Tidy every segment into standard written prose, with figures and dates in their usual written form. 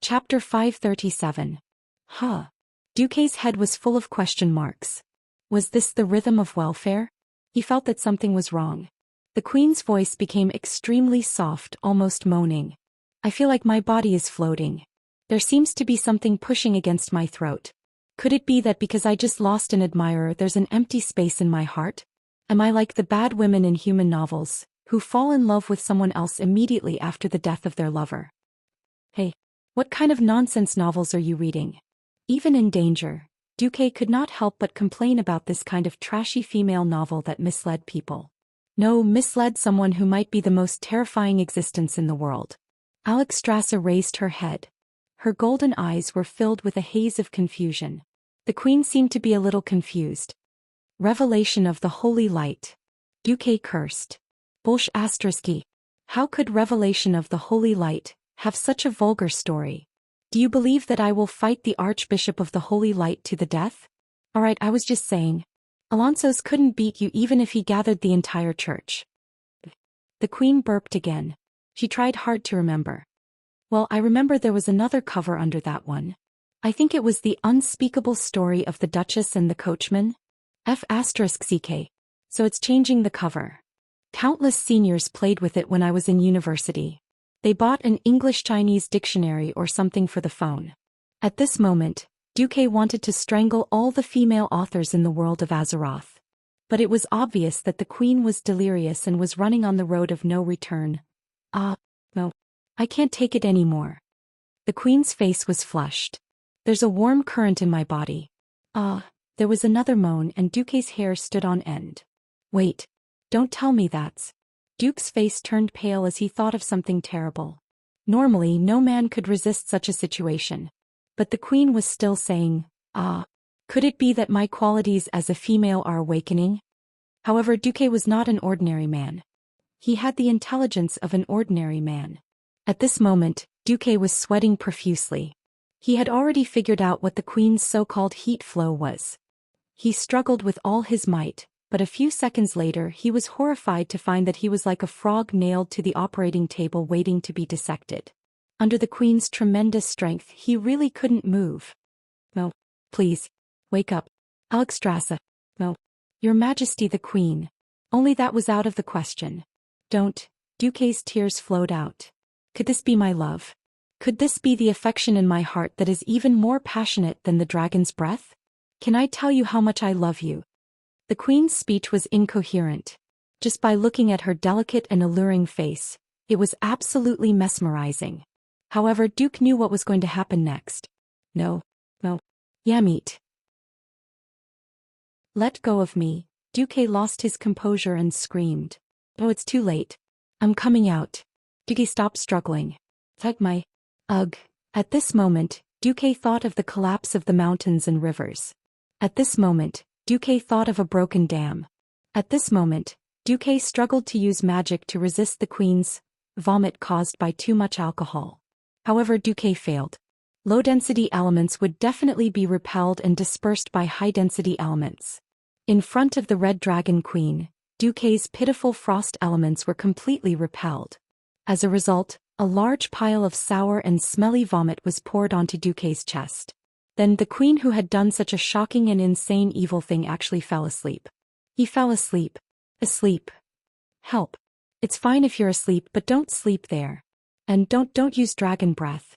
Chapter 537. Huh. Duque's head was full of question marks. Was this the rhythm of welfare? He felt that something was wrong. The queen's voice became extremely soft, almost moaning. I feel like my body is floating. There seems to be something pushing against my throat. Could it be that because I just lost an admirer there's an empty space in my heart? Am I like the bad women in human novels, who fall in love with someone else immediately after the death of their lover? Hey, what kind of nonsense novels are you reading? Even in danger, Duque could not help but complain about this kind of trashy female novel that misled people. No, misled someone who might be the most terrifying existence in the world. Alexstrasza raised her head. Her golden eyes were filled with a haze of confusion. The queen seemed to be a little confused. Revelation of the Holy Light. Duque cursed. Bolsh ***. How could Revelation of the Holy Light have such a vulgar story? Do you believe that I will fight the Archbishop of the Holy Light to the death? Alright, I was just saying. Alonso's couldn't beat you even if he gathered the entire church. The queen burped again. She tried hard to remember. Well, I remember there was another cover under that one. I think it was The Unspeakable Story of the Duchess and the Coachman. F***ck. So it's changing the cover. Countless seniors played with it when I was in university. They bought an English-Chinese dictionary or something for the phone. At this moment, Duque wanted to strangle all the female authors in the world of Azeroth. But it was obvious that the queen was delirious and was running on the road of no return. No. I can't take it anymore. The queen's face was flushed. There's a warm current in my body. There was another moan and Duque's hair stood on end. Wait. Don't tell me that's... Duke's face turned pale as he thought of something terrible. Normally no man could resist such a situation. But the queen was still saying, could it be that my qualities as a female are awakening? However, Duque was not an ordinary man. He had the intelligence of an ordinary man. At this moment, Duque was sweating profusely. He had already figured out what the queen's so-called heat flow was. He struggled with all his might, but a few seconds later he was horrified to find that he was like a frog nailed to the operating table waiting to be dissected. Under the queen's tremendous strength he really couldn't move. No. Please. Wake up. Alexstrasza. No. Your Majesty the Queen. Only that was out of the question. Don't. Duque's tears flowed out. Could this be my love? Could this be the affection in my heart that is even more passionate than the dragon's breath? Can I tell you how much I love you? The queen's speech was incoherent. Just by looking at her delicate and alluring face, it was absolutely mesmerizing. However, Duke knew what was going to happen next. No. Yamit. Let go of me. Duque lost his composure and screamed. Oh, it's too late. I'm coming out. Duque stopped struggling. Tug my. Ugh. At this moment, Duque thought of the collapse of the mountains and rivers. At this moment, Duque thought of a broken dam. At this moment, Duque struggled to use magic to resist the queen's vomit caused by too much alcohol. However, Duque failed. Low-density elements would definitely be repelled and dispersed by high-density elements. In front of the Red Dragon Queen, Duque's pitiful frost elements were completely repelled. As a result, a large pile of sour and smelly vomit was poured onto Duque's chest. Then the queen who had done such a shocking and insane evil thing actually fell asleep. He fell asleep. Asleep. Help. It's fine if you're asleep, but don't sleep there. And don't use dragon breath.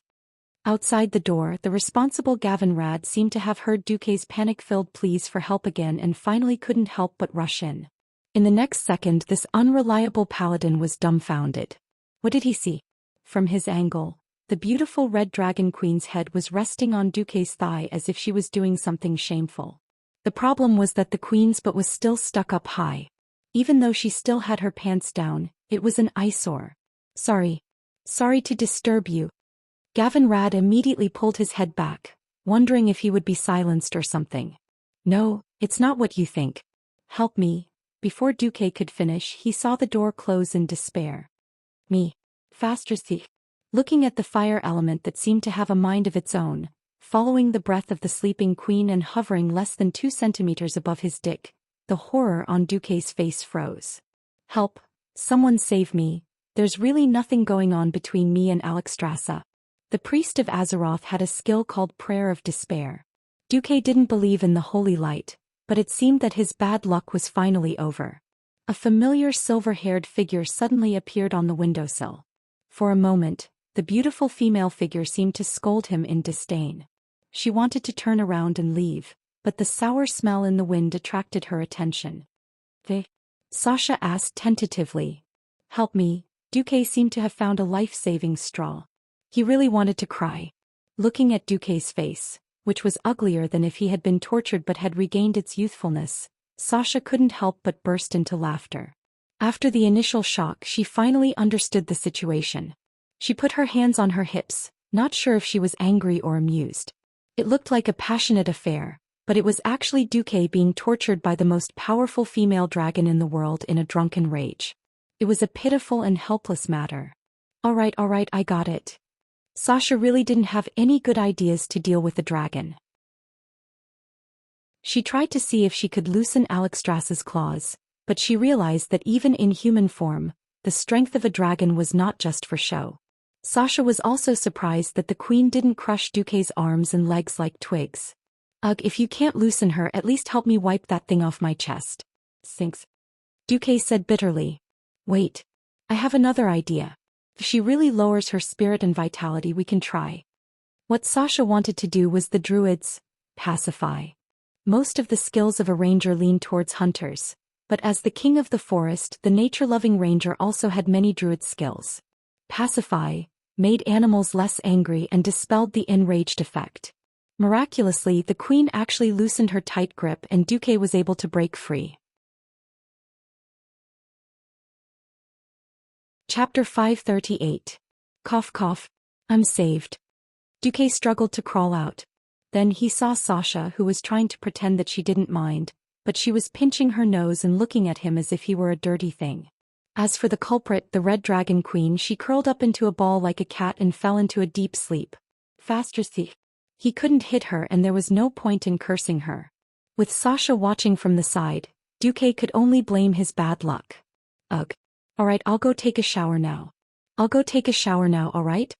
Outside the door, the responsible Gavin Rad seemed to have heard Duque's panic-filled pleas for help again and finally couldn't help but rush in. In the next second, this unreliable paladin was dumbfounded. What did he see? From his angle, the beautiful Red Dragon Queen's head was resting on Duque's thigh as if she was doing something shameful. The problem was that the queen's butt was still stuck up high. Even though she still had her pants down, it was an eyesore. Sorry to disturb you. Gavin Rad immediately pulled his head back, wondering if he would be silenced or something. No, it's not what you think. Help me. Before Duque could finish, he saw the door close in despair. Me. Faster, see. Looking at the fire element that seemed to have a mind of its own, following the breath of the sleeping queen and hovering less than 2 centimeters above his dick, the horror on Duque's face froze. Help. Someone save me. There's really nothing going on between me and Alexstrasza. The priest of Azeroth had a skill called Prayer of Despair. Duque didn't believe in the holy light, but it seemed that his bad luck was finally over. A familiar silver-haired figure suddenly appeared on the windowsill. For a moment, the beautiful female figure seemed to scold him in disdain. She wanted to turn around and leave, but the sour smell in the wind attracted her attention. Sasha asked tentatively. Help me. Duque seemed to have found a life-saving straw. He really wanted to cry. Looking at Duque's face, which was uglier than if he had been tortured but had regained its youthfulness, Sasha couldn't help but burst into laughter. After the initial shock, she finally understood the situation. She put her hands on her hips, not sure if she was angry or amused. It looked like a passionate affair, but it was actually Duque being tortured by the most powerful female dragon in the world in a drunken rage. It was a pitiful and helpless matter. All right, I got it. Sasha really didn't have any good ideas to deal with the dragon. She tried to see if she could loosen Alexstrasza's claws, but she realized that even in human form, the strength of a dragon was not just for show. Sasha was also surprised that the queen didn't crush Duque's arms and legs like twigs. Ugh, if you can't loosen her, at least help me wipe that thing off my chest. Thanks. Duque said bitterly. Wait. I have another idea. If she really lowers her spirit and vitality, we can try. What Sasha wanted to do was the druid's pacify. Most of the skills of a ranger leaned towards hunters, but as the king of the forest, the nature-loving ranger also had many druid skills. Pacify made animals less angry and dispelled the enraged effect. Miraculously, the queen actually loosened her tight grip and Duque was able to break free. Chapter 538. Cough cough. I'm saved. Duque struggled to crawl out. Then he saw Sasha, who was trying to pretend that she didn't mind, but she was pinching her nose and looking at him as if he were a dirty thing. As for the culprit, the red dragon queen, she curled up into a ball like a cat and fell into a deep sleep. Faster thief. He couldn't hit her and there was no point in cursing her. With Sasha watching from the side, Duque could only blame his bad luck. Ugh. Alright, I'll go take a shower now. Alright?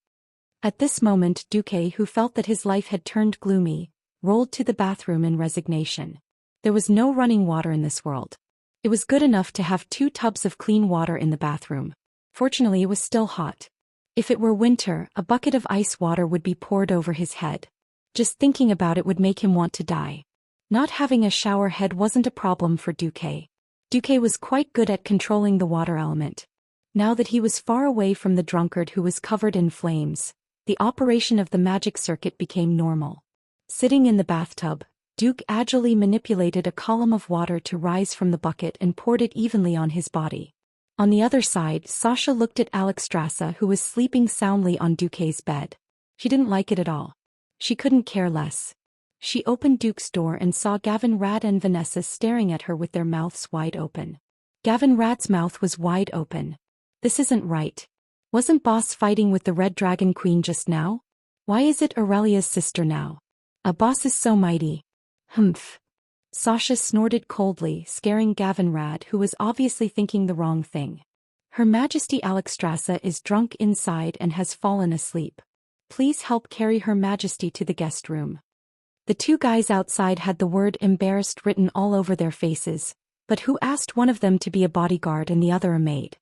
At this moment, Duque, who felt that his life had turned gloomy, rolled to the bathroom in resignation. There was no running water in this world. It was good enough to have 2 tubs of clean water in the bathroom. Fortunately, it was still hot. If it were winter, a bucket of ice water would be poured over his head. Just thinking about it would make him want to die. Not having a shower head wasn't a problem for Duque. Duque was quite good at controlling the water element. Now that he was far away from the drunkard who was covered in flames, the operation of the magic circuit became normal. Sitting in the bathtub, Duque agilely manipulated a column of water to rise from the bucket and poured it evenly on his body. On the other side, Sasha looked at Alexstrasza, who was sleeping soundly on Duque's bed. She didn't like it at all. She couldn't care less. She opened Duque's door and saw Gavin Rad and Vanessa staring at her with their mouths wide open. Gavin Rad's mouth was wide open. This isn't right. Wasn't Boss fighting with the Red Dragon Queen just now? Why is it Aurelia's sister now? A boss is so mighty. Humph. Sasha snorted coldly, scaring Gavin Rad, who was obviously thinking the wrong thing. Her Majesty Alexstrasza is drunk inside and has fallen asleep. Please help carry Her Majesty to the guest room. The 2 guys outside had the word embarrassed written all over their faces, but who asked one of them to be a bodyguard and the other a maid?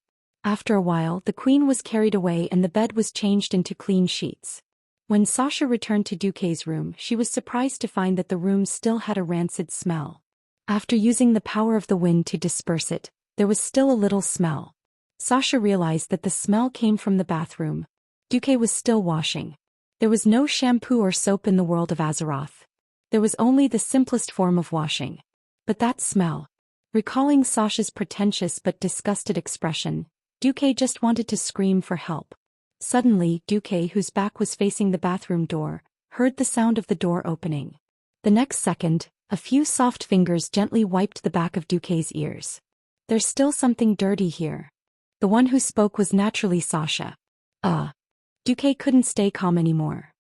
After a while, the queen was carried away and the bed was changed into clean sheets. When Sasha returned to Duque's room, she was surprised to find that the room still had a rancid smell. After using the power of the wind to disperse it, there was still a little smell. Sasha realized that the smell came from the bathroom. Duque was still washing. There was no shampoo or soap in the world of Azeroth. There was only the simplest form of washing. But that smell. Recalling Sasha's pretentious but disgusted expression, Duque just wanted to scream for help. Suddenly, Duque, whose back was facing the bathroom door, heard the sound of the door opening. The next second, a few soft fingers gently wiped the back of Duque's ears. There's still something dirty here. The one who spoke was naturally Sasha. Duque couldn't stay calm anymore.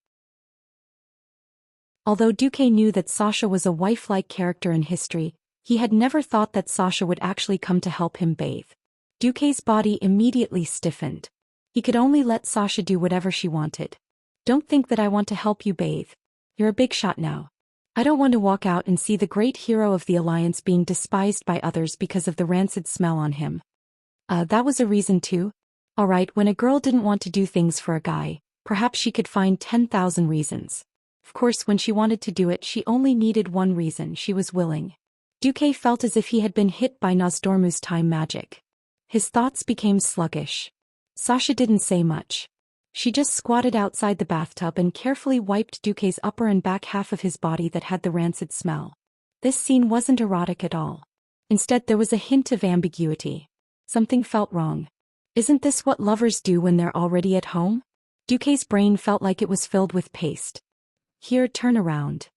Although Duque knew that Sasha was a wife-like character in history, he had never thought that Sasha would actually come to help him bathe. Duque's body immediately stiffened. He could only let Sasha do whatever she wanted. Don't think that I want to help you bathe. You're a big shot now. I don't want to walk out and see the great hero of the Alliance being despised by others because of the rancid smell on him. That was a reason too? Alright, when a girl didn't want to do things for a guy, perhaps she could find 10,000 reasons. Of course, when she wanted to do it, she only needed one reason: she was willing. Duque felt as if he had been hit by Nozdormu's time magic. His thoughts became sluggish. Sasha didn't say much. She just squatted outside the bathtub and carefully wiped Duque's upper and back half of his body that had the rancid smell. This scene wasn't erotic at all. Instead, there was a hint of ambiguity. Something felt wrong. Isn't this what lovers do when they're already at home? Duque's brain felt like it was filled with paste. Here, turn around.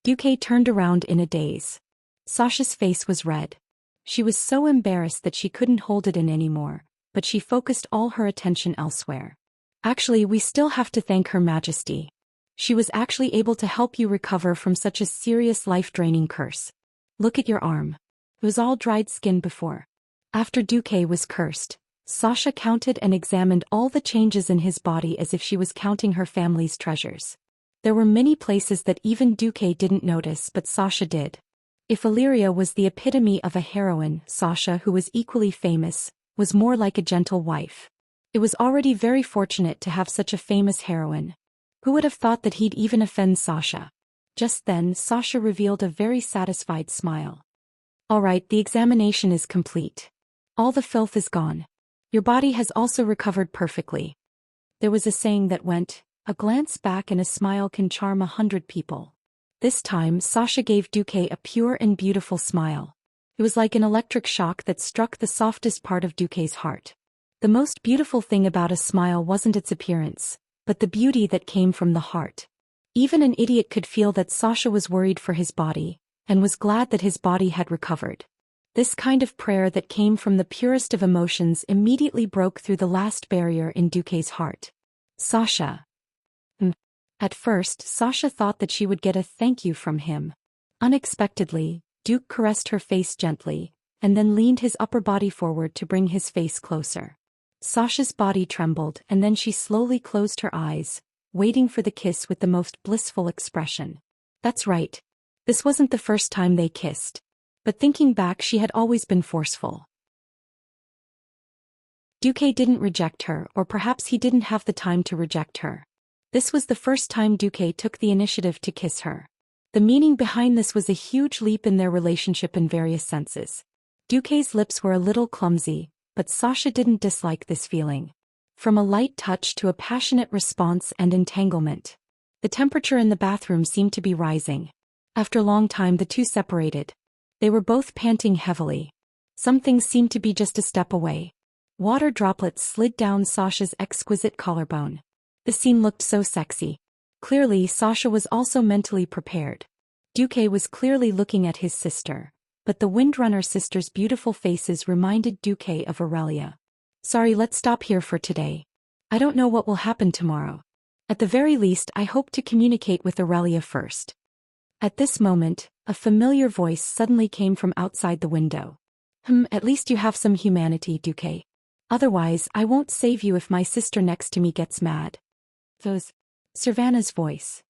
Duque turned around in a daze. Sasha's face was red. She was so embarrassed that she couldn't hold it in anymore, but she focused all her attention elsewhere. Actually, we still have to thank Her Majesty. She was actually able to help you recover from such a serious life-draining curse. Look at your arm. It was all dried skin before. After Duque was cursed, Sasha counted and examined all the changes in his body as if she was counting her family's treasures. There were many places that even Duque didn't notice, but Sasha did. If Illyria was the epitome of a heroine, Sasha, who was equally famous, was more like a gentle wife. It was already very fortunate to have such a famous heroine. Who would have thought that he'd even offend Sasha? Just then, Sasha revealed a very satisfied smile. All right, the examination is complete. All the filth is gone. Your body has also recovered perfectly. There was a saying that went, a glance back and a smile can charm 100 people. This time, Sasha gave Duque a pure and beautiful smile. It was like an electric shock that struck the softest part of Duque's heart. The most beautiful thing about a smile wasn't its appearance, but the beauty that came from the heart. Even an idiot could feel that Sasha was worried for his body, and was glad that his body had recovered. This kind of prayer that came from the purest of emotions immediately broke through the last barrier in Duque's heart. Sasha. At first, Sasha thought that she would get a thank you from him. Unexpectedly, Duque caressed her face gently, and then leaned his upper body forward to bring his face closer. Sasha's body trembled, and then she slowly closed her eyes, waiting for the kiss with the most blissful expression. That's right. This wasn't the first time they kissed. But thinking back, she had always been forceful. Duque didn't reject her, or perhaps he didn't have the time to reject her. This was the first time Duque took the initiative to kiss her. The meaning behind this was a huge leap in their relationship in various senses. Duque's lips were a little clumsy, but Sasha didn't dislike this feeling. From a light touch to a passionate response and entanglement. The temperature in the bathroom seemed to be rising. After a long time, the two separated. They were both panting heavily. Some things seemed to be just a step away. Water droplets slid down Sasha's exquisite collarbone. The scene looked so sexy. Clearly, Sasha was also mentally prepared. Duque was clearly looking at his sister, but the Windrunner sisters' beautiful faces reminded Duque of Aurelia. Sorry, let's stop here for today. I don't know what will happen tomorrow. At the very least, I hope to communicate with Aurelia first. At this moment, a familiar voice suddenly came from outside the window. At least you have some humanity, Duque. Otherwise, I won't save you if my sister next to me gets mad. Servana's voice.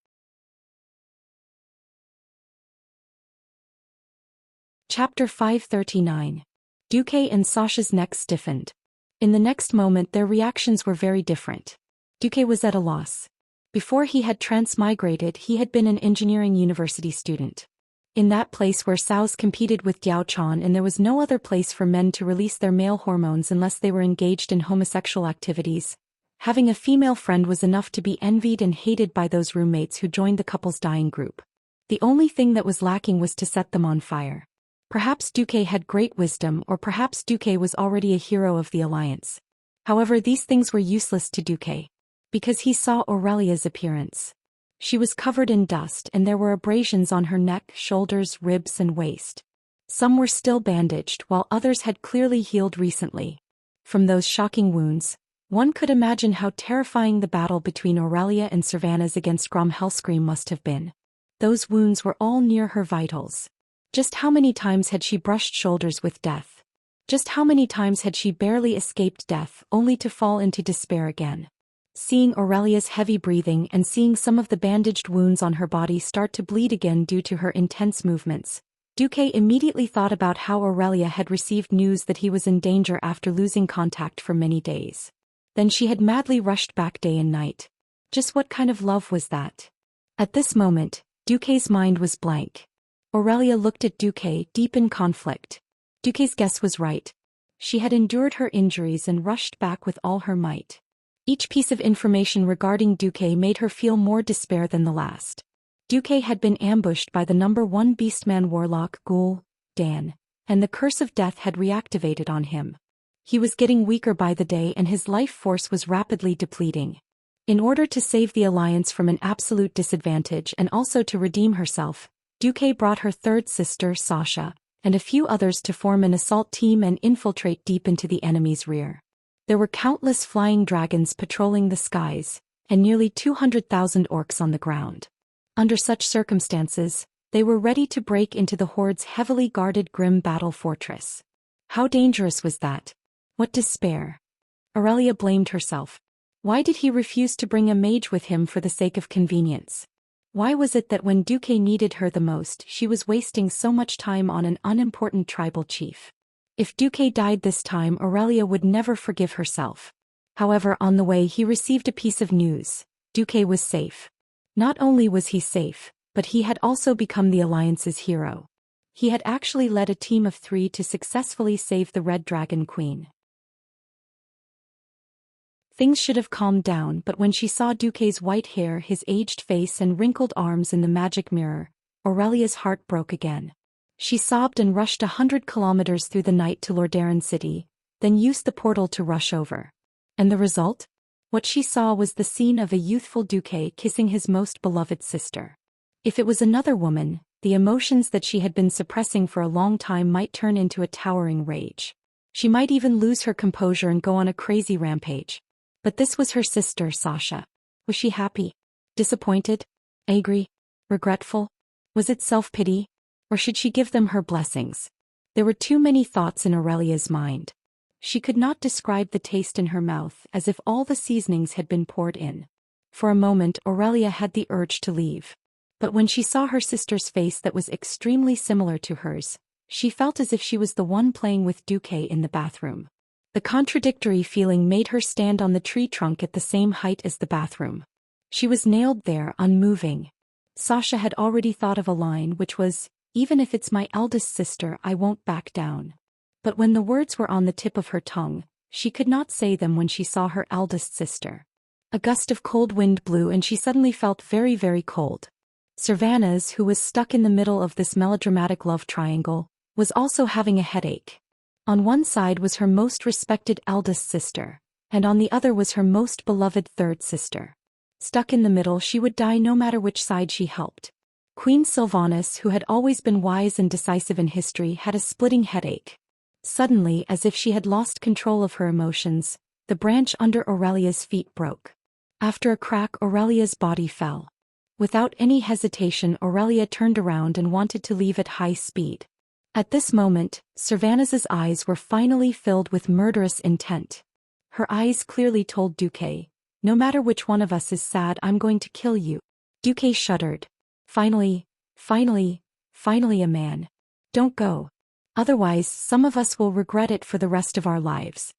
Chapter 539. Duque and Sasha's neck stiffened. In the next moment, their reactions were very different. Duque was at a loss. Before he had transmigrated, he had been an engineering university student. In that place where Saos competed with Diaochan, and there was no other place for men to release their male hormones unless they were engaged in homosexual activities. Having a female friend was enough to be envied and hated by those roommates who joined the couple's dying group. The only thing that was lacking was to set them on fire. Perhaps Duque had great wisdom, or perhaps Duque was already a hero of the Alliance. However, these things were useless to Duque. Because he saw Aurelia's appearance. She was covered in dust, and there were abrasions on her neck, shoulders, ribs, and waist. Some were still bandaged, while others had clearly healed recently. From those shocking wounds, one could imagine how terrifying the battle between Aurelia and Servanas against Gromhelscream must have been. Those wounds were all near her vitals. Just how many times had she brushed shoulders with death? Just how many times had she barely escaped death, only to fall into despair again? Seeing Aurelia's heavy breathing and seeing some of the bandaged wounds on her body start to bleed again due to her intense movements, Duque immediately thought about how Aurelia had received news that he was in danger after losing contact for many days. Then she had madly rushed back day and night. Just what kind of love was that? At this moment, Duque's mind was blank. Aurelia looked at Duque, deep in conflict. Duque's guess was right. She had endured her injuries and rushed back with all her might. Each piece of information regarding Duque made her feel more despair than the last. Duque had been ambushed by the #1 beastman warlock Ghoul, Dan, and the curse of death had reactivated on him. He was getting weaker by the day and his life force was rapidly depleting. In order to save the Alliance from an absolute disadvantage and also to redeem herself, Duque brought her third sister, Sasha, and a few others to form an assault team and infiltrate deep into the enemy's rear. There were countless flying dragons patrolling the skies, and nearly 200,000 orcs on the ground. Under such circumstances, they were ready to break into the Horde's heavily guarded grim battle fortress. How dangerous was that? What despair! Aurelia blamed herself. Why did he refuse to bring a mage with him for the sake of convenience? Why was it that when Duque needed her the most she was wasting so much time on an unimportant tribal chief? If Duque died this time Aurelia would never forgive herself. However, on the way he received a piece of news. Duque was safe. Not only was he safe, but he had also become the Alliance's hero. He had actually led a team of 3 to successfully save the Red Dragon Queen. Things should have calmed down, but when she saw Duque's white hair, his aged face and wrinkled arms in the magic mirror, Aurelia's heart broke again. She sobbed and rushed 100 kilometers through the night to Lordaeron City, then used the portal to rush over. And the result? What she saw was the scene of a youthful Duque kissing his most beloved sister. If it was another woman, the emotions that she had been suppressing for a long time might turn into a towering rage. She might even lose her composure and go on a crazy rampage. But this was her sister, Sasha. Was she happy? Disappointed? Angry? Regretful? Was it self-pity? Or should she give them her blessings? There were too many thoughts in Aurelia's mind. She could not describe the taste in her mouth, as if all the seasonings had been poured in. For a moment Aurelia had the urge to leave. But when she saw her sister's face that was extremely similar to hers, she felt as if she was the one playing with Duque in the bathroom. The contradictory feeling made her stand on the tree trunk at the same height as the bathroom. She was nailed there, unmoving. Sasha had already thought of a line which was, "Even if it's my eldest sister, I won't back down." But when the words were on the tip of her tongue, she could not say them when she saw her eldest sister. A gust of cold wind blew and she suddenly felt very, very cold. Servanas, who was stuck in the middle of this melodramatic love triangle, was also having a headache. On one side was her most respected eldest sister, and on the other was her most beloved third sister. Stuck in the middle, she would die no matter which side she helped. Queen Sylvanas, who had always been wise and decisive in history, had a splitting headache. Suddenly, as if she had lost control of her emotions, the branch under Aurelia's feet broke. After a crack, Aurelia's body fell. Without any hesitation, Aurelia turned around and wanted to leave at high speed. At this moment, Servanas's eyes were finally filled with murderous intent. Her eyes clearly told Duque, "No matter which one of us is sad, I'm going to kill you." Duque shuddered. Finally a man. Don't go. Otherwise, some of us will regret it for the rest of our lives.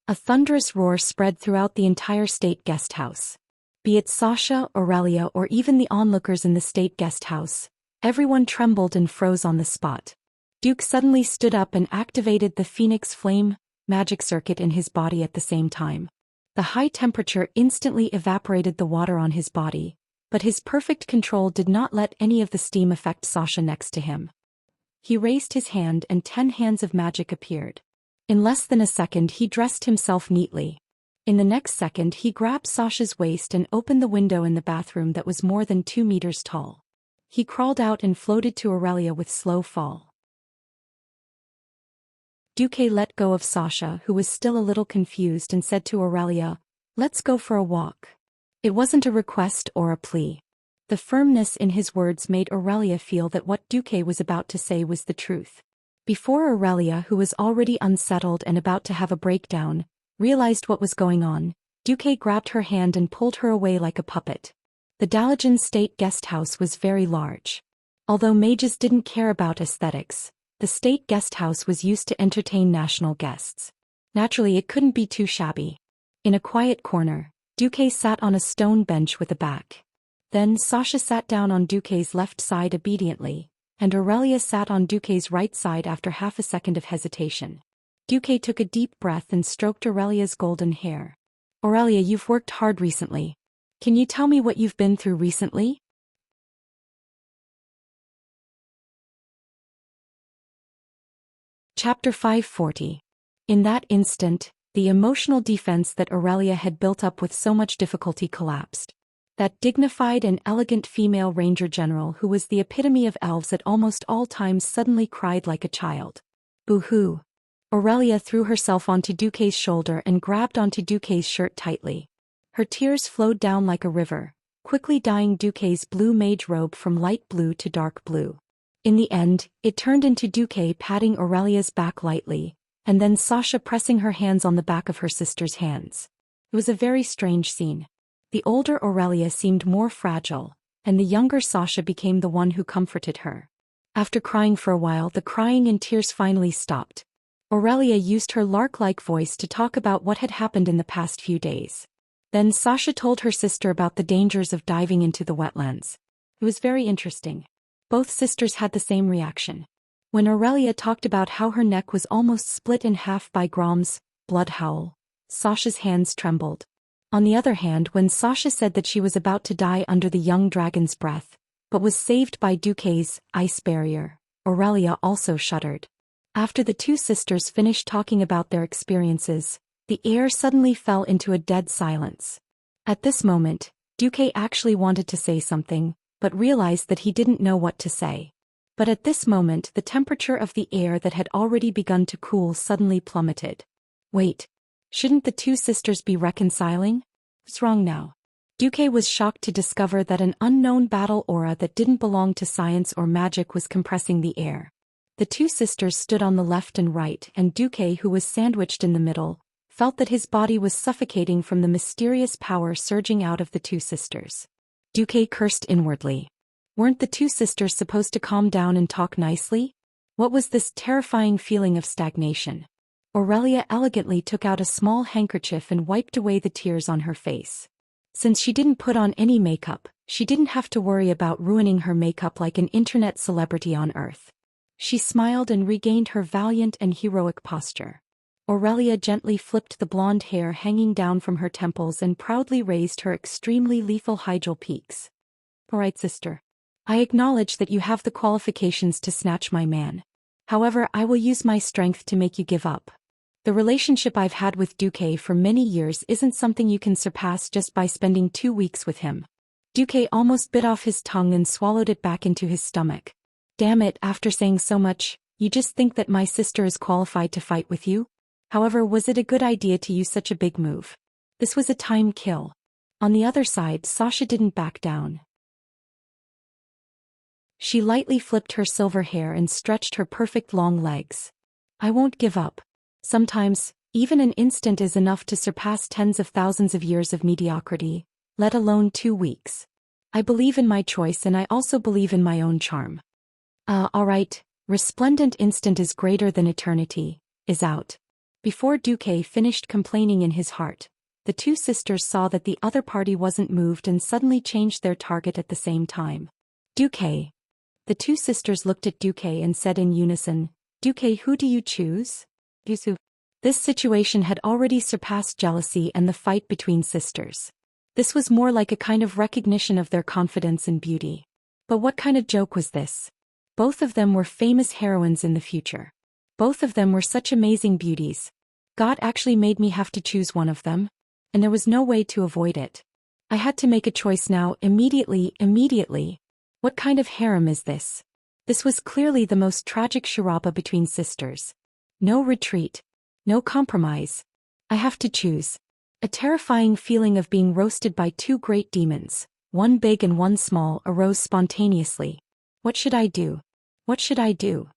A thunderous roar spread throughout the entire state guest house. Be it Sasha, Aurelia, or even the onlookers in the state guest house, everyone trembled and froze on the spot. Duke suddenly stood up and activated the Phoenix Flame magic circuit in his body at the same time. The high temperature instantly evaporated the water on his body, but his perfect control did not let any of the steam affect Sasha next to him. He raised his hand and 10 hands of magic appeared. In less than a second he dressed himself neatly. In the next second he grabbed Sasha's waist and opened the window in the bathroom that was more than 2 meters tall. He crawled out and floated to Aurelia with slow fall. Duque let go of Sasha, who was still a little confused, and said to Aurelia, "Let's go for a walk." It wasn't a request or a plea. The firmness in his words made Aurelia feel that what Duque was about to say was the truth. Before Aurelia, who was already unsettled and about to have a breakdown, realized what was going on, Duque grabbed her hand and pulled her away like a puppet. The Dalian state guest house was very large. Although mages didn't care about aesthetics, the state guest house was used to entertain national guests. Naturally, it couldn't be too shabby. In a quiet corner, Duque sat on a stone bench with a back. Then Sasha sat down on Duque's left side obediently, and Aurelia sat on Duque's right side after half a second of hesitation. Duque took a deep breath and stroked Aurelia's golden hair. Aurelia, you've worked hard recently. Can you tell me what you've been through recently? Chapter 540. In that instant, the emotional defense that Aurelia had built up with so much difficulty collapsed. That dignified and elegant female ranger general who was the epitome of elves at almost all times suddenly cried like a child. Boo-hoo. Aurelia threw herself onto Duque's shoulder and grabbed onto Duque's shirt tightly. Her tears flowed down like a river, quickly dyeing Duque's blue mage robe from light blue to dark blue. In the end, it turned into Duque patting Aurelia's back lightly, and then Sasha pressing her hands on the back of her sister's hands. It was a very strange scene. The older Aurelia seemed more fragile, and the younger Sasha became the one who comforted her. After crying for a while, the crying and tears finally stopped. Aurelia used her lark-like voice to talk about what had happened in the past few days. Then Sasha told her sister about the dangers of diving into the wetlands. It was very interesting. Both sisters had the same reaction. When Aurelia talked about how her neck was almost split in half by Grom's blood howl, Sasha's hands trembled. On the other hand, when Sasha said that she was about to die under the young dragon's breath, but was saved by Duque's ice barrier, Aurelia also shuddered. After the two sisters finished talking about their experiences, the air suddenly fell into a dead silence. At this moment, Duque actually wanted to say something, but realized that he didn't know what to say. But at this moment, the temperature of the air that had already begun to cool suddenly plummeted. Wait. Shouldn't the two sisters be reconciling? What's wrong now? Duque was shocked to discover that an unknown battle aura that didn't belong to science or magic was compressing the air. The two sisters stood on the left and right, and Duque, who was sandwiched in the middle, felt that his body was suffocating from the mysterious power surging out of the two sisters. Duque cursed inwardly. Weren't the two sisters supposed to calm down and talk nicely? What was this terrifying feeling of stagnation? Aurelia elegantly took out a small handkerchief and wiped away the tears on her face. Since she didn't put on any makeup, she didn't have to worry about ruining her makeup like an internet celebrity on Earth. She smiled and regained her valiant and heroic posture. Aurelia gently flipped the blonde hair hanging down from her temples and proudly raised her extremely lethal hygel peaks. All right, sister. I acknowledge that you have the qualifications to snatch my man. However, I will use my strength to make you give up. The relationship I've had with Duque for many years isn't something you can surpass just by spending 2 weeks with him. Duque almost bit off his tongue and swallowed it back into his stomach. Damn it, after saying so much, you just think that my sister is qualified to fight with you? However, was it a good idea to use such a big move? This was a time kill. On the other side, Sasha didn't back down. She lightly flipped her silver hair and stretched her perfect long legs. I won't give up. Sometimes, even an instant is enough to surpass tens of thousands of years of mediocrity, let alone 2 weeks. I believe in my choice and I also believe in my own charm. Alright, resplendent instant is greater than eternity, is out. Before Duque finished complaining in his heart, the two sisters saw that the other party wasn't moved and suddenly changed their target at the same time. Duque. The two sisters looked at Duque and said in unison, Duque, who do you choose? Yusu. This situation had already surpassed jealousy and the fight between sisters. This was more like a kind of recognition of their confidence and beauty. But what kind of joke was this? Both of them were famous heroines in the future. Both of them were such amazing beauties. God actually made me have to choose one of them, and there was no way to avoid it. I had to make a choice now, immediately. What kind of harem is this? This was clearly the most tragic charaba between sisters. No retreat. No compromise. I have to choose. A terrifying feeling of being roasted by two great demons, one big and one small, arose spontaneously. What should I do? What should I do?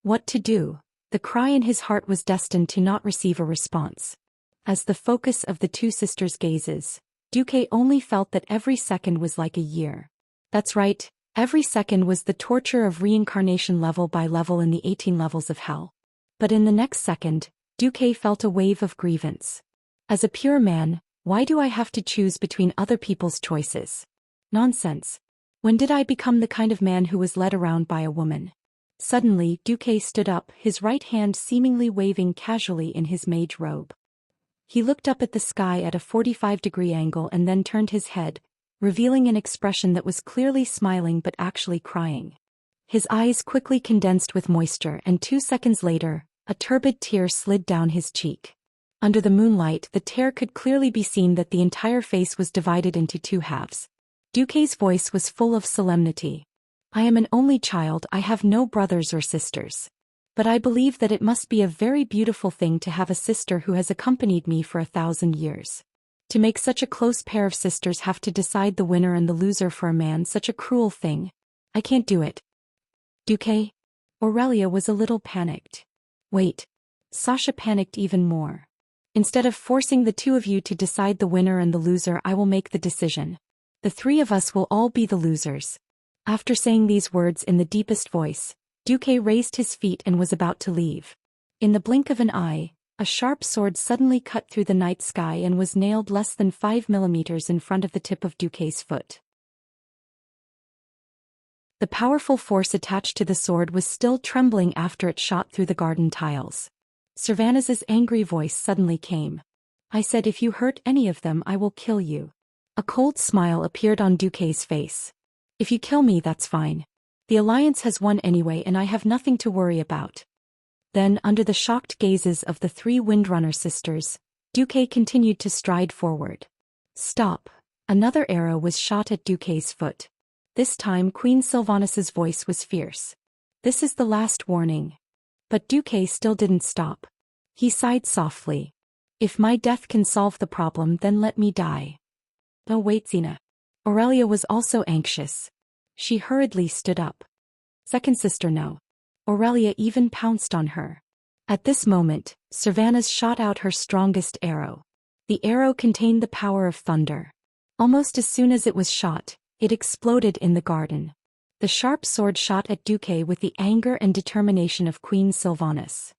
What to do? The cry in his heart was destined to not receive a response. As the focus of the two sisters' gazes, Duque only felt that every second was like a year. That's right, every second was the torture of reincarnation level by level in the 18 levels of hell. But in the next second, Duque felt a wave of grievance. As a pure man, why do I have to choose between other people's choices? Nonsense. When did I become the kind of man who was led around by a woman? Suddenly, Duque stood up, his right hand seemingly waving casually in his mage robe. He looked up at the sky at a 45-degree angle and then turned his head, revealing an expression that was clearly smiling but actually crying. His eyes quickly condensed with moisture and 2 seconds later, a turbid tear slid down his cheek. Under the moonlight, the tear could clearly be seen that the entire face was divided into 2 halves. Duque's voice was full of solemnity. I am an only child, I have no brothers or sisters. But I believe that it must be a very beautiful thing to have a sister who has accompanied me for 1,000 years. To make such a close pair of sisters have to decide the winner and the loser for a man, such a cruel thing. I can't do it. Duque? Aurelia was a little panicked. Wait. Sasha panicked even more. Instead of forcing the 2 of you to decide the winner and the loser, I will make the decision. The 3 of us will all be the losers. After saying these words in the deepest voice, Duque raised his feet and was about to leave. In the blink of an eye, a sharp sword suddenly cut through the night sky and was nailed less than 5 millimeters in front of the tip of Duque's foot. The powerful force attached to the sword was still trembling after it shot through the garden tiles. Servanus's angry voice suddenly came. I said if you hurt any of them I will kill you. A cold smile appeared on Duque's face. If you kill me, that's fine. The Alliance has won anyway and I have nothing to worry about. Then, under the shocked gazes of the 3 Windrunner sisters, Duque continued to stride forward. Stop. Another arrow was shot at Duque's foot. This time Queen Sylvanus's voice was fierce. This is the last warning. But Duque still didn't stop. He sighed softly. If my death can solve the problem, then let me die. Oh wait, Xena. Aurelia was also anxious. She hurriedly stood up. Second sister, no. Aurelia even pounced on her. At this moment, Servanus shot out her strongest arrow. The arrow contained the power of thunder. Almost as soon as it was shot, it exploded in the garden. The sharp sword shot at Duque with the anger and determination of Queen Sylvanus.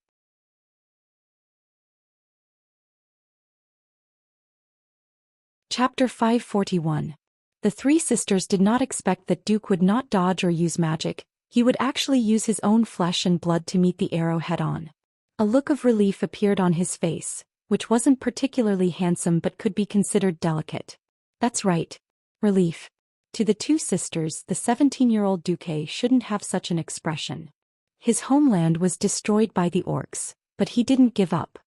Chapter 541. The 3 sisters did not expect that Duque would not dodge or use magic. He would actually use his own flesh and blood to meet the arrow head-on. A look of relief appeared on his face, which wasn't particularly handsome but could be considered delicate. That's right. Relief. To the 2 sisters, the 17-year-old Duque shouldn't have such an expression. His homeland was destroyed by the orcs, but he didn't give up.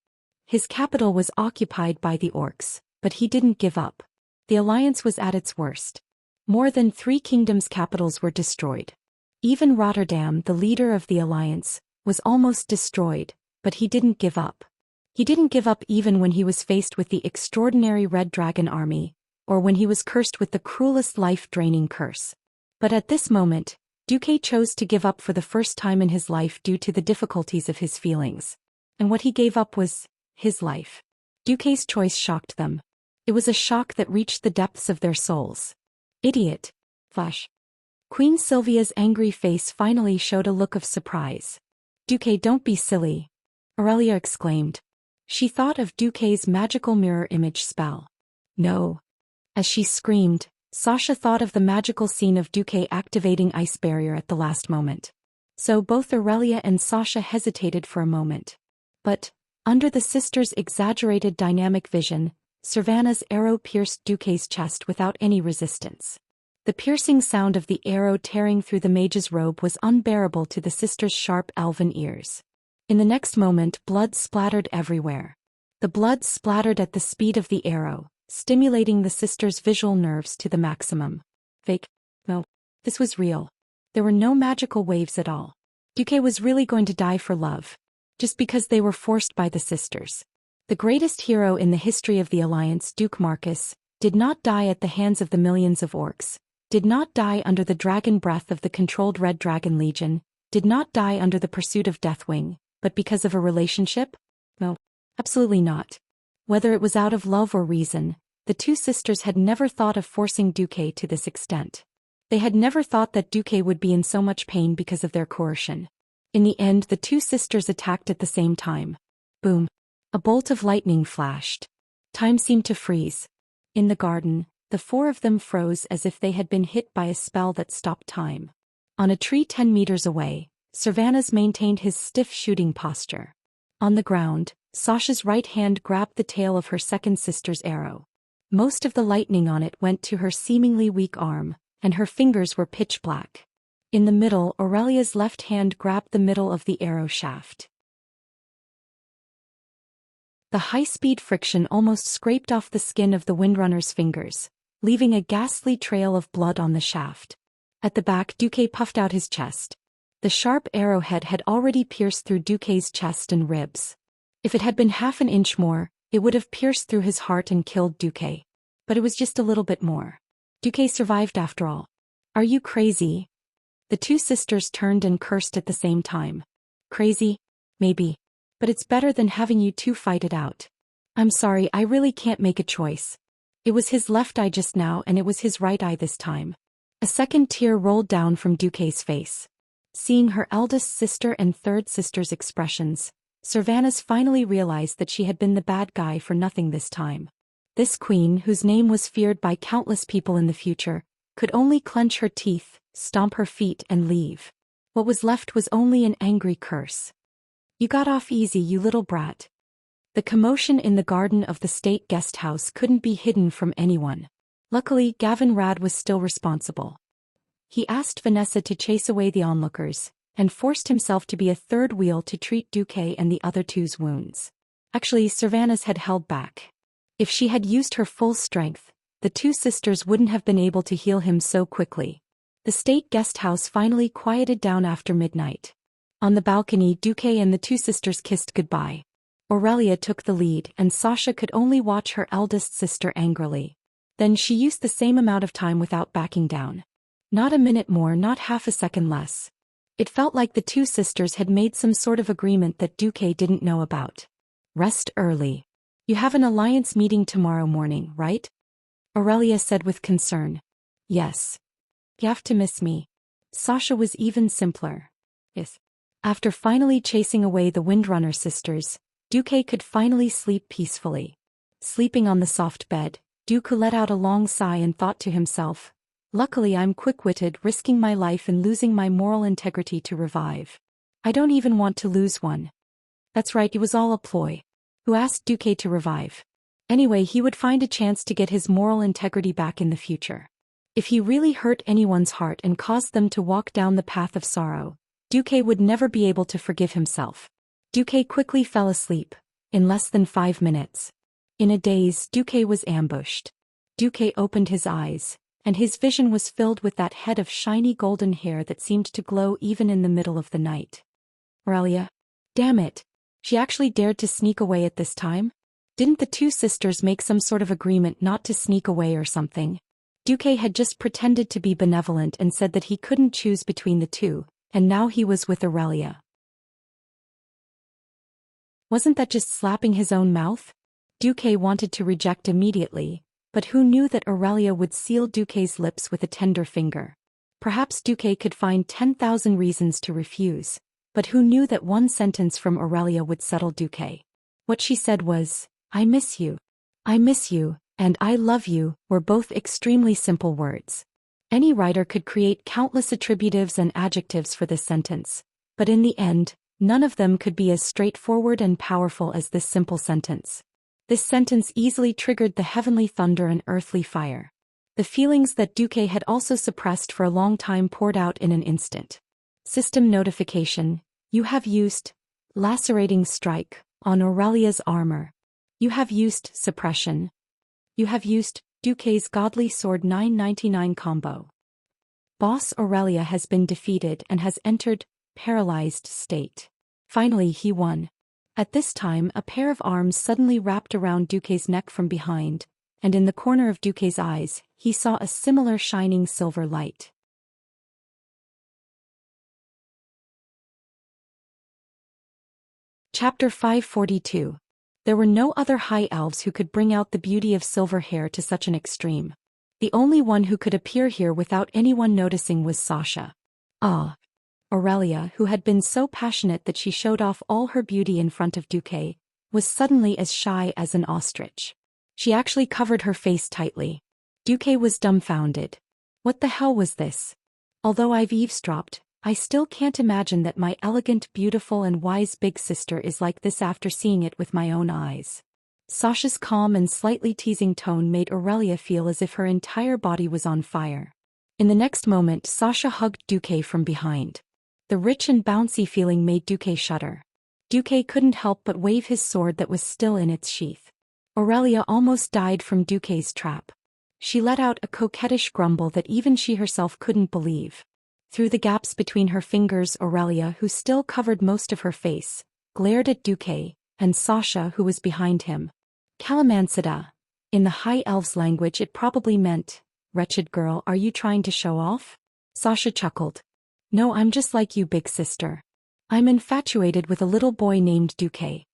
His capital was occupied by the orcs, but he didn't give up. The Alliance was at its worst. More than 3 kingdoms' capitals were destroyed. Even Rotterdam, the leader of the Alliance, was almost destroyed, but he didn't give up. He didn't give up even when he was faced with the extraordinary Red Dragon army, or when he was cursed with the cruelest life-draining curse. But at this moment, Duque chose to give up for the first time in his life due to the difficulties of his feelings. And what he gave up was his life. Duque's choice shocked them. It was a shock that reached the depths of their souls. Idiot. Flash. Queen Sylvia's angry face finally showed a look of surprise. Duque, don't be silly. Aurelia exclaimed. She thought of Duque's magical mirror image spell. No. As she screamed, Sasha thought of the magical scene of Duque activating Ice Barrier at the last moment. So both Aurelia and Sasha hesitated for a moment. But, under the sisters' exaggerated dynamic vision, Servana's arrow pierced Duque's chest without any resistance. The piercing sound of the arrow tearing through the mage's robe was unbearable to the sisters' sharp elven ears. In the next moment, blood splattered everywhere. The blood splattered at the speed of the arrow, stimulating the sisters' visual nerves to the maximum. Fake? No. This was real. There were no magical waves at all. Duque was really going to die for love. Just because they were forced by the sisters. The greatest hero in the history of the Alliance, Duke Marcus, did not die at the hands of the millions of orcs, did not die under the dragon breath of the controlled Red Dragon Legion, did not die under the pursuit of Deathwing, but because of a relationship? No, absolutely not. Whether it was out of love or reason, the two sisters had never thought of forcing Duque to this extent. They had never thought that Duque would be in so much pain because of their coercion. In the end, the two sisters attacked at the same time. Boom! A bolt of lightning flashed. Time seemed to freeze. In the garden, the four of them froze as if they had been hit by a spell that stopped time. On a tree 10 meters away, Servanas maintained his stiff shooting posture. On the ground, Sasha's right hand grabbed the tail of her second sister's arrow. Most of the lightning on it went to her seemingly weak arm, and her fingers were pitch black. In the middle, Aurelia's left hand grabbed the middle of the arrow shaft. The high-speed friction almost scraped off the skin of the Windrunner's fingers, leaving a ghastly trail of blood on the shaft. At the back, Duque puffed out his chest. The sharp arrowhead had already pierced through Duque's chest and ribs. If it had been half an inch more, it would have pierced through his heart and killed Duque. But it was just a little bit more. Duque survived after all. Are you crazy? The two sisters turned and cursed at the same time. Crazy? Maybe. But it's better than having you two fight it out. I'm sorry, I really can't make a choice. It was his left eye just now and it was his right eye this time. A second tear rolled down from Duque's face. Seeing her eldest sister and third sister's expressions, Servanas finally realized that she had been the bad guy for nothing this time. This queen, whose name was feared by countless people in the future, could only clench her teeth, stomp her feet and leave. What was left was only an angry curse. You got off easy, you little brat. The commotion in the garden of the state guest house couldn't be hidden from anyone. Luckily, Gavin Rad was still responsible. He asked Vanessa to chase away the onlookers, and forced himself to be a third wheel to treat Duque and the other two's wounds. Actually, Servanas had held back. If she had used her full strength, the two sisters wouldn't have been able to heal him so quickly. The state guest house finally quieted down after midnight. On the balcony, Duque and the two sisters kissed goodbye. Aurelia took the lead and Sasha could only watch her eldest sister angrily. Then she used the same amount of time without backing down. Not a minute more, not half a second less. It felt like the two sisters had made some sort of agreement that Duque didn't know about. Rest early. You have an alliance meeting tomorrow morning, right? Aurelia said with concern. Yes. You have to miss me. Sasha was even simpler. Yes. After finally chasing away the Windrunner sisters, Duque could finally sleep peacefully. Sleeping on the soft bed, Duque let out a long sigh and thought to himself, luckily I'm quick-witted, risking my life and losing my moral integrity to revive. I don't even want to lose one. That's right, it was all a ploy. Who asked Duque to revive? Anyway, he would find a chance to get his moral integrity back in the future. If he really hurt anyone's heart and caused them to walk down the path of sorrow, Duque would never be able to forgive himself. Duque quickly fell asleep, in less than 5 minutes. In a daze, Duque was ambushed. Duque opened his eyes, and his vision was filled with that head of shiny golden hair that seemed to glow even in the middle of the night. Aurelia. Damn it. She actually dared to sneak away at this time? Didn't the two sisters make some sort of agreement not to sneak away or something? Duque had just pretended to be benevolent and said that he couldn't choose between the two, and now he was with Aurelia. Wasn't that just slapping his own mouth? Duque wanted to reject immediately, but who knew that Aurelia would seal Duque's lips with a tender finger? Perhaps Duque could find 10,000 reasons to refuse, but who knew that one sentence from Aurelia would settle Duque? What she said was, I miss you, and I love you, were both extremely simple words. Any writer could create countless attributives and adjectives for this sentence, but in the end, none of them could be as straightforward and powerful as this simple sentence. This sentence easily triggered the heavenly thunder and earthly fire. The feelings that Duque had also suppressed for a long time poured out in an instant. System notification. You have used lacerating strike on Aurelia's armor. You have used suppression. You have used Duque's godly sword 999 combo. Boss Aurelia has been defeated and has entered paralyzed state. Finally he won. At this time a pair of arms suddenly wrapped around Duque's neck from behind, and in the corner of Duque's eyes, he saw a similar shining silver light. Chapter 542. There were no other high elves who could bring out the beauty of silver hair to such an extreme. The only one who could appear here without anyone noticing was Sasha. Ah! Aurelia, who had been so passionate that she showed off all her beauty in front of Duque, was suddenly as shy as an ostrich. She actually covered her face tightly. Duque was dumbfounded. What the hell was this? Although I've eavesdropped, I still can't imagine that my elegant, beautiful and wise big sister is like this after seeing it with my own eyes. Sasha's calm and slightly teasing tone made Aurelia feel as if her entire body was on fire. In the next moment, Sasha hugged Duque from behind. The rich and bouncy feeling made Duque shudder. Duque couldn't help but wave his sword that was still in its sheath. Aurelia almost died from Duque's trap. She let out a coquettish grumble that even she herself couldn't believe. Through the gaps between her fingers, Aurelia, who still covered most of her face, glared at Duque, and Sasha, who was behind him. Calamancida. In the High Elves' language it probably meant, "Wretched girl, are you trying to show off?" Sasha chuckled. "No, I'm just like you, big sister. I'm infatuated with a little boy named Duque."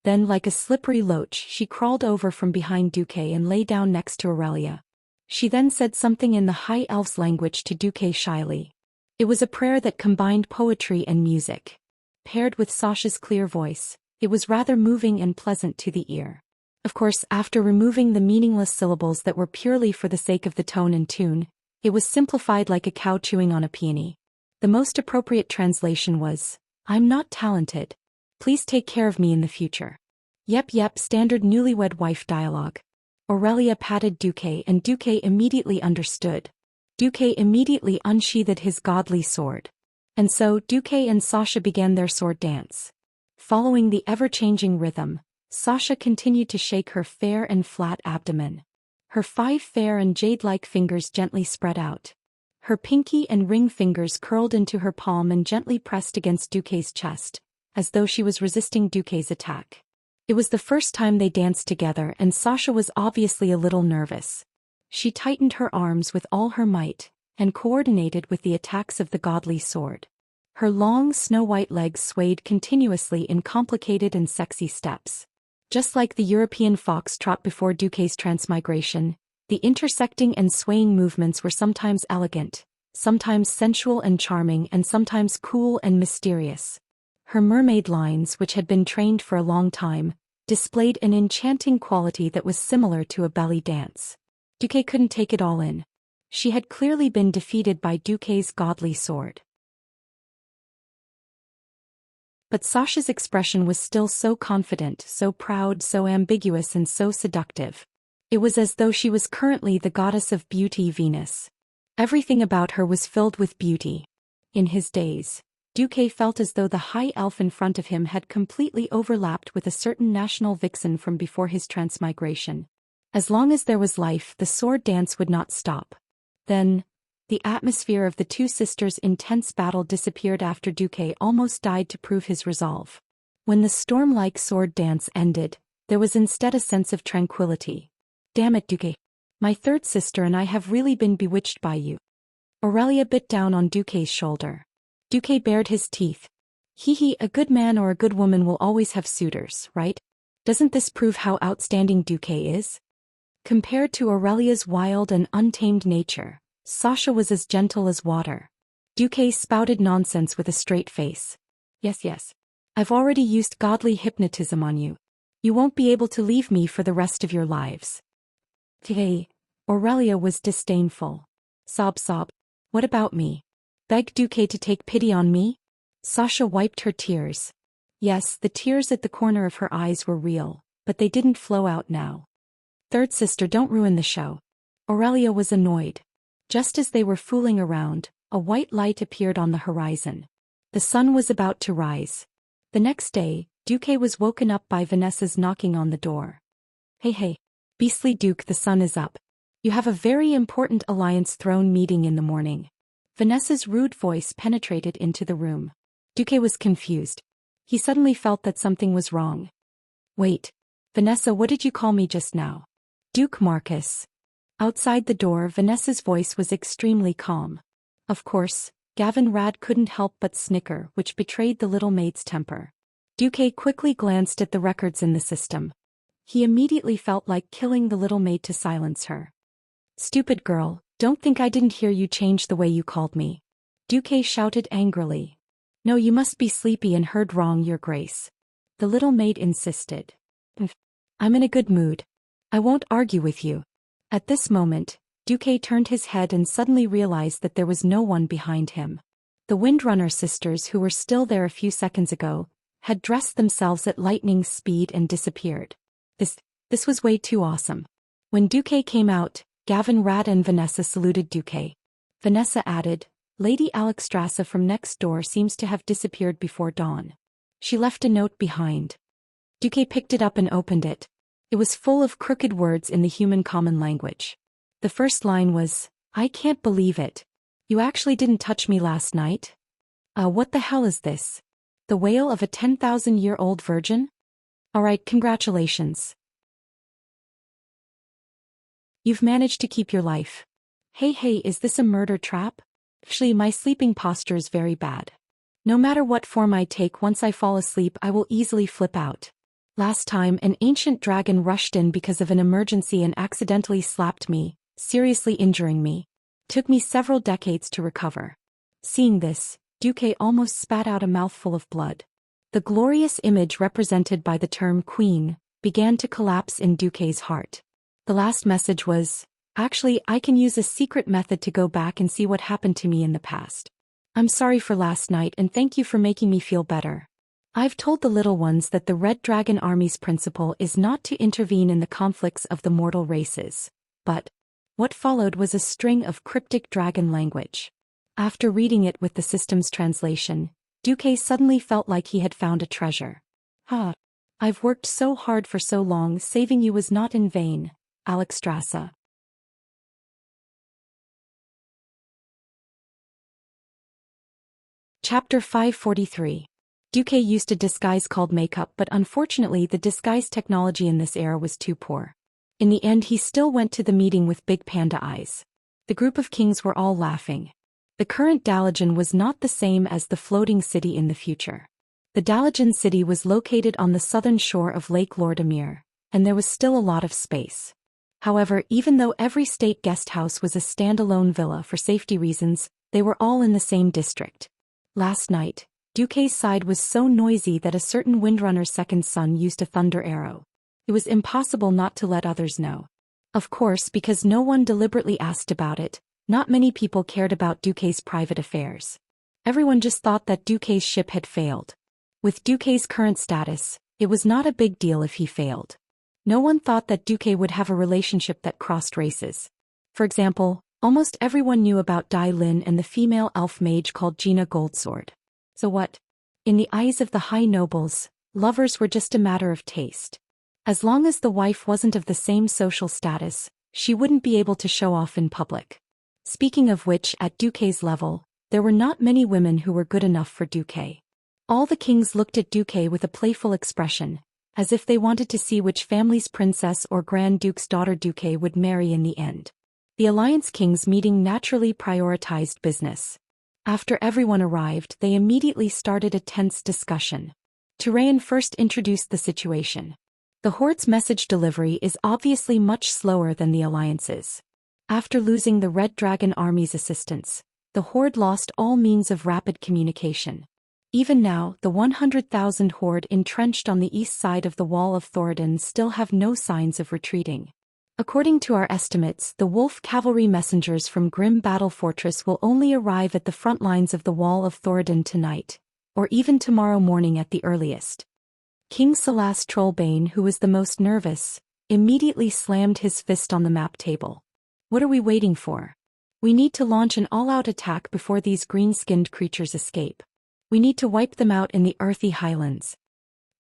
Then, like a slippery loach, she crawled over from behind Duque and lay down next to Aurelia. She then said something in the High Elves' language to Duque shyly. It was a prayer that combined poetry and music. Paired with Sasha's clear voice, it was rather moving and pleasant to the ear. Of course, after removing the meaningless syllables that were purely for the sake of the tone and tune, it was simplified like a cow chewing on a peony. The most appropriate translation was, "I'm not talented. Please take care of me in the future." Yep, standard newlywed wife dialogue. Aurelia patted Duque and Duque immediately understood. Duque immediately unsheathed his godly sword. And so, Duque and Sasha began their sword dance. Following the ever-changing rhythm, Sasha continued to shake her fair and flat abdomen. Her 5 fair and jade-like fingers gently spread out. Her pinky and ring fingers curled into her palm and gently pressed against Duque's chest, as though she was resisting Duque's attack. It was the first time they danced together and Sasha was obviously a little nervous. She tightened her arms with all her might, and coordinated with the attacks of the godly sword. Her long snow-white legs swayed continuously in complicated and sexy steps. Just like the European fox trot before Duque's transmigration, the intersecting and swaying movements were sometimes elegant, sometimes sensual and charming, and sometimes cool and mysterious. Her mermaid lines, which had been trained for a long time, displayed an enchanting quality that was similar to a belly dance. Duque couldn't take it all in. She had clearly been defeated by Duque's godly sword. But Sasha's expression was still so confident, so proud, so ambiguous and so seductive. It was as though she was currently the goddess of beauty, Venus. Everything about her was filled with beauty. In his days, Duque felt as though the high elf in front of him had completely overlapped with a certain national vixen from before his transmigration. As long as there was life, the sword dance would not stop. Then, the atmosphere of the two sisters' intense battle disappeared after Duque almost died to prove his resolve. When the storm-like sword dance ended, there was instead a sense of tranquility. "Damn it, Duque. My third sister and I have really been bewitched by you." Aurelia bit down on Duque's shoulder. Duque bared his teeth. "Hee, a good man or a good woman will always have suitors, right? Doesn't this prove how outstanding Duque is?" Compared to Aurelia's wild and untamed nature, Sasha was as gentle as water. Duque spouted nonsense with a straight face. Yes. I've already used godly hypnotism on you. You won't be able to leave me for the rest of your lives." Hey, Aurelia was disdainful. Sob. "What about me? Beg Duque to take pity on me?" Sasha wiped her tears. Yes, the tears at the corner of her eyes were real, but they didn't flow out now. "Third sister, don't ruin the show." Aurelia was annoyed. Just as they were fooling around, a white light appeared on the horizon. The sun was about to rise. The next day, Duque was woken up by Vanessa's knocking on the door. Hey, beastly Duke, the sun is up. You have a very important Alliance throne meeting in the morning." Vanessa's rude voice penetrated into the room. Duque was confused. He suddenly felt that something was wrong. "Wait. Vanessa, what did you call me just now?" "Duke Marcus." Outside the door, Vanessa's voice was extremely calm. Of course, Gavin Rad couldn't help but snicker, which betrayed the little maid's temper. Duque quickly glanced at the records in the system. He immediately felt like killing the little maid to silence her. Stupid girl, don't think I didn't hear you change the way you called me. Duque shouted angrily. No, you must be sleepy and heard wrong, Your Grace. The little maid insisted. I'm in a good mood. I won't argue with you. At this moment, Duque turned his head and suddenly realized that there was no one behind him. The Windrunner sisters, who were still there a few seconds ago, had dressed themselves at lightning speed and disappeared. This was way too awesome. When Duque came out, Gavin, Rad and Vanessa saluted Duque. Vanessa added, Lady Alexstrasza from next door seems to have disappeared before dawn. She left a note behind. Duque picked it up and opened it. It was full of crooked words in the human common language. The first line was, I can't believe it. You actually didn't touch me last night? What the hell is this? The wail of a 10,000-year-old virgin? Alright, congratulations. You've managed to keep your life. Hey, is this a murder trap? Actually, my sleeping posture is very bad. No matter what form I take, once I fall asleep I will easily flip out. Last time an ancient dragon rushed in because of an emergency and accidentally slapped me, seriously injuring me. Took me several decades to recover. Seeing this, Duque almost spat out a mouthful of blood. The glorious image represented by the term queen began to collapse in Duque's heart. The last message was, actually, I can use a secret method to go back and see what happened to me in the past. I'm sorry for last night and thank you for making me feel better. I've told the little ones that the Red Dragon Army's principle is not to intervene in the conflicts of the mortal races. But what followed was a string of cryptic dragon language. After reading it with the system's translation, Duque suddenly felt like he had found a treasure. I've worked so hard for so long, saving you was not in vain, Alexstrasza. Chapter 543. Duque used a disguise called makeup, but unfortunately the disguise technology in this era was too poor. In the end he still went to the meeting with big panda eyes. The group of kings were all laughing. The current Dalajan was not the same as the floating city in the future. The Dalajan city was located on the southern shore of Lake Lord Emir, and there was still a lot of space. However, even though every state guest house was a standalone villa for safety reasons, they were all in the same district. Last night, Duque's side was so noisy that a certain Windrunner's second son used a thunder arrow. It was impossible not to let others know. Of course, because no one deliberately asked about it, not many people cared about Duque's private affairs. Everyone just thought that Duque's ship had failed. With Duque's current status, it was not a big deal if he failed. No one thought that Duque would have a relationship that crossed races. For example, almost everyone knew about Dai Lin and the female elf mage called Gina Goldsword. So what? In the eyes of the high nobles, lovers were just a matter of taste. As long as the wife wasn't of the same social status, she wouldn't be able to show off in public. Speaking of which, at Duque's level, there were not many women who were good enough for Duque. All the kings looked at Duque with a playful expression, as if they wanted to see which family's princess or Grand Duke's daughter Duque would marry in the end. The Alliance Kings meeting naturally prioritized business. After everyone arrived, they immediately started a tense discussion. Turayan first introduced the situation. The Horde's message delivery is obviously much slower than the Alliance's. After losing the Red Dragon Army's assistance, the Horde lost all means of rapid communication. Even now, the 100,000 Horde entrenched on the east side of the Wall of Thoradin still have no signs of retreating. According to our estimates, the Wolf Cavalry messengers from Grim Battle Fortress will only arrive at the front lines of the Wall of Thoradin tonight, or even tomorrow morning at the earliest. King Salas Trollbane, who was the most nervous, immediately slammed his fist on the map table. What are we waiting for? We need to launch an all-out attack before these green-skinned creatures escape. We need to wipe them out in the earthy highlands.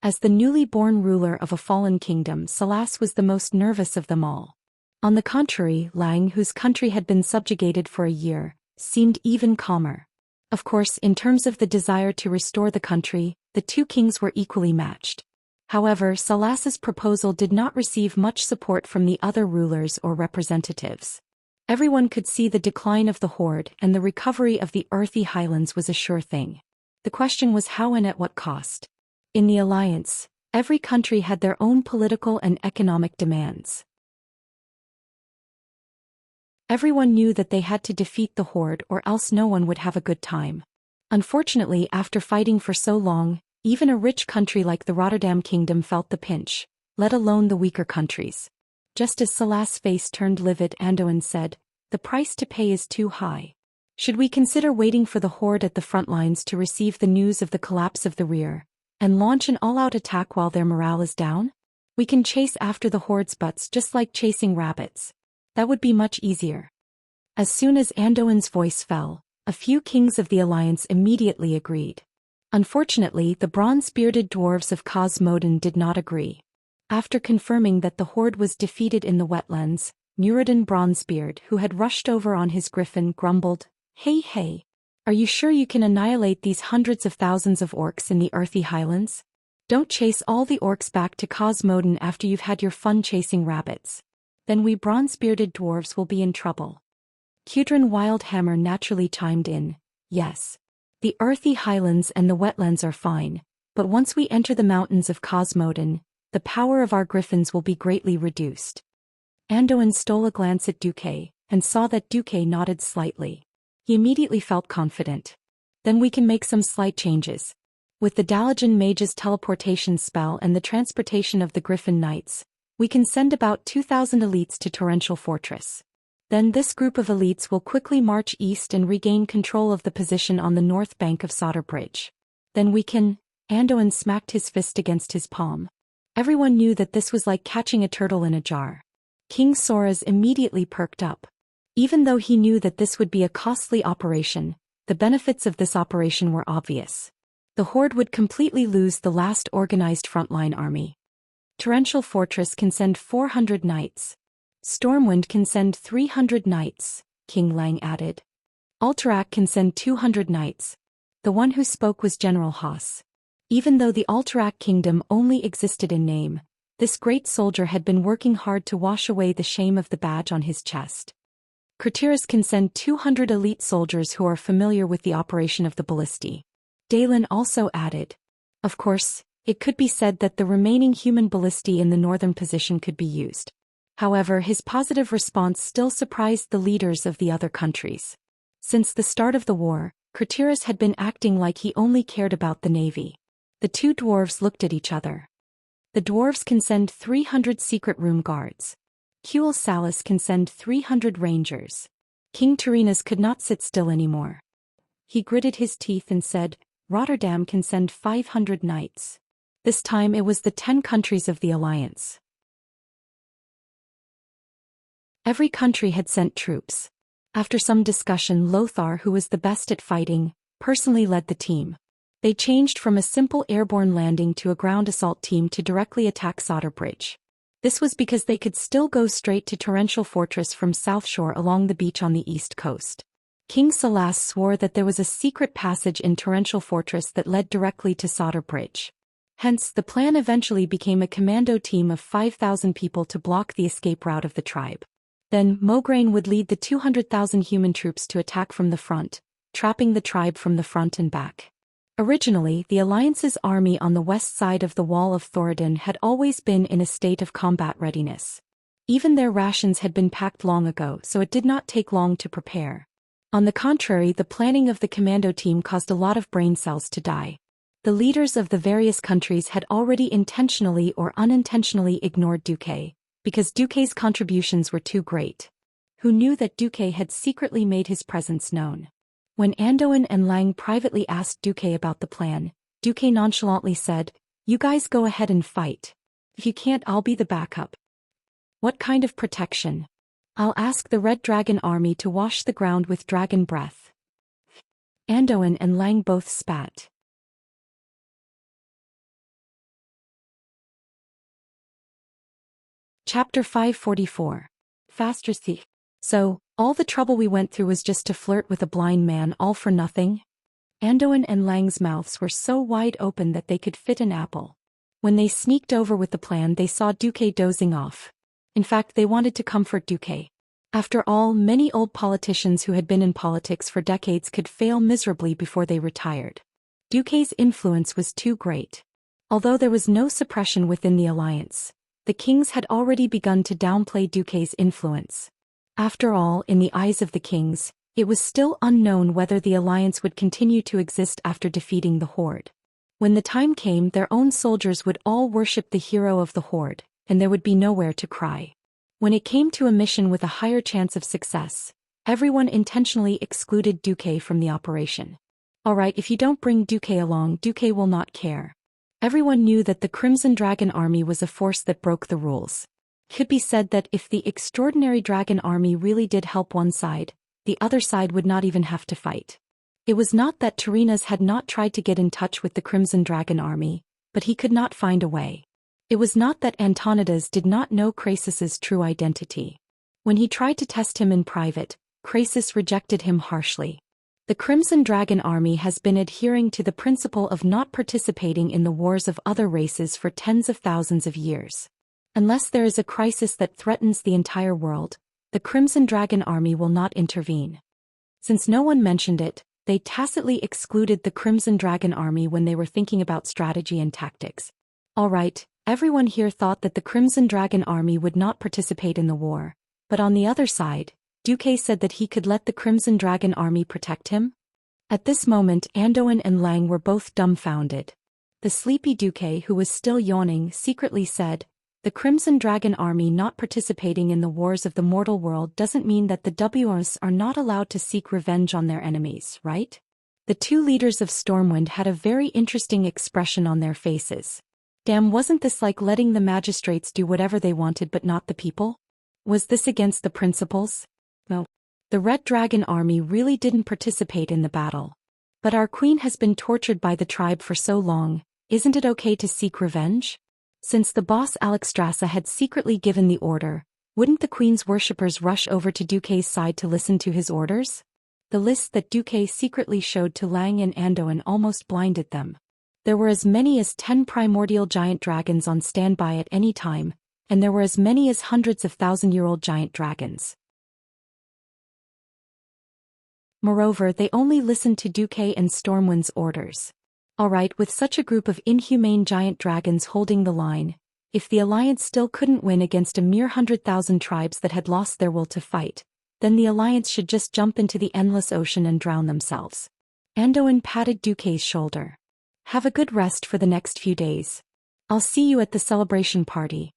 As the newly born ruler of a fallen kingdom, Salas was the most nervous of them all. On the contrary, Lang, whose country had been subjugated for a year, seemed even calmer. Of course, in terms of the desire to restore the country, the two kings were equally matched. However, Salas's proposal did not receive much support from the other rulers or representatives. Everyone could see the decline of the Horde, and the recovery of the earthy highlands was a sure thing. The question was how and at what cost. In the alliance, every country had their own political and economic demands. Everyone knew that they had to defeat the horde or else no one would have a good time. Unfortunately, after fighting for so long, even a rich country like the Rotterdam Kingdom felt the pinch, let alone the weaker countries. Just as Salas' face turned livid, Andoin said, "The price to pay is too high. Should we consider waiting for the horde at the front lines to receive the news of the collapse of the rear, and launch an all-out attack while their morale is down? We can chase after the horde's butts just like chasing rabbits. That would be much easier." As soon as Andoin's voice fell, a few kings of the alliance immediately agreed. Unfortunately, the bronze-bearded dwarves of Cosmodin did not agree. After confirming that the horde was defeated in the wetlands, Nureddin Bronzebeard, who had rushed over on his griffin, grumbled, Hey, are you sure you can annihilate these hundreds of thousands of orcs in the earthy highlands? Don't chase all the orcs back to Cosmodin after you've had your fun chasing rabbits. Then we bronze-bearded dwarves will be in trouble." Cudrin Wildhammer naturally chimed in, "Yes. The earthy highlands and the wetlands are fine, but once we enter the mountains of Cosmodin, the power of our griffins will be greatly reduced." Andoin stole a glance at Duque, and saw that Duque nodded slightly. He immediately felt confident. "Then we can make some slight changes. With the Dalajan Mage's teleportation spell and the transportation of the Griffin Knights, we can send about 2,000 elites to Torrential Fortress. Then this group of elites will quickly march east and regain control of the position on the north bank of Sodder Bridge. Then we can—" Andoin smacked his fist against his palm. Everyone knew that this was like catching a turtle in a jar. King Soras immediately perked up. Even though he knew that this would be a costly operation, the benefits of this operation were obvious. The horde would completely lose the last organized frontline army. Torrential Fortress can send 400 knights. Stormwind can send 300 knights, King Lang added. Alterac can send 200 knights. The one who spoke was General Haas. Even though the Alterac kingdom only existed in name, this great soldier had been working hard to wash away the shame of the badge on his chest. Kurtiris can send 200 elite soldiers who are familiar with the operation of the ballistae. Dalen also added. Of course, it could be said that the remaining human ballistae in the northern position could be used. However, his positive response still surprised the leaders of the other countries. Since the start of the war, Kurtiris had been acting like he only cared about the navy. The two dwarves looked at each other. The dwarves can send 300 secret room guards. Kuel Salas can send 300 rangers. King Turinas could not sit still anymore. He gritted his teeth and said, Rotterdam can send 500 knights. This time it was the 10 countries of the alliance. Every country had sent troops. After some discussion, Lothar, who was the best at fighting, personally led the team. They changed from a simple airborne landing to a ground assault team to directly attack Sodder Bridge. This was because they could still go straight to Torrential Fortress from South Shore along the beach on the east coast. King Salas swore that there was a secret passage in Torrential Fortress that led directly to Sodder Bridge. Hence, the plan eventually became a commando team of 5,000 people to block the escape route of the tribe. Then, Mograine would lead the 200,000 human troops to attack from the front, trapping the tribe from the front and back. Originally, the Alliance's army on the west side of the Wall of Thoradin had always been in a state of combat readiness. Even their rations had been packed long ago, so it did not take long to prepare. On the contrary, the planning of the commando team caused a lot of brain cells to die. The leaders of the various countries had already intentionally or unintentionally ignored Duque, because Duque's contributions were too great. Who knew that Duque had secretly made his presence known? When Andoin and Lang privately asked Duque about the plan, Duque nonchalantly said, You guys go ahead and fight. If you can't, I'll be the backup. What kind of protection? I'll ask the Red Dragon army to wash the ground with dragon breath. Andoin and Lang both spat. Chapter 544. Faster Thief. So, all the trouble we went through was just to flirt with a blind man, all for nothing? Andoin and Lang's mouths were so wide open that they could fit an apple. When they sneaked over with the plan, they saw Duque dozing off. In fact, they wanted to comfort Duque. After all, many old politicians who had been in politics for decades could fail miserably before they retired. Duque's influence was too great. Although there was no suppression within the alliance, the kings had already begun to downplay Duque's influence. After all, in the eyes of the kings, it was still unknown whether the alliance would continue to exist after defeating the Horde. When the time came, their own soldiers would all worship the hero of the Horde, and there would be nowhere to cry. When it came to a mission with a higher chance of success, everyone intentionally excluded Duque from the operation. Alright, if you don't bring Duque along, Duque will not care. Everyone knew that the Crimson Dragon Army was a force that broke the rules. It could be said that if the extraordinary dragon army really did help one side, the other side would not even have to fight. It was not that Tyrrhenas had not tried to get in touch with the Crimson Dragon Army, but he could not find a way. It was not that Antonidas did not know Crassus's true identity. When he tried to test him in private, Crassus rejected him harshly. The Crimson Dragon Army has been adhering to the principle of not participating in the wars of other races for tens of thousands of years. Unless there is a crisis that threatens the entire world, the Crimson Dragon Army will not intervene. Since no one mentioned it, they tacitly excluded the Crimson Dragon Army when they were thinking about strategy and tactics. Alright, everyone here thought that the Crimson Dragon Army would not participate in the war, but on the other side, Duque said that he could let the Crimson Dragon Army protect him? At this moment, Anduin and Lang were both dumbfounded. The sleepy Duque, who was still yawning, secretly said, "The Crimson Dragon Army not participating in the wars of the mortal world doesn't mean that the Daoists are not allowed to seek revenge on their enemies, right?" The two leaders of Stormwind had a very interesting expression on their faces. Damn, wasn't this like letting the magistrates do whatever they wanted but not the people? Was this against the principles? No. The Red Dragon Army really didn't participate in the battle. But our queen has been tortured by the tribe for so long, isn't it okay to seek revenge? Since the boss Alexstrasza had secretly given the order, wouldn't the queen's worshippers rush over to Duque's side to listen to his orders? The list that Duque secretly showed to Lang and Anduin almost blinded them. There were as many as 10 primordial giant dragons on standby at any time, and there were as many as hundreds of thousand-year-old giant dragons. Moreover, they only listened to Duque and Stormwind's orders. Alright, with such a group of inhumane giant dragons holding the line, if the alliance still couldn't win against a mere 100,000 tribes that had lost their will to fight, then the alliance should just jump into the endless ocean and drown themselves. Anduin patted Duque's shoulder. "Have a good rest for the next few days. I'll see you at the celebration party."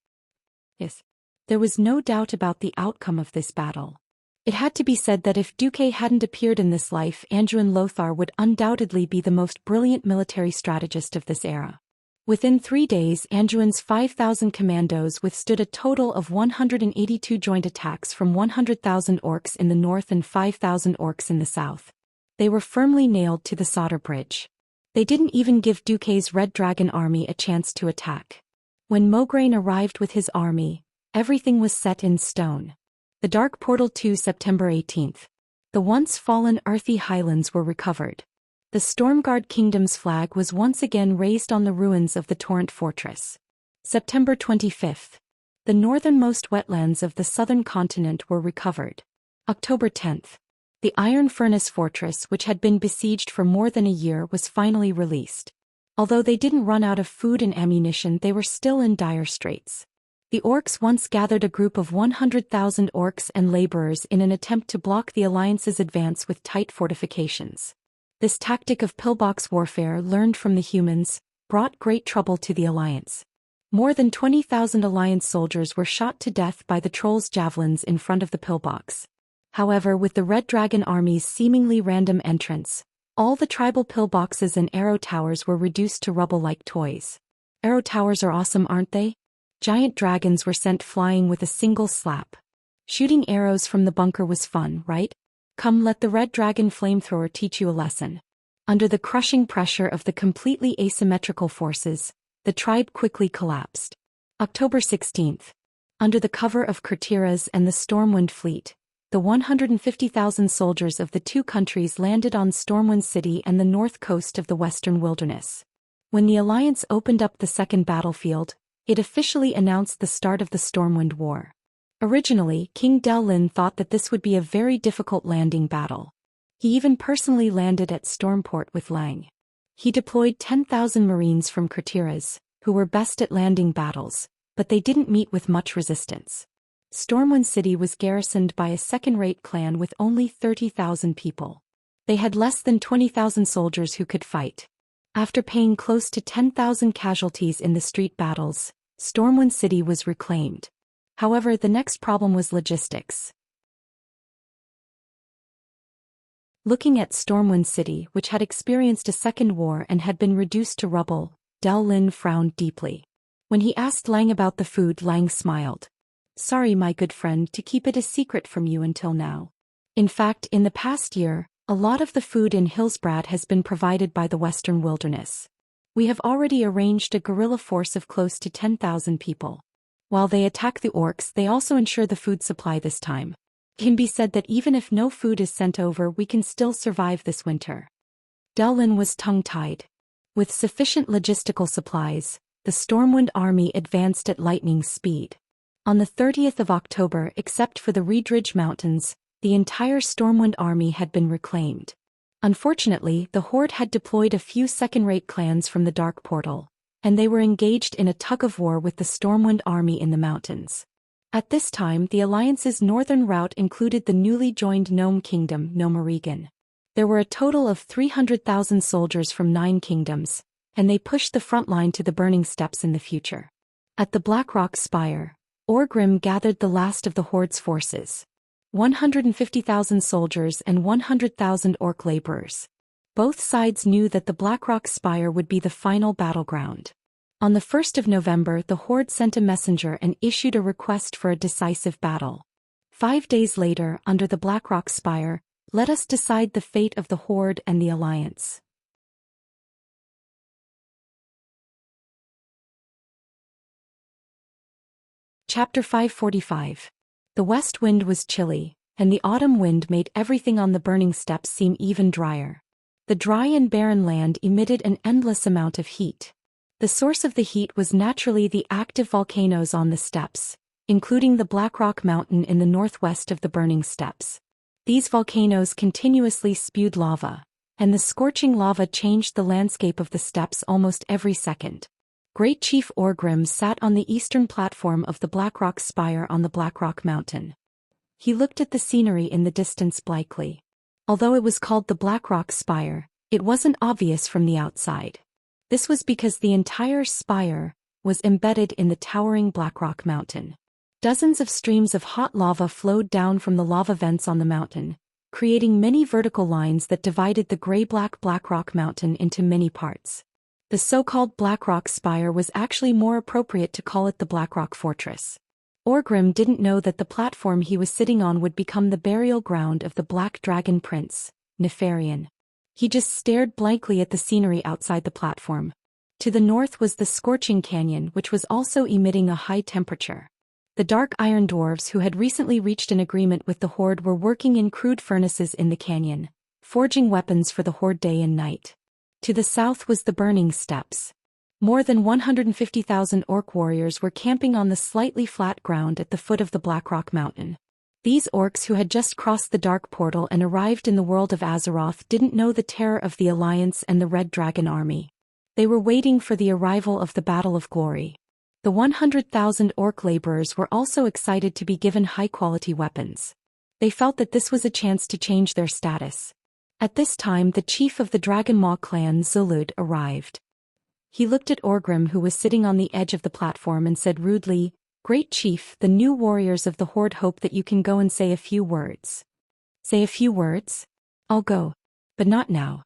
Yes. There was no doubt about the outcome of this battle. It had to be said that if Duque hadn't appeared in this life, Anduin Lothar would undoubtedly be the most brilliant military strategist of this era. Within 3 days, Anduin's 5,000 commandos withstood a total of 182 joint attacks from 100,000 orcs in the north and 5,000 orcs in the south. They were firmly nailed to the Solder Bridge. They didn't even give Duque's Red Dragon Army a chance to attack. When Mograine arrived with his army, everything was set in stone. The Dark Portal 2, September 18th. The once fallen earthy highlands were recovered. The Stormguard Kingdom's flag was once again raised on the ruins of the Torrent Fortress. September 25th. The northernmost wetlands of the southern continent were recovered. October 10th. The Iron Furnace Fortress, which had been besieged for more than a year, was finally released. Although they didn't run out of food and ammunition, they were still in dire straits. The orcs once gathered a group of 100,000 orcs and laborers in an attempt to block the alliance's advance with tight fortifications. This tactic of pillbox warfare, learned from the humans, brought great trouble to the alliance. More than 20,000 alliance soldiers were shot to death by the trolls' javelins in front of the pillbox. However, with the Red Dragon Army's seemingly random entrance, all the tribal pillboxes and arrow towers were reduced to rubble like toys. Arrow towers are awesome, aren't they? Giant dragons were sent flying with a single slap. Shooting arrows from the bunker was fun, right? Come, let the Red Dragon flamethrower teach you a lesson. Under the crushing pressure of the completely asymmetrical forces, the tribe quickly collapsed. October 16th. Under the cover of Kurtiras and the Stormwind fleet, the 150,000 soldiers of the two countries landed on Stormwind City and the north coast of the western wilderness. When the alliance opened up the second battlefield, it officially announced the start of the Stormwind War. Originally, King Del-Lin thought that this would be a very difficult landing battle. He even personally landed at Stormport with Lang. He deployed 10,000 marines from Kratiras, who were best at landing battles, but they didn't meet with much resistance. Stormwind City was garrisoned by a second-rate clan with only 30,000 people. They had less than 20,000 soldiers who could fight. After paying close to 10,000 casualties in the street battles, Stormwind City was reclaimed. However, the next problem was logistics. Looking at Stormwind City, which had experienced a second war and had been reduced to rubble, Del Lin frowned deeply. When he asked Lang about the food, Lang smiled. Sorry, my good friend, to keep it a secret from you until now. In fact, in the past year, a lot of the food in Hillsbrad has been provided by the Western Wilderness. We have already arranged a guerrilla force of close to 10,000 people. While they attack the orcs, they also ensure the food supply this time. It can be said that even if no food is sent over, we can still survive this winter. Del Lin was tongue-tied. With sufficient logistical supplies, the Stormwind army advanced at lightning speed. On the 30th of October, except for the Reedridge Mountains, the entire Stormwind army had been reclaimed. Unfortunately, the Horde had deployed a few second-rate clans from the Dark Portal, and they were engaged in a tug-of-war with the Stormwind army in the mountains. At this time, the Alliance's northern route included the newly joined Gnome Kingdom, Gnomerigan. There were a total of 300,000 soldiers from 9 kingdoms, and they pushed the front line to the Burning Steppes in the future. At the Blackrock Spire, Orgrim gathered the last of the Horde's forces. 150,000 soldiers and 100,000 orc laborers. Both sides knew that the Blackrock Spire would be the final battleground. On the 1st of November, the Horde sent a messenger and issued a request for a decisive battle. 5 days later, under the Blackrock Spire, let us decide the fate of the Horde and the Alliance. Chapter 545. The west wind was chilly, and the autumn wind made everything on the Burning Steppes seem even drier. The dry and barren land emitted an endless amount of heat. The source of the heat was naturally the active volcanoes on the steppes, including the Blackrock Mountain in the northwest of the Burning Steppes. These volcanoes continuously spewed lava, and the scorching lava changed the landscape of the steppes almost every second. Great Chief Orgrim sat on the eastern platform of the Blackrock Spire on the Blackrock Mountain. He looked at the scenery in the distance blankly. Although it was called the Blackrock Spire, it wasn't obvious from the outside. This was because the entire spire was embedded in the towering Blackrock Mountain. Dozens of streams of hot lava flowed down from the lava vents on the mountain, creating many vertical lines that divided the gray-black Blackrock Mountain into many parts. The so-called Blackrock Spire was actually more appropriate to call it the Blackrock Fortress. Orgrim didn't know that the platform he was sitting on would become the burial ground of the Black Dragon Prince, Nefarian. He just stared blankly at the scenery outside the platform. To the north was the scorching canyon, which was also emitting a high temperature. The Dark Iron Dwarves, who had recently reached an agreement with the Horde, were working in crude furnaces in the canyon, forging weapons for the Horde day and night. To the south was the Burning Steppes. More than 150,000 orc warriors were camping on the slightly flat ground at the foot of the Blackrock Mountain. These orcs, who had just crossed the Dark Portal and arrived in the world of Azeroth, didn't know the terror of the Alliance and the Red Dragon Army. They were waiting for the arrival of the Battle of Glory. The 100,000 orc laborers were also excited to be given high-quality weapons. They felt that this was a chance to change their status. At this time, the chief of the Dragon Maw clan, Zulud, arrived. He looked at Orgrim, who was sitting on the edge of the platform, and said rudely, "Great Chief, the new warriors of the Horde hope that you can go and say a few words." "Say a few words? I'll go. But not now."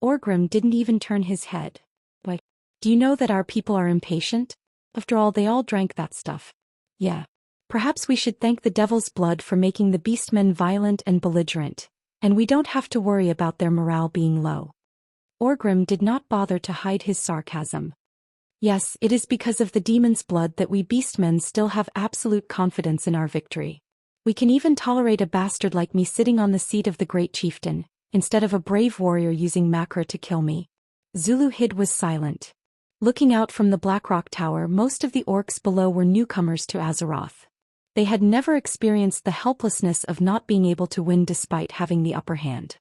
Orgrim didn't even turn his head. "Why? Do you know that our people are impatient? After all, they all drank that stuff." "Yeah. Perhaps we should thank the Devil's Blood for making the beastmen violent and belligerent, and we don't have to worry about their morale being low." Orgrim did not bother to hide his sarcasm. "Yes, it is because of the demon's blood that we beastmen still have absolute confidence in our victory. We can even tolerate a bastard like me sitting on the seat of the great chieftain, instead of a brave warrior using Makra to kill me." Zuluhid was silent. Looking out from the Blackrock Tower, most of the orcs below were newcomers to Azeroth. They had never experienced the helplessness of not being able to win despite having the upper hand.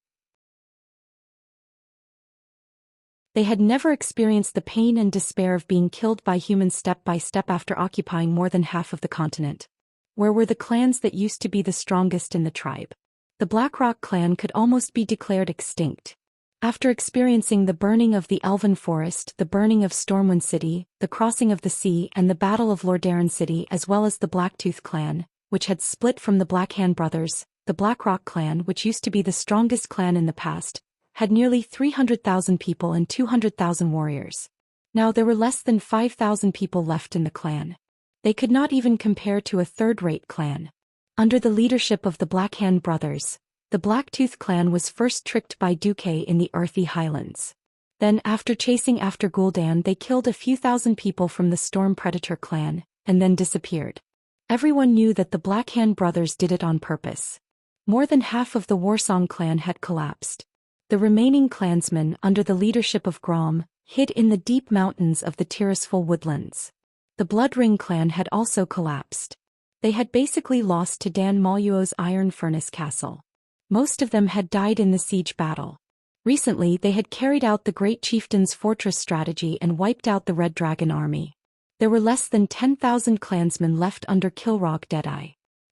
They had never experienced the pain and despair of being killed by humans step by step after occupying more than half of the continent. Where were the clans that used to be the strongest in the tribe? The Blackrock clan could almost be declared extinct. After experiencing the burning of the Elven Forest, the burning of Stormwind City, the crossing of the sea and the Battle of Lordaeron City as well as the Blacktooth clan, which had split from the Blackhand brothers, the Blackrock clan, which used to be the strongest clan in the past, had nearly 300,000 people and 200,000 warriors. Now there were less than 5,000 people left in the clan. They could not even compare to a third-rate clan. Under the leadership of the Blackhand brothers, the Blacktooth clan was first tricked by Duque in the Earthy Highlands. Then after chasing after Gul'dan they killed a few thousand people from the Storm Predator clan, and then disappeared. Everyone knew that the Blackhand brothers did it on purpose. More than half of the Warsong clan had collapsed. The remaining clansmen, under the leadership of Grom, hid in the deep mountains of the Tirisful woodlands. The Bloodring clan had also collapsed. They had basically lost to Dan Maluo's Iron Furnace Castle. Most of them had died in the siege battle. Recently they had carried out the Great Chieftain's fortress strategy and wiped out the Red Dragon army. There were less than 10,000 clansmen left under Kilrog Deadeye.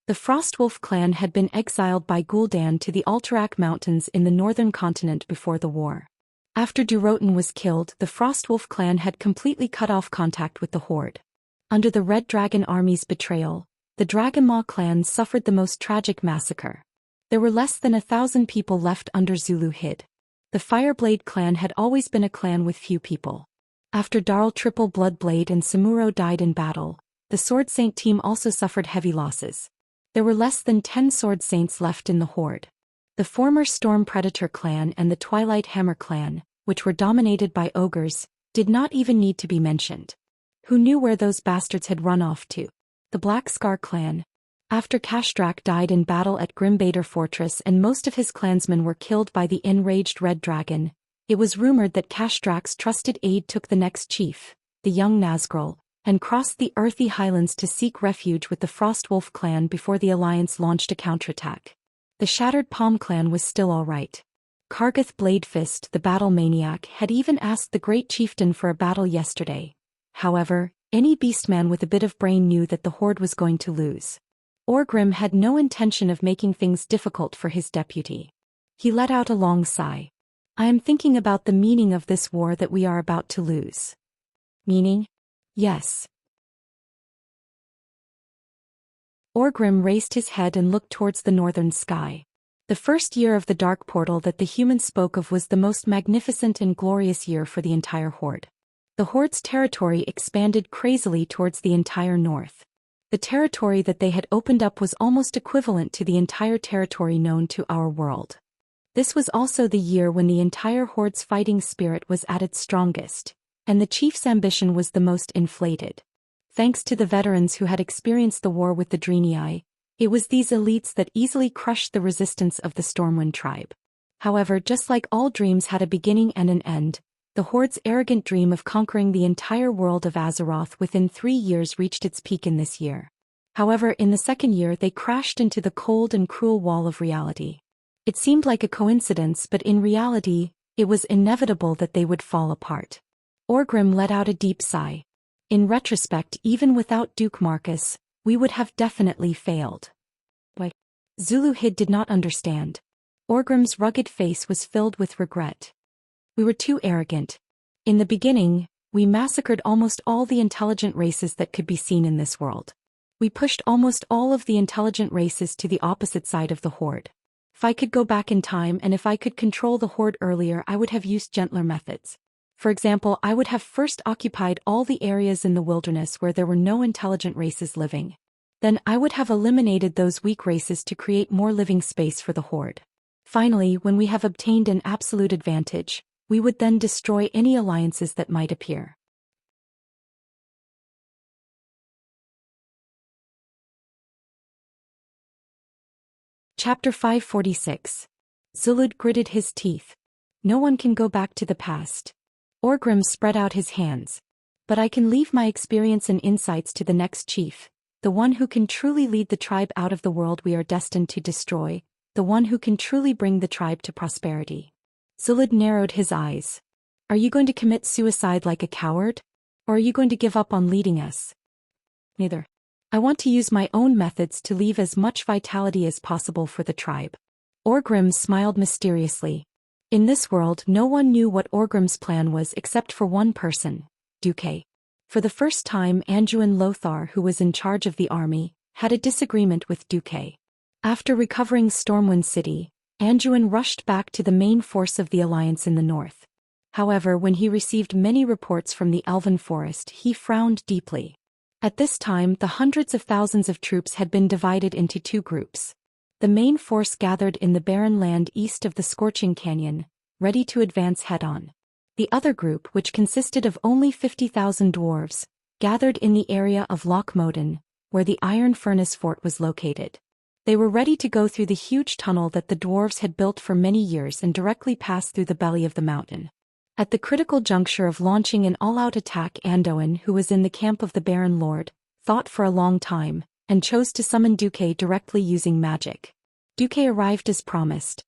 The Frostwolf clan had been exiled by Gul'dan to the Alterac Mountains in the northern continent before the war. After Durotan was killed, the Frostwolf clan had completely cut off contact with the Horde. Under the Red Dragon army's betrayal, the Dragonmaw clan suffered the most tragic massacre. There were less than 1,000 people left under Zulu Hid. The Fireblade clan had always been a clan with few people. After Darl Triple Bloodblade and Samuro died in battle, the Sword Saint team also suffered heavy losses. There were less than 10 Sword Saints left in the Horde. The former Storm Predator clan and the Twilight Hammer clan, which were dominated by ogres, did not even need to be mentioned. Who knew where those bastards had run off to? The Black Scar clan. After Kashtrak died in battle at Grimbader Fortress and most of his clansmen were killed by the enraged Red Dragon, it was rumored that Kashtrak's trusted aide took the next chief, the young Nazgul, and crossed the Earthy Highlands to seek refuge with the Frostwolf clan before the alliance launched a counterattack. The Shattered Palm clan was still alright. Kargath Bladefist, the battle maniac, had even asked the Great Chieftain for a battle yesterday. However, any beastman with a bit of brain knew that the Horde was going to lose. Orgrim had no intention of making things difficult for his deputy. He let out a long sigh. I am thinking about the meaning of this war that we are about to lose. Meaning? Yes. Orgrim raised his head and looked towards the northern sky. The first year of the Dark Portal that the humans spoke of was the most magnificent and glorious year for the entire Horde. The Horde's territory expanded crazily towards the entire north. The territory that they had opened up was almost equivalent to the entire territory known to our world. This was also the year when the entire Horde's fighting spirit was at its strongest, and the chief's ambition was the most inflated. Thanks to the veterans who had experienced the war with the Draenei, it was these elites that easily crushed the resistance of the Stormwind tribe. However, just like all dreams had a beginning and an end, the Horde's arrogant dream of conquering the entire world of Azeroth within 3 years reached its peak in this year. However, in the second year they crashed into the cold and cruel wall of reality. It seemed like a coincidence, but in reality, it was inevitable that they would fall apart. Orgrim let out a deep sigh. In retrospect, even without Duke Marcus, we would have definitely failed. Why? Zulu Hid did not understand. Orgrim's rugged face was filled with regret. We were too arrogant. In the beginning, we massacred almost all the intelligent races that could be seen in this world. We pushed almost all of the intelligent races to the opposite side of the Horde. If I could go back in time and if I could control the Horde earlier, I would have used gentler methods. For example, I would have first occupied all the areas in the wilderness where there were no intelligent races living. Then I would have eliminated those weak races to create more living space for the Horde. Finally, when we have obtained an absolute advantage, we would then destroy any alliances that might appear. Chapter 546. Zulud gritted his teeth. No one can go back to the past. Orgrim spread out his hands. But I can leave my experience and insights to the next chief, the one who can truly lead the tribe out of the world we are destined to destroy, the one who can truly bring the tribe to prosperity. Zulud narrowed his eyes. Are you going to commit suicide like a coward? Or are you going to give up on leading us? Neither. I want to use my own methods to leave as much vitality as possible for the tribe. Orgrim smiled mysteriously. In this world, no one knew what Orgrim's plan was except for one person, Duque. For the first time, Anduin Lothar, who was in charge of the army, had a disagreement with Duque. After recovering Stormwind City, Anduin rushed back to the main force of the alliance in the north. However, when he received many reports from the Elven Forest, he frowned deeply. At this time, the hundreds of thousands of troops had been divided into two groups. The main force gathered in the barren land east of the Scorching Canyon, ready to advance head-on. The other group, which consisted of only 50,000 dwarves, gathered in the area of Loch Moden, where the Iron Furnace Fort was located. They were ready to go through the huge tunnel that the dwarves had built for many years and directly pass through the belly of the mountain. At the critical juncture of launching an all-out attack, Anduin, who was in the camp of the Baron Lord, thought for a long time, and chose to summon Duque directly using magic. Duque arrived as promised.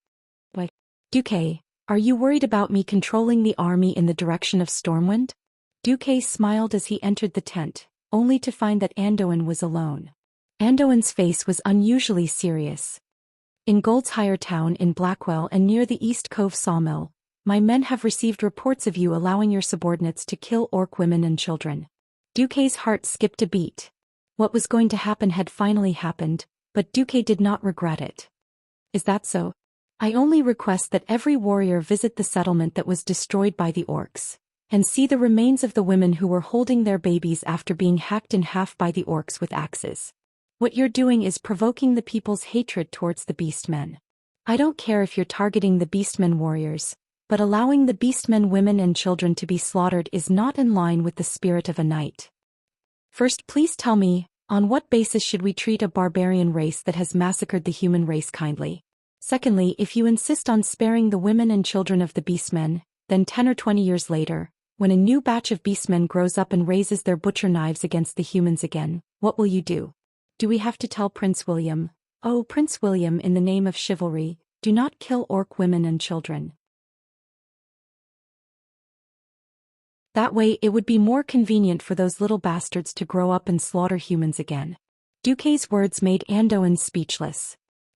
Why, Duque, are you worried about me controlling the army in the direction of Stormwind? Duque smiled as he entered the tent, only to find that Anduin was alone. Anduin's face was unusually serious. In Goldshire Town in Blackwell and near the East Cove Sawmill, my men have received reports of you allowing your subordinates to kill orc women and children. Duque's heart skipped a beat. What was going to happen had finally happened, but Duque did not regret it. Is that so? I only request that every warrior visit the settlement that was destroyed by the orcs, and see the remains of the women who were holding their babies after being hacked in half by the orcs with axes. What you're doing is provoking the people's hatred towards the beastmen. I don't care if you're targeting the beastmen warriors, but allowing the beastmen women and children to be slaughtered is not in line with the spirit of a knight. First, please tell me, on what basis should we treat a barbarian race that has massacred the human race kindly? Secondly, if you insist on sparing the women and children of the beastmen, then 10 or 20 years later, when a new batch of beastmen grows up and raises their butcher knives against the humans again, what will you do? Do we have to tell Prince William, "Oh, Prince William, in the name of chivalry, do not kill orc women and children"? That way it would be more convenient for those little bastards to grow up and slaughter humans again. Duque's words made Anduin speechless.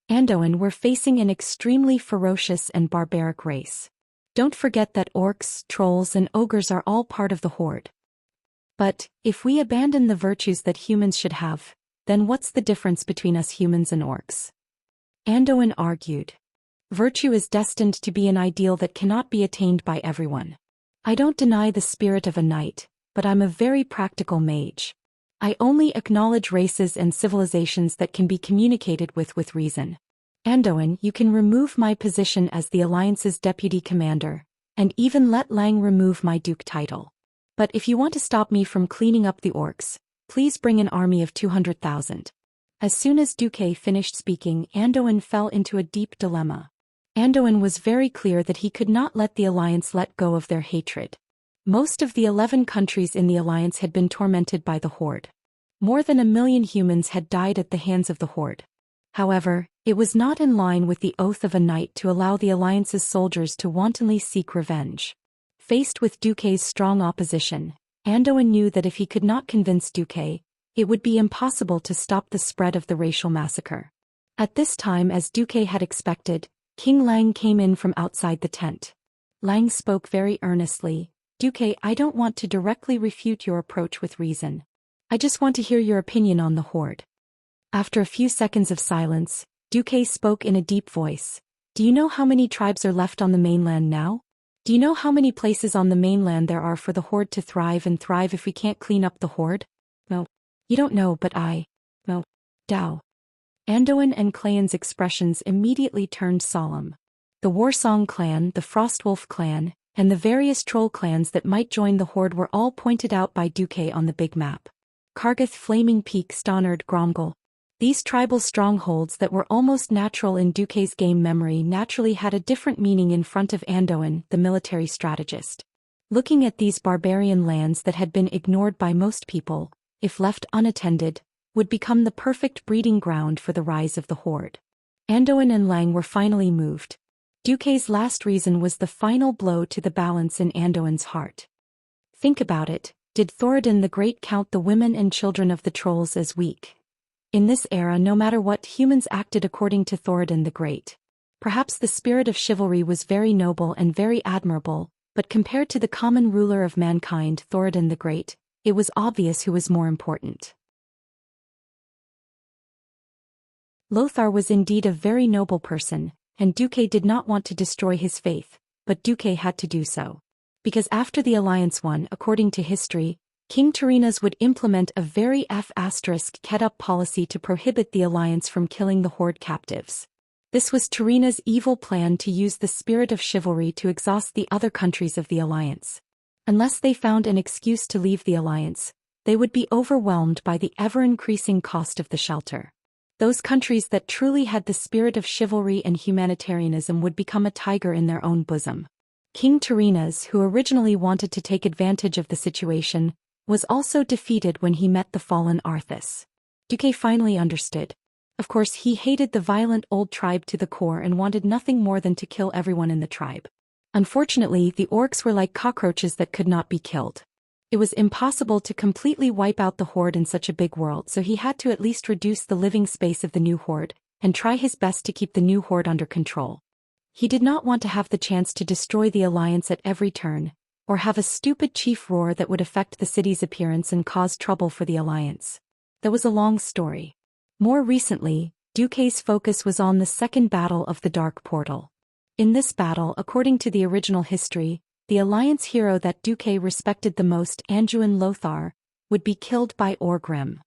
Anduin were facing an extremely ferocious and barbaric race. Don't forget that orcs, trolls and ogres are all part of the horde. But, if we abandon the virtues that humans should have, then what's the difference between us humans and orcs? Anduin argued. Virtue is destined to be an ideal that cannot be attained by everyone. I don't deny the spirit of a knight, but I'm a very practical mage. I only acknowledge races and civilizations that can be communicated with reason. Anduin, you can remove my position as the Alliance's deputy commander, and even let Lang remove my duke title. But if you want to stop me from cleaning up the orcs, please bring an army of 200,000. As soon as Duque finished speaking, Anduin fell into a deep dilemma. Anduin was very clear that he could not let the Alliance let go of their hatred. Most of the 11 countries in the Alliance had been tormented by the Horde. More than 1 million humans had died at the hands of the Horde. However, it was not in line with the oath of a knight to allow the Alliance's soldiers to wantonly seek revenge. Faced with Duque's strong opposition, Anduin knew that if he could not convince Duque, it would be impossible to stop the spread of the racial massacre. At this time, as Duque had expected, King Lang came in from outside the tent. Lang spoke very earnestly. Duque, I don't want to directly refute your approach with reason. I just want to hear your opinion on the Horde. After a few seconds of silence, Duque spoke in a deep voice. Do you know how many tribes are left on the mainland now? Do you know how many places on the mainland there are for the Horde to thrive if we can't clean up the Horde? No. You don't know, but I. No. Dao. Anduin and Clayon's expressions immediately turned solemn. The Warsong clan, the Frostwolf clan, and the various troll clans that might join the Horde were all pointed out by Duque on the big map. Kargath, Flaming Peak, Stonard, Gromgol. These tribal strongholds that were almost natural in Duque's game memory naturally had a different meaning in front of Anduin, the military strategist. Looking at these barbarian lands that had been ignored by most people, if left unattended, would become the perfect breeding ground for the rise of the Horde. Anduin and Lang were finally moved. Duque's last reason was the final blow to the balance in Anduin's heart. Think about it, did Thoradin the Great count the women and children of the trolls as weak? In this era, no matter what, humans acted according to Thoradin the Great. Perhaps the spirit of chivalry was very noble and very admirable, but compared to the common ruler of mankind, Thoradin the Great, it was obvious who was more important. Lothar was indeed a very noble person, and Duque did not want to destroy his faith, but Duque had to do so. Because after the alliance won, according to history, King Turinas would implement a very F***-kept-up policy to prohibit the alliance from killing the horde captives. This was Turinas' evil plan to use the spirit of chivalry to exhaust the other countries of the alliance. Unless they found an excuse to leave the alliance, they would be overwhelmed by the ever-increasing cost of the shelter. Those countries that truly had the spirit of chivalry and humanitarianism would become a tiger in their own bosom. King Turinas, who originally wanted to take advantage of the situation, was also defeated when he met the fallen Arthas. Duque finally understood. Of course, he hated the violent old tribe to the core and wanted nothing more than to kill everyone in the tribe. Unfortunately, the orcs were like cockroaches that could not be killed. It was impossible to completely wipe out the horde in such a big world, so he had to at least reduce the living space of the new horde, and try his best to keep the new horde under control. He did not want to have the chance to destroy the alliance at every turn, or have a stupid chief roar that would affect the city's appearance and cause trouble for the alliance. That was a long story. More recently, Duque's focus was on the second battle of the Dark Portal. In this battle, according to the original history, the alliance hero that Duque respected the most, Anduin Lothar, would be killed by Orgrim.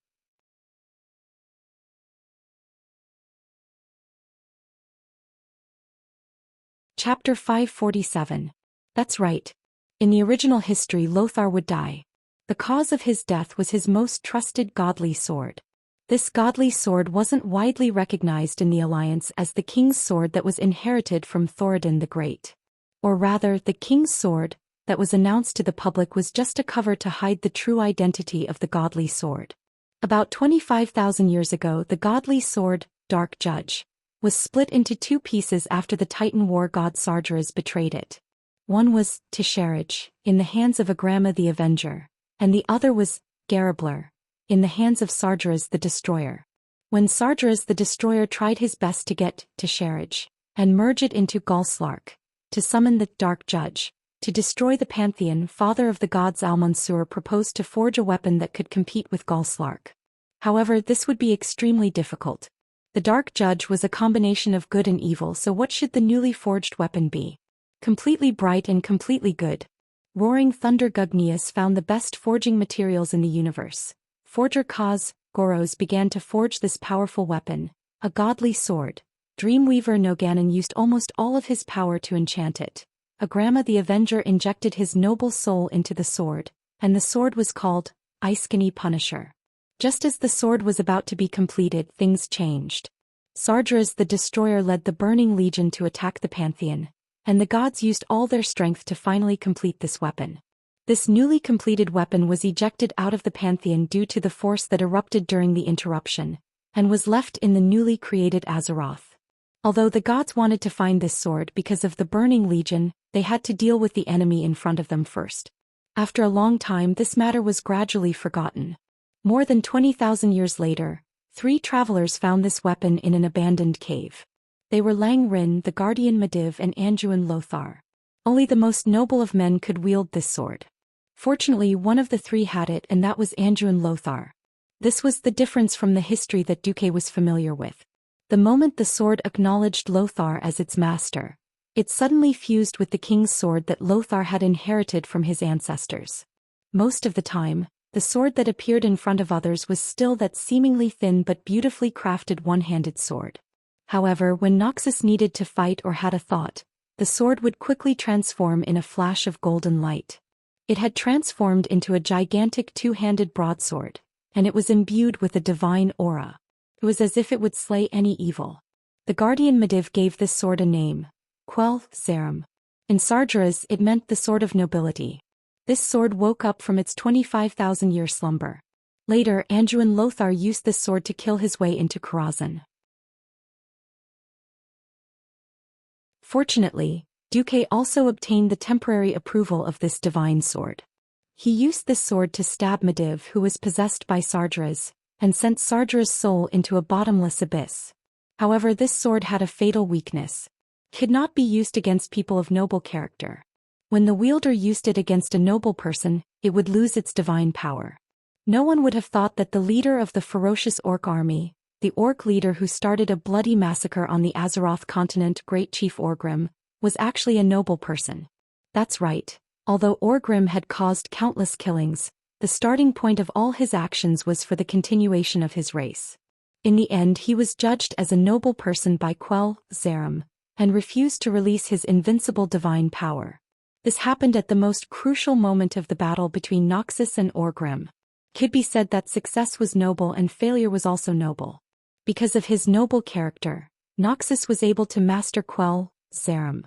Chapter 547. That's right. In the original history, Lothar would die. The cause of his death was his most trusted godly sword. This godly sword wasn't widely recognized in the alliance as the king's sword that was inherited from Thoradin the Great. Or rather, the king's sword that was announced to the public was just a cover to hide the true identity of the godly sword. About 25,000 years ago, the godly sword, Dark Judge, was split into two pieces after the Titan war god Sargeras betrayed it. One was Tisharage, in the hands of Agrama the Avenger, and the other was Garibler, in the hands of Sargeras the Destroyer. When Sargeras the Destroyer tried his best to get Tisharage and merge it into Gulslark, to summon the Dark Judge, to destroy the Pantheon, father of the gods Al-Mansur proposed to forge a weapon that could compete with Gulslark. However, this would be extremely difficult. The Dark Judge was a combination of good and evil, so what should the newly forged weapon be? Completely bright and completely good. Roaring Thunder Gugnius found the best forging materials in the universe. Forger Kaz, Goros began to forge this powerful weapon, a godly sword. Dreamweaver Noganon used almost all of his power to enchant it. Agrama the Avenger injected his noble soul into the sword, and the sword was called Iskani Punisher. Just as the sword was about to be completed, things changed. Sargeras the Destroyer led the Burning Legion to attack the Pantheon, and the gods used all their strength to finally complete this weapon. This newly completed weapon was ejected out of the Pantheon due to the force that erupted during the interruption, and was left in the newly created Azeroth. Although the gods wanted to find this sword because of the Burning Legion, they had to deal with the enemy in front of them first. After a long time, this matter was gradually forgotten. More than 20,000 years later, 3 travelers found this weapon in an abandoned cave. They were Lang Rin, the Guardian Mediv, and Anduin Lothar. Only the most noble of men could wield this sword. Fortunately, one of the 3 had it, and that was Anduin Lothar. This was the difference from the history that Duque was familiar with. The moment the sword acknowledged Lothar as its master, it suddenly fused with the king's sword that Lothar had inherited from his ancestors. Most of the time, the sword that appeared in front of others was still that seemingly thin but beautifully crafted one-handed sword. However, when Noxus needed to fight or had a thought, the sword would quickly transform in a flash of golden light. It had transformed into a gigantic 2-handed broadsword, and it was imbued with a divine aura. It was as if it would slay any evil. The Guardian Mediv gave this sword a name, Quell Zerum. In Sargeras, it meant the sword of nobility. This sword woke up from its 25,000-year slumber. Later, Anduin Lothar used this sword to kill his way into Karazhan. Fortunately, Duque also obtained the temporary approval of this divine sword. He used this sword to stab Medivh, who was possessed by Sargeras, and sent Sargeras' soul into a bottomless abyss. However, this sword had a fatal weakness. It could not be used against people of noble character. When the wielder used it against a noble person, it would lose its divine power. No one would have thought that the leader of the ferocious orc army, the orc leader who started a bloody massacre on the Azeroth continent, Great Chief Orgrim, was actually a noble person. That's right, although Orgrim had caused countless killings, the starting point of all his actions was for the continuation of his race. In the end, he was judged as a noble person by Quell Zarim, and refused to release his invincible divine power. This happened at the most crucial moment of the battle between Noxus and Orgrim. It could be said that success was noble and failure was also noble. Because of his noble character, Noxus was able to master Quell Zarim.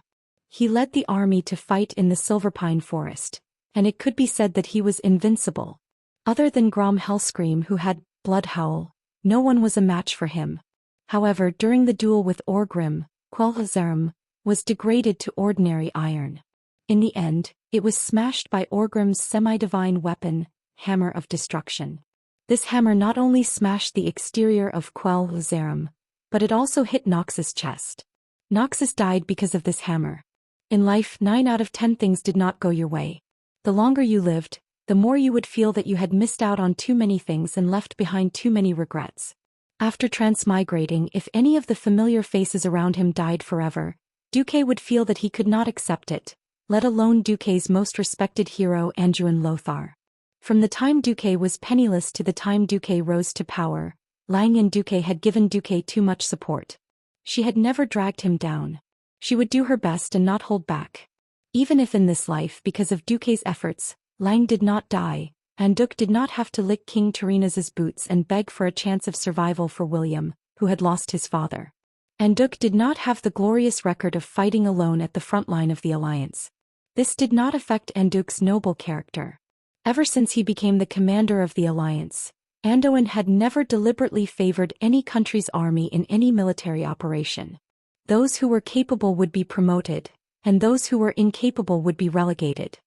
He led the army to fight in the Silverpine Forest, and it could be said that he was invincible. Other than Grom Hellscream, who had Bloodhowl, no one was a match for him. However, during the duel with Orgrim, Quell Zarim was degraded to ordinary iron. In the end, it was smashed by Orgrim's semi-divine weapon, Hammer of Destruction. This hammer not only smashed the exterior of Quell Zarim, but it also hit Noxus' chest. Noxus died because of this hammer. In life, 9 out of 10 things did not go your way. The longer you lived, the more you would feel that you had missed out on too many things and left behind too many regrets. After transmigrating, if any of the familiar faces around him died forever, Duque would feel that he could not accept it, let alone Duque's most respected hero Anduin Lothar. From the time Duque was penniless to the time Duque rose to power, Lang and Duque had given Duque too much support. She had never dragged him down. She would do her best and not hold back. Even if in this life, because of Duque's efforts, Lang did not die, and Duque did not have to lick King Tyrinas's boots and beg for a chance of survival for William, who had lost his father. And Duque did not have the glorious record of fighting alone at the front line of the alliance. This did not affect Anduin's noble character. Ever since he became the commander of the alliance, Anduin had never deliberately favored any country's army in any military operation. Those who were capable would be promoted, and those who were incapable would be relegated.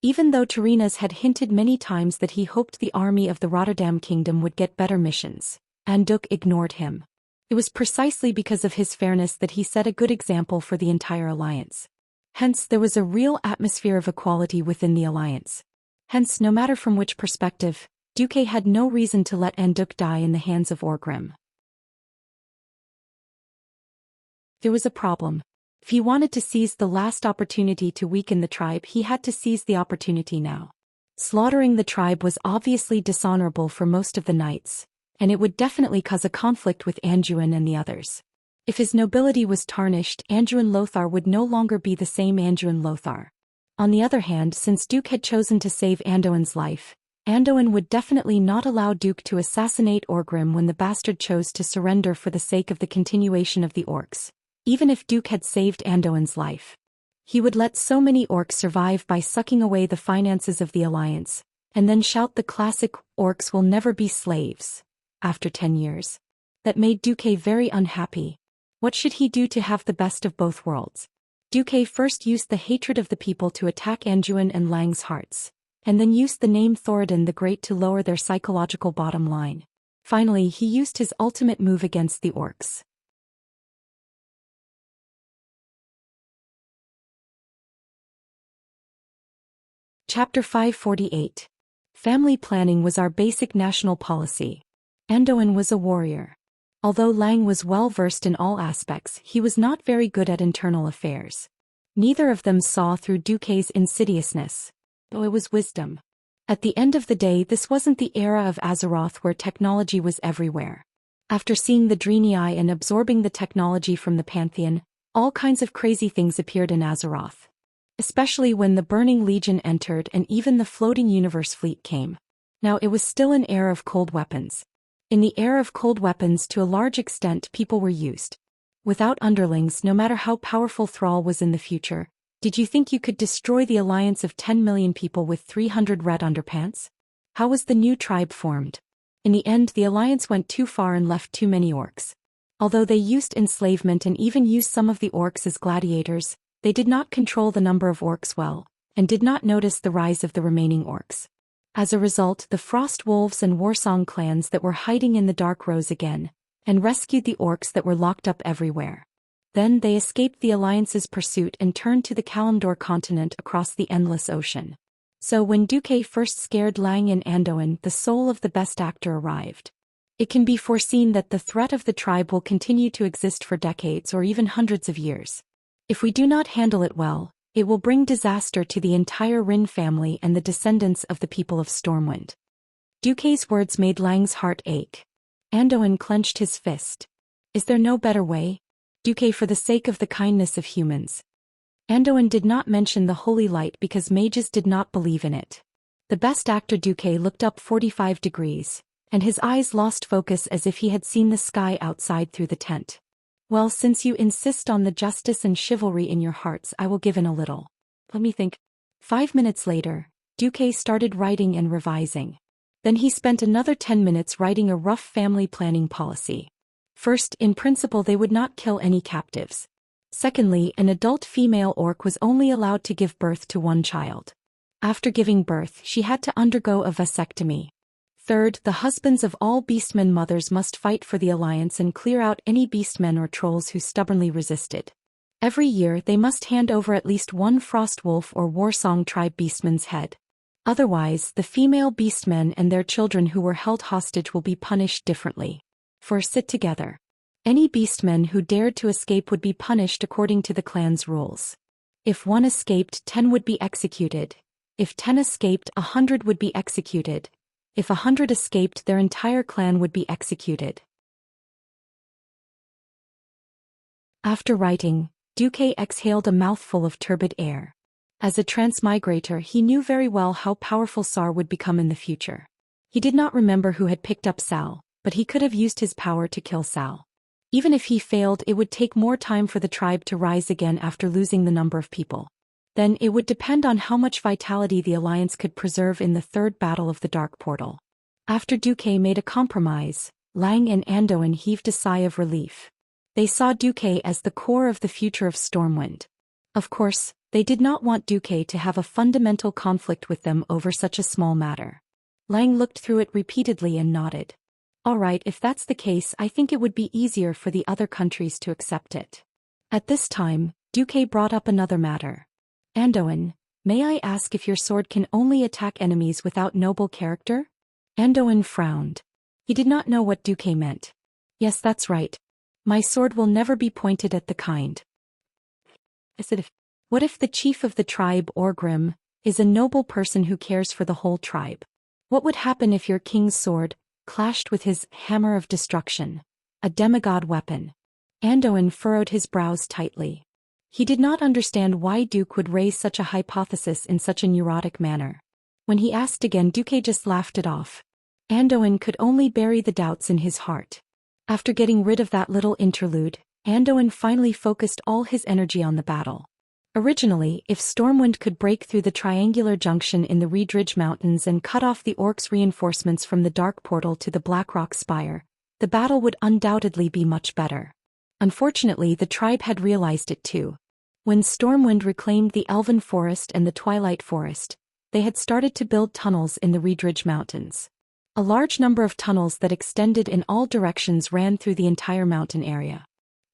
Even though Tyrinas had hinted many times that he hoped the army of the Rotterdam Kingdom would get better missions, Duque ignored him. It was precisely because of his fairness that he set a good example for the entire alliance. Hence, there was a real atmosphere of equality within the alliance. Hence, no matter from which perspective, Duque had no reason to let Duque die in the hands of Orgrim. There was a problem. If he wanted to seize the last opportunity to weaken the tribe, he had to seize the opportunity now. Slaughtering the tribe was obviously dishonorable for most of the knights, and it would definitely cause a conflict with Anduin and the others. If his nobility was tarnished, Anduin Lothar would no longer be the same Anduin Lothar. On the other hand, since Duque had chosen to save Anduin's life, Anduin would definitely not allow Duque to assassinate Orgrim when the bastard chose to surrender for the sake of the continuation of the orcs. Even if Duque had saved Anduin's life, he would let so many orcs survive by sucking away the finances of the alliance, and then shout the classic "orcs will never be slaves" after 10 years. That made Duque very unhappy. What should he do to have the best of both worlds? Duque first used the hatred of the people to attack Anduin and Lang's hearts, and then used the name Thoradin the Great to lower their psychological bottom line. Finally, he used his ultimate move against the orcs. Chapter 548. Family planning was our basic national policy. Anduin was a warrior. Although Lang was well versed in all aspects, he was not very good at internal affairs. Neither of them saw through Duque's insidiousness, though it was wisdom. At the end of the day, this wasn't the era of Azeroth where technology was everywhere. After seeing the Draenei and absorbing the technology from the Pantheon, all kinds of crazy things appeared in Azeroth. Especially when the Burning Legion entered and even the Floating Universe fleet came. Now it was still an era of cold weapons. In the era of cold weapons, to a large extent, people were used. Without underlings, no matter how powerful Thrall was in the future, did you think you could destroy the alliance of 10 million people with 300 red underpants? How was the new tribe formed? In the end, the alliance went too far and left too many orcs. Although they used enslavement and even used some of the orcs as gladiators, they did not control the number of orcs well, and did not notice the rise of the remaining orcs. As a result, the Frost Wolves and Warsong clans that were hiding in the dark rose again, and rescued the orcs that were locked up everywhere. Then they escaped the Alliance's pursuit and turned to the Kalimdor continent across the endless ocean. So when Duque first scared Lang and Anduin, the soul of the best actor arrived. It can be foreseen that the threat of the tribe will continue to exist for decades or even hundreds of years. If we do not handle it well, it will bring disaster to the entire Rin family and the descendants of the people of Stormwind. Duque's words made Lang's heart ache. Anduin clenched his fist. Is there no better way? Duque, for the sake of the kindness of humans. Anduin did not mention the holy light because mages did not believe in it. The best actor Duque looked up 45 degrees, and his eyes lost focus as if he had seen the sky outside through the tent. Well, since you insist on the justice and chivalry in your hearts, I will give in a little. Let me think. 5 minutes later, Duque started writing and revising. Then he spent another 10 minutes writing a rough family planning policy. First, in principle they would not kill any captives. Secondly, an adult female orc was only allowed to give birth to one child. After giving birth, she had to undergo a vasectomy. Third, the husbands of all beastmen mothers must fight for the alliance and clear out any beastmen or trolls who stubbornly resisted. Every year they must hand over at least one Frostwolf or Warsong tribe beastman's head. Otherwise, the female beastmen and their children who were held hostage will be punished differently. For sit together. Any beastmen who dared to escape would be punished according to the clan's rules. If one escaped, 10 would be executed. If 10 escaped, 100 would be executed. If 100 escaped, their entire clan would be executed. After writing, Duque exhaled a mouthful of turbid air. As a transmigrator, he knew very well how powerful Sar would become in the future. He did not remember who had picked up Sal, but he could have used his power to kill Sal. Even if he failed, it would take more time for the tribe to rise again after losing the number of people. Then it would depend on how much vitality the Alliance could preserve in the third battle of the Dark Portal. After Duque made a compromise, Lang and Anduin heaved a sigh of relief. They saw Duque as the core of the future of Stormwind. Of course, they did not want Duque to have a fundamental conflict with them over such a small matter. Lang looked through it repeatedly and nodded. All right, if that's the case, I think it would be easier for the other countries to accept it. At this time, Duque brought up another matter. Anduin, may I ask if your sword can only attack enemies without noble character? Anduin frowned. He did not know what Duque meant. Yes, that's right. My sword will never be pointed at the kind. What if the chief of the tribe, Orgrim, is a noble person who cares for the whole tribe? What would happen if your king's sword clashed with his hammer of destruction, a demigod weapon? Anduin furrowed his brows tightly. He did not understand why Duke would raise such a hypothesis in such a neurotic manner. When he asked again, Duque just laughed it off. Anduin could only bury the doubts in his heart. After getting rid of that little interlude, Anduin finally focused all his energy on the battle. Originally, if Stormwind could break through the triangular junction in the Reedridge Mountains and cut off the orcs' reinforcements from the Dark Portal to the Blackrock Spire, the battle would undoubtedly be much better. Unfortunately, the tribe had realized it too. When Stormwind reclaimed the Elven Forest and the Twilight Forest, they had started to build tunnels in the Reedridge Mountains. A large number of tunnels that extended in all directions ran through the entire mountain area.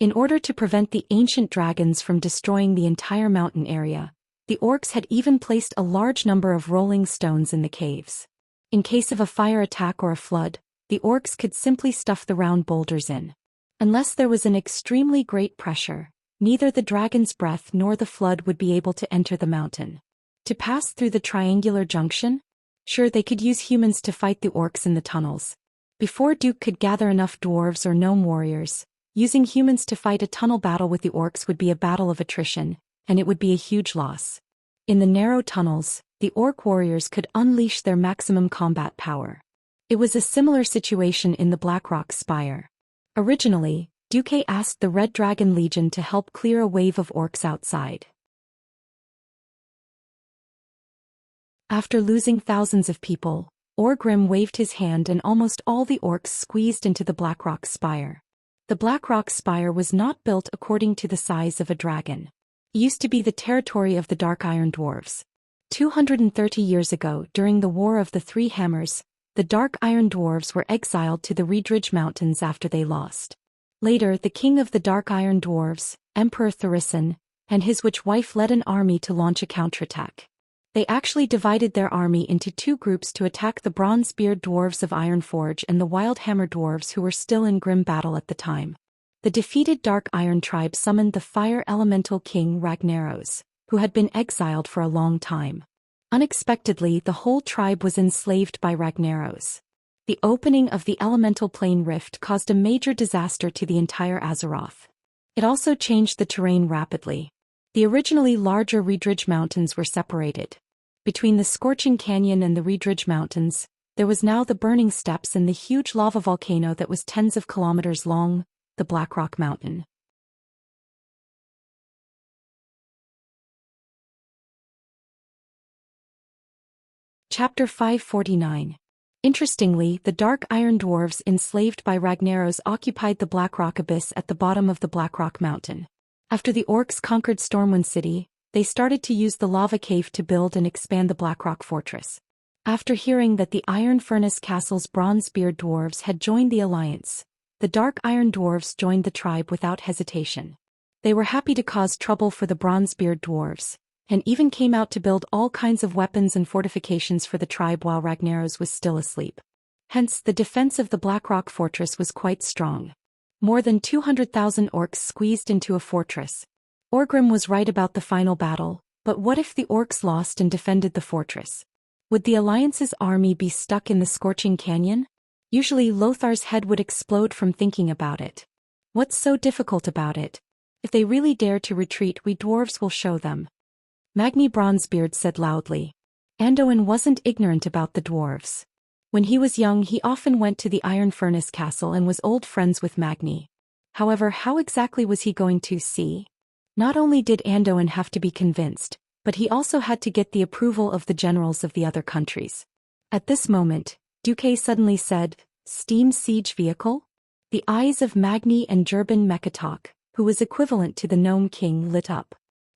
In order to prevent the ancient dragons from destroying the entire mountain area, the orcs had even placed a large number of rolling stones in the caves. In case of a fire attack or a flood, the orcs could simply stuff the round boulders in. Unless there was an extremely great pressure, neither the dragon's breath nor the flood would be able to enter the mountain. To pass through the triangular junction? Sure, they could use humans to fight the orcs in the tunnels. Before Duke could gather enough dwarves or gnome warriors, using humans to fight a tunnel battle with the orcs would be a battle of attrition, and it would be a huge loss. In the narrow tunnels, the orc warriors could unleash their maximum combat power. It was a similar situation in the Blackrock Spire. Originally, Duque asked the Red Dragon Legion to help clear a wave of orcs outside. After losing thousands of people, Orgrim waved his hand and almost all the orcs squeezed into the Blackrock Spire. The Black Rock Spire was not built according to the size of a dragon. It used to be the territory of the Dark Iron Dwarves. 230 years ago, during the War of the Three Hammers, the Dark Iron Dwarves were exiled to the Reedridge Mountains after they lost. Later, the king of the Dark Iron Dwarves, Emperor Tharisan, and his witch wife led an army to launch a counterattack. They actually divided their army into two groups to attack the Bronzebeard Dwarves of Ironforge and the Wildhammer Dwarves who were still in grim battle at the time. The defeated Dark Iron tribe summoned the Fire Elemental King Ragnaros, who had been exiled for a long time. Unexpectedly, the whole tribe was enslaved by Ragnaros. The opening of the elemental plane rift caused a major disaster to the entire Azeroth. It also changed the terrain rapidly. The originally larger Reedridge Mountains were separated. Between the Scorching Canyon and the Reedridge Mountains, there was now the Burning Steppes and the huge lava volcano that was tens of kilometers long, the Blackrock Mountain. Chapter 549. Interestingly, the Dark Iron Dwarves enslaved by Ragnaros occupied the Blackrock Abyss at the bottom of the Blackrock Mountain. After the Orcs conquered Stormwind City, they started to use the lava cave to build and expand the Blackrock Fortress. After hearing that the Iron Furnace Castle's Bronzebeard Dwarves had joined the alliance, the Dark Iron Dwarves joined the tribe without hesitation. They were happy to cause trouble for the Bronzebeard Dwarves, and even came out to build all kinds of weapons and fortifications for the tribe while Ragnaros was still asleep. Hence, the defense of the Blackrock Fortress was quite strong. More than 200,000 orcs squeezed into a fortress. Orgrim was right about the final battle, but what if the orcs lost and defended the fortress? Would the Alliance's army be stuck in the Scorching Canyon? Usually Lothar's head would explode from thinking about it. What's so difficult about it? If they really dare to retreat, we dwarves will show them. Magni Bronzebeard said loudly. Anduin wasn't ignorant about the dwarves. When he was young, he often went to the Iron Furnace Castle and was old friends with Magni. However, how exactly was he going to see? Not only did Anduin have to be convinced, but he also had to get the approval of the generals of the other countries. At this moment, Duque suddenly said, "Steam siege vehicle?" The eyes of Magni and Jurban Mekatok, who was equivalent to the Gnome King, lit up.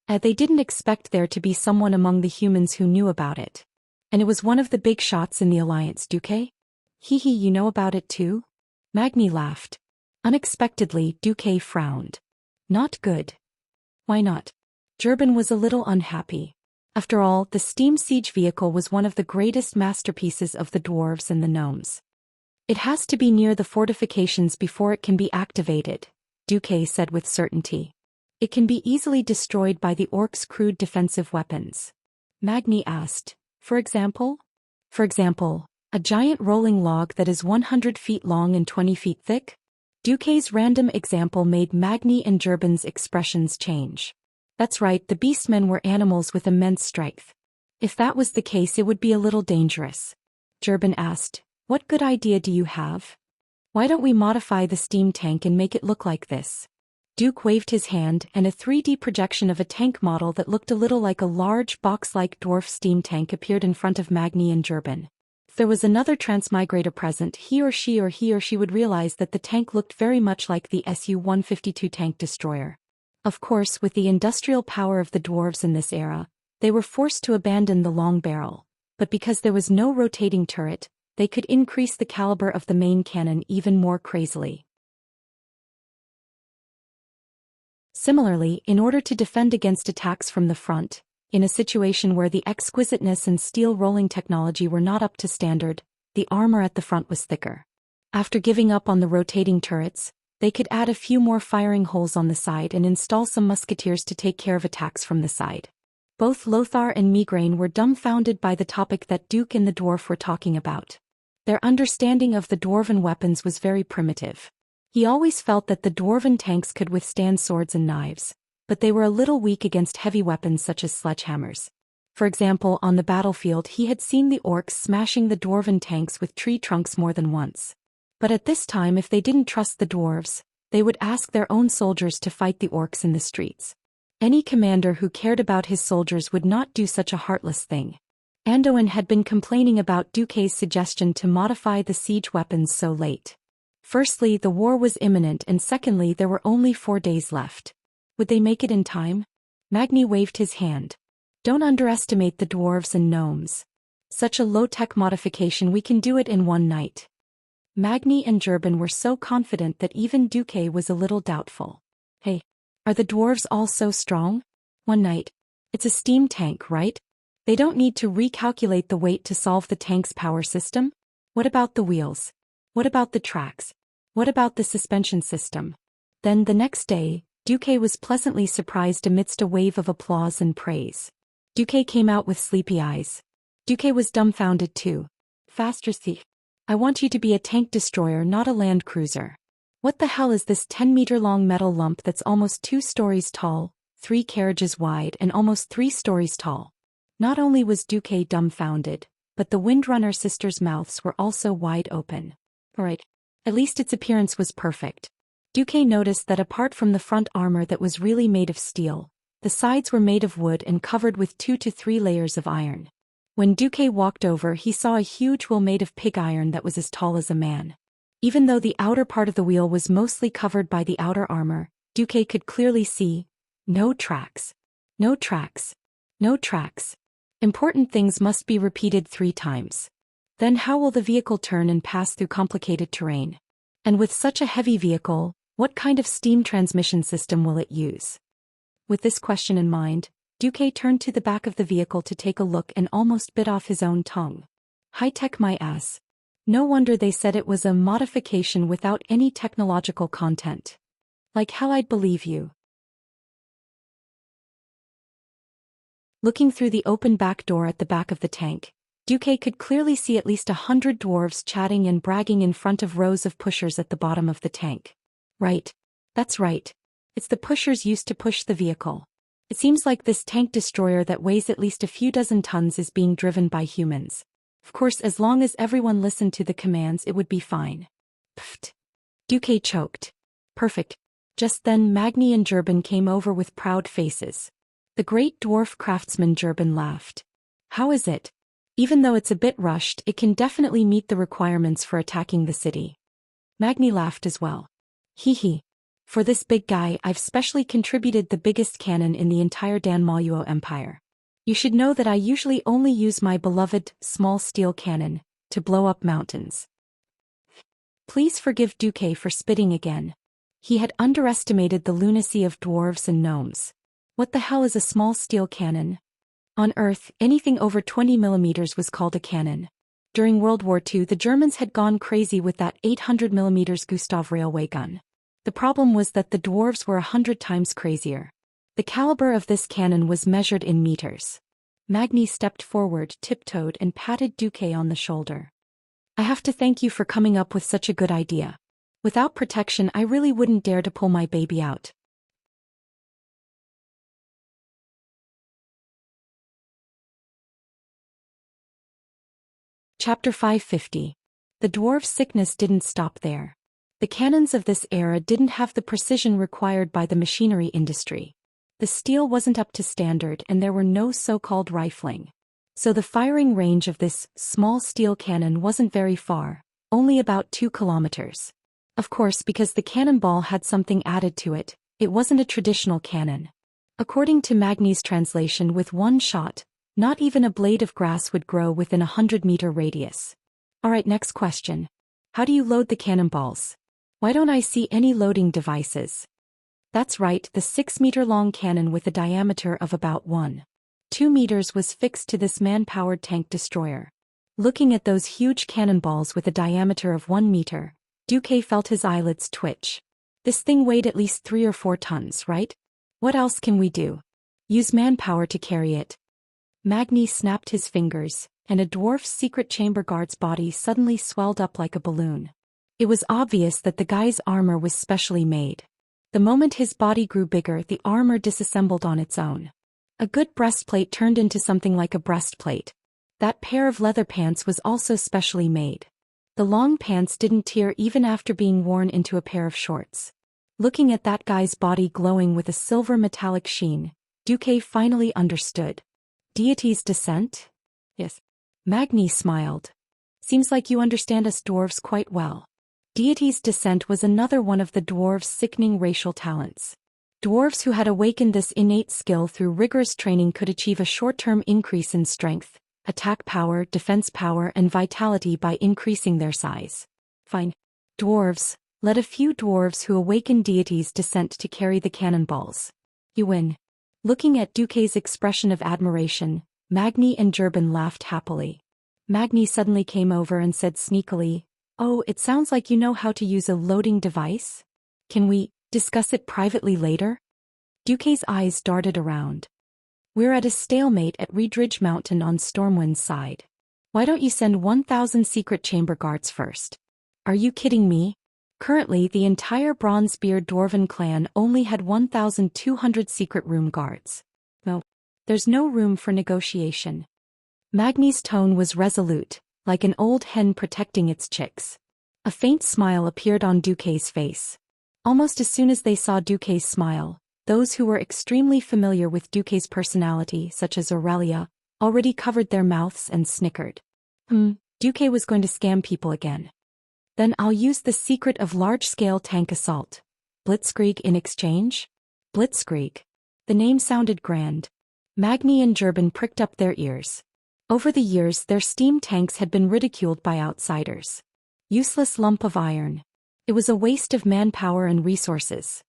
They didn't expect there to be someone among the humans who knew about it. And it was one of the big shots in the Alliance, Duque? Hee, you know about it too? Magni laughed. Unexpectedly, Duque frowned. Not good. Why not? Jurban was a little unhappy. After all, the steam siege vehicle was one of the greatest masterpieces of the dwarves and the gnomes. It has to be near the fortifications before it can be activated, Duque said with certainty. It can be easily destroyed by the orcs' crude defensive weapons. Magni asked, for example? For example, a giant rolling log that is 100 feet long and 20 feet thick? Duque's random example made Magni and Jurban's expressions change. That's right, the beastmen were animals with immense strength. If that was the case, it would be a little dangerous. Jurban asked, what good idea do you have? Why don't we modify the steam tank and make it look like this? Duke waved his hand, and a 3D projection of a tank model that looked a little like a large box-like dwarf steam tank appeared in front of Magni and Jurban. If there was another transmigrator present, he or she would realize that the tank looked very much like the Su-152 tank destroyer. Of course, with the industrial power of the dwarves in this era, they were forced to abandon the long barrel, but because there was no rotating turret, they could increase the caliber of the main cannon even more crazily. Similarly, in order to defend against attacks from the front, in a situation where the exquisiteness and steel rolling technology were not up to standard, the armor at the front was thicker. After giving up on the rotating turrets, they could add a few more firing holes on the side and install some musketeers to take care of attacks from the side. Both Lothar and Migraine were dumbfounded by the topic that Duke and the dwarf were talking about. Their understanding of the dwarven weapons was very primitive. He always felt that the dwarven tanks could withstand swords and knives, but they were a little weak against heavy weapons such as sledgehammers. For example, on the battlefield he had seen the orcs smashing the dwarven tanks with tree trunks more than once. But at this time, if they didn't trust the dwarves, they would ask their own soldiers to fight the orcs in the streets. Any commander who cared about his soldiers would not do such a heartless thing. Anduin had been complaining about Duque's suggestion to modify the siege weapons so late. Firstly, the war was imminent, and secondly, there were only 4 days left. Would they make it in time? Magni waved his hand. Don't underestimate the dwarves and gnomes. Such a low-tech modification, we can do it in one night. Magni and Gerben were so confident that even Duque was a little doubtful. Hey, are the dwarves all so strong? One night. It's a steam tank, right? They don't need to recalculate the weight to solve the tank's power system? What about the wheels? What about the tracks? What about the suspension system? Then the next day, Duque was pleasantly surprised amidst a wave of applause and praise. Duque came out with sleepy eyes. Duque was dumbfounded too. Faster, thief. I want you to be a tank destroyer, not a land cruiser. What the hell is this 10-meter-long metal lump that's almost 2 stories tall, 3 carriages wide, and almost 3 stories tall? Not only was Duque dumbfounded, but the Windrunner sisters' mouths were also wide open. Alright. At least its appearance was perfect. Duque noticed that apart from the front armor that was really made of steel, the sides were made of wood and covered with 2 to 3 layers of iron. When Duque walked over, he saw a huge wheel made of pig iron that was as tall as a man. Even though the outer part of the wheel was mostly covered by the outer armor, Duque could clearly see no tracks. No tracks. No tracks. Important things must be repeated 3 times. Then how will the vehicle turn and pass through complicated terrain? And with such a heavy vehicle, what kind of steam transmission system will it use? With this question in mind, Duque turned to the back of the vehicle to take a look and almost bit off his own tongue. High-tech my ass. No wonder they said it was a modification without any technological content. Like hell, I'd believe you. Looking through the open back door at the back of the tank, Duque could clearly see at least 100 dwarves chatting and bragging in front of rows of pushers at the bottom of the tank. Right. That's right. It's the pushers used to push the vehicle. It seems like this tank destroyer that weighs at least a few dozen tons is being driven by humans. Of course, as long as everyone listened to the commands, it would be fine. Pfft. Duque choked. Perfect. Just then Magni and Gerben came over with proud faces. The great dwarf craftsman Gerben laughed. How is it? Even though it's a bit rushed, it can definitely meet the requirements for attacking the city. Magni laughed as well. Hee hee. For this big guy, I've specially contributed the biggest cannon in the entire Danmaluo Empire. You should know that I usually only use my beloved, small steel cannon, to blow up mountains. Please forgive Duque for spitting again. He had underestimated the lunacy of dwarves and gnomes. What the hell is a small steel cannon? On Earth, anything over 20 millimeters was called a cannon. During World War II, the Germans had gone crazy with that 800 millimeters Gustav railway gun. The problem was that the dwarves were 100 times crazier. The caliber of this cannon was measured in meters. Magni stepped forward, tiptoed, and patted Duque on the shoulder. I have to thank you for coming up with such a good idea. Without protection, I really wouldn't dare to pull my baby out. Chapter 550. The dwarf's sickness didn't stop there. The cannons of this era didn't have the precision required by the machinery industry. The steel wasn't up to standard and there were no so-called rifling. So the firing range of this small steel cannon wasn't very far, only about 2 kilometers. Of course, because the cannonball had something added to it, it wasn't a traditional cannon. According to Magni's translation, with one shot, not even a blade of grass would grow within a 100-meter radius. Alright, next question. How do you load the cannonballs? Why don't I see any loading devices? That's right, the 6-meter-long cannon with a diameter of about 1.2 meters was fixed to this man-powered tank destroyer. Looking at those huge cannonballs with a diameter of 1 meter, Duque felt his eyelids twitch. This thing weighed at least 3 or 4 tons, right? What else can we do? Use manpower to carry it. Magni snapped his fingers, and a dwarf's secret chamber guard's body suddenly swelled up like a balloon. It was obvious that the guy's armor was specially made. The moment his body grew bigger, the armor disassembled on its own. A good breastplate turned into something like a breastplate. That pair of leather pants was also specially made. The long pants didn't tear even after being worn into a pair of shorts. Looking at that guy's body glowing with a silver metallic sheen, Duque finally understood. Deity's descent? Yes. Magni smiled. Seems like you understand us dwarves quite well. Deity's descent was another one of the dwarves' sickening racial talents. Dwarves who had awakened this innate skill through rigorous training could achieve a short-term increase in strength, attack power, defense power, and vitality by increasing their size. Fine. Dwarves, let a few dwarves who awaken Deity's descent to carry the cannonballs. You win. Looking at Duque's expression of admiration, Magni and Gerben laughed happily. Magni suddenly came over and said sneakily, "Oh, it sounds like you know how to use a loading device? Can we discuss it privately later?" Duque's eyes darted around. "We're at a stalemate at Reedridge Mountain on Stormwind's side. Why don't you send 1,000 secret chamber guards first? Are you kidding me? Currently, the entire Bronzebeard Dwarven clan only had 1,200 secret room guards. No, there's no room for negotiation." Magni's tone was resolute, like an old hen protecting its chicks. A faint smile appeared on Duque's face. Almost as soon as they saw Duque's smile, those who were extremely familiar with Duque's personality, such as Aurelia, already covered their mouths and snickered. Duque was going to scam people again. Then I'll use the secret of large-scale tank assault. Blitzkrieg in exchange? Blitzkrieg. The name sounded grand. Magni and Gerben pricked up their ears. Over the years their steam tanks had been ridiculed by outsiders. Useless lump of iron. It was a waste of manpower and resources.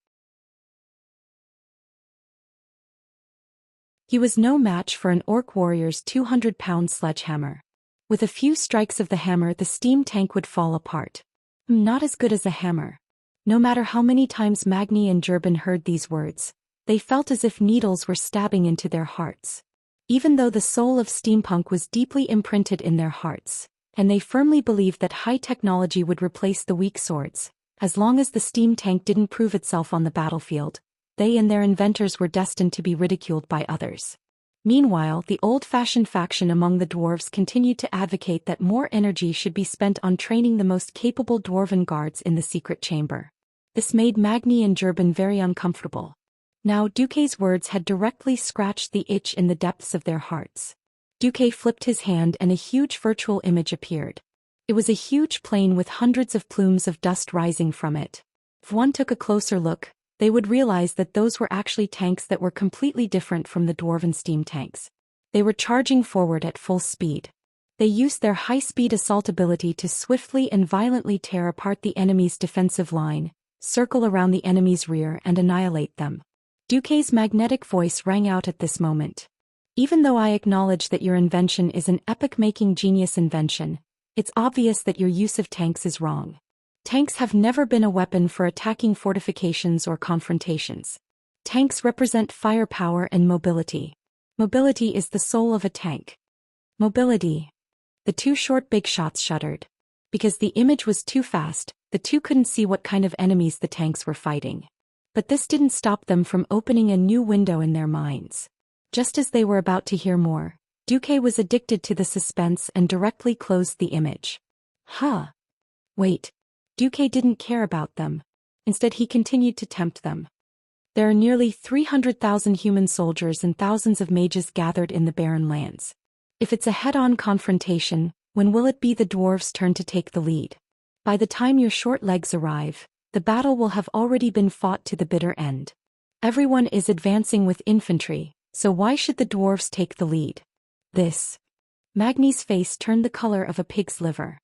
He was no match for an orc warrior's 200-pound sledgehammer. With a few strikes of the hammer the steam tank would fall apart. Not as good as a hammer. No matter how many times Magni and Gerben heard these words, they felt as if needles were stabbing into their hearts. Even though the soul of steampunk was deeply imprinted in their hearts, and they firmly believed that high technology would replace the weak swords, as long as the steam tank didn't prove itself on the battlefield, they and their inventors were destined to be ridiculed by others. Meanwhile, the old-fashioned faction among the dwarves continued to advocate that more energy should be spent on training the most capable dwarven guards in the secret chamber. This made Magni and Gerben very uncomfortable. Now Duque's words had directly scratched the itch in the depths of their hearts. Duque flipped his hand and a huge virtual image appeared. It was a huge plane with hundreds of plumes of dust rising from it. If one took a closer look, they would realize that those were actually tanks that were completely different from the dwarven steam tanks. They were charging forward at full speed. They used their high-speed assault ability to swiftly and violently tear apart the enemy's defensive line, circle around the enemy's rear and annihilate them. Duque's magnetic voice rang out at this moment. "Even though I acknowledge that your invention is an epoch-making genius invention, it's obvious that your use of tanks is wrong. Tanks have never been a weapon for attacking fortifications or confrontations. Tanks represent firepower and mobility. Mobility is the soul of a tank." Mobility. The two short big shots shuddered. Because the image was too fast, the two couldn't see what kind of enemies the tanks were fighting. But this didn't stop them from opening a new window in their minds. Just as they were about to hear more, Duque was addicted to the suspense and directly closed the image. Wait. Duque didn't care about them. Instead he continued to tempt them. "There are nearly 300,000 human soldiers and thousands of mages gathered in the barren lands. If it's a head-on confrontation, when will it be the dwarves' turn to take the lead? By the time your short legs arrive, the battle will have already been fought to the bitter end. Everyone is advancing with infantry, so why should the dwarves take the lead?" Magni's face turned the color of a pig's liver.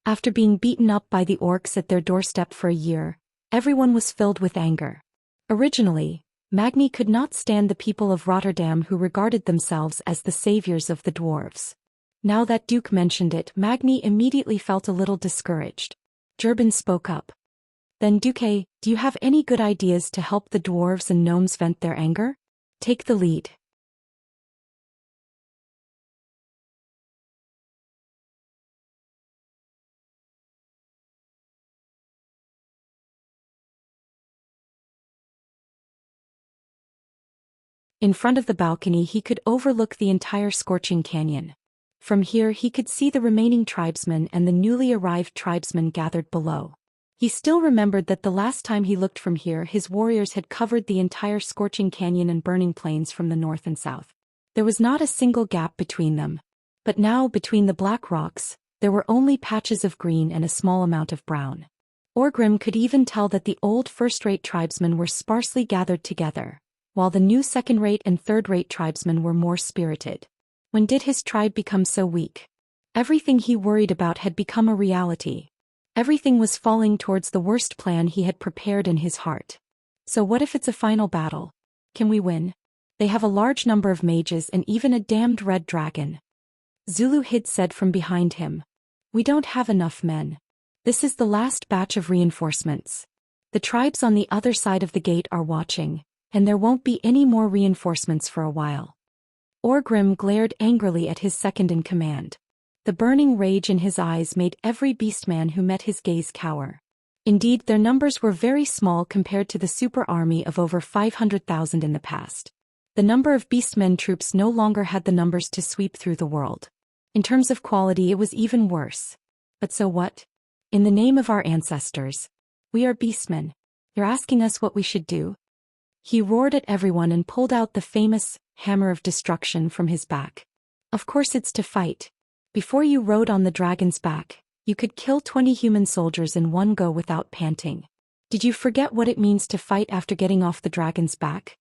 After being beaten up by the orcs at their doorstep for a year, everyone was filled with anger. Originally, Magni could not stand the people of Rotterdam who regarded themselves as the saviors of the dwarves. Now that Duke mentioned it, Magni immediately felt a little discouraged. Gerben spoke up. "Then Duque, do you have any good ideas to help the dwarves and gnomes vent their anger? Take the lead." In front of the balcony he could overlook the entire scorching canyon. From here he could see the remaining tribesmen and the newly arrived tribesmen gathered below. He still remembered that the last time he looked from here his warriors had covered the entire scorching canyon and burning plains from the north and south. There was not a single gap between them. But now between the black rocks, there were only patches of green and a small amount of brown. Orgrim could even tell that the old first-rate tribesmen were sparsely gathered together, while the new second-rate and third-rate tribesmen were more spirited. When did his tribe become so weak? Everything he worried about had become a reality. Everything was falling towards the worst plan he had prepared in his heart. So what if it's a final battle? Can we win? They have a large number of mages and even a damned red dragon. Zulu Hid said from behind him. We don't have enough men. This is the last batch of reinforcements. The tribes on the other side of the gate are watching, and there won't be any more reinforcements for a while. Orgrim glared angrily at his second-in-command. The burning rage in his eyes made every beastman who met his gaze cower. Indeed, their numbers were very small compared to the super army of over 500,000 in the past. The number of beastmen troops no longer had the numbers to sweep through the world. In terms of quality, it was even worse. But so what? In the name of our ancestors. We are beastmen. You're asking us what we should do? He roared at everyone and pulled out the famous hammer of destruction from his back. Of course it's to fight. Before you rode on the dragon's back, you could kill 20 human soldiers in one go without panting. Did you forget what it means to fight after getting off the dragon's back?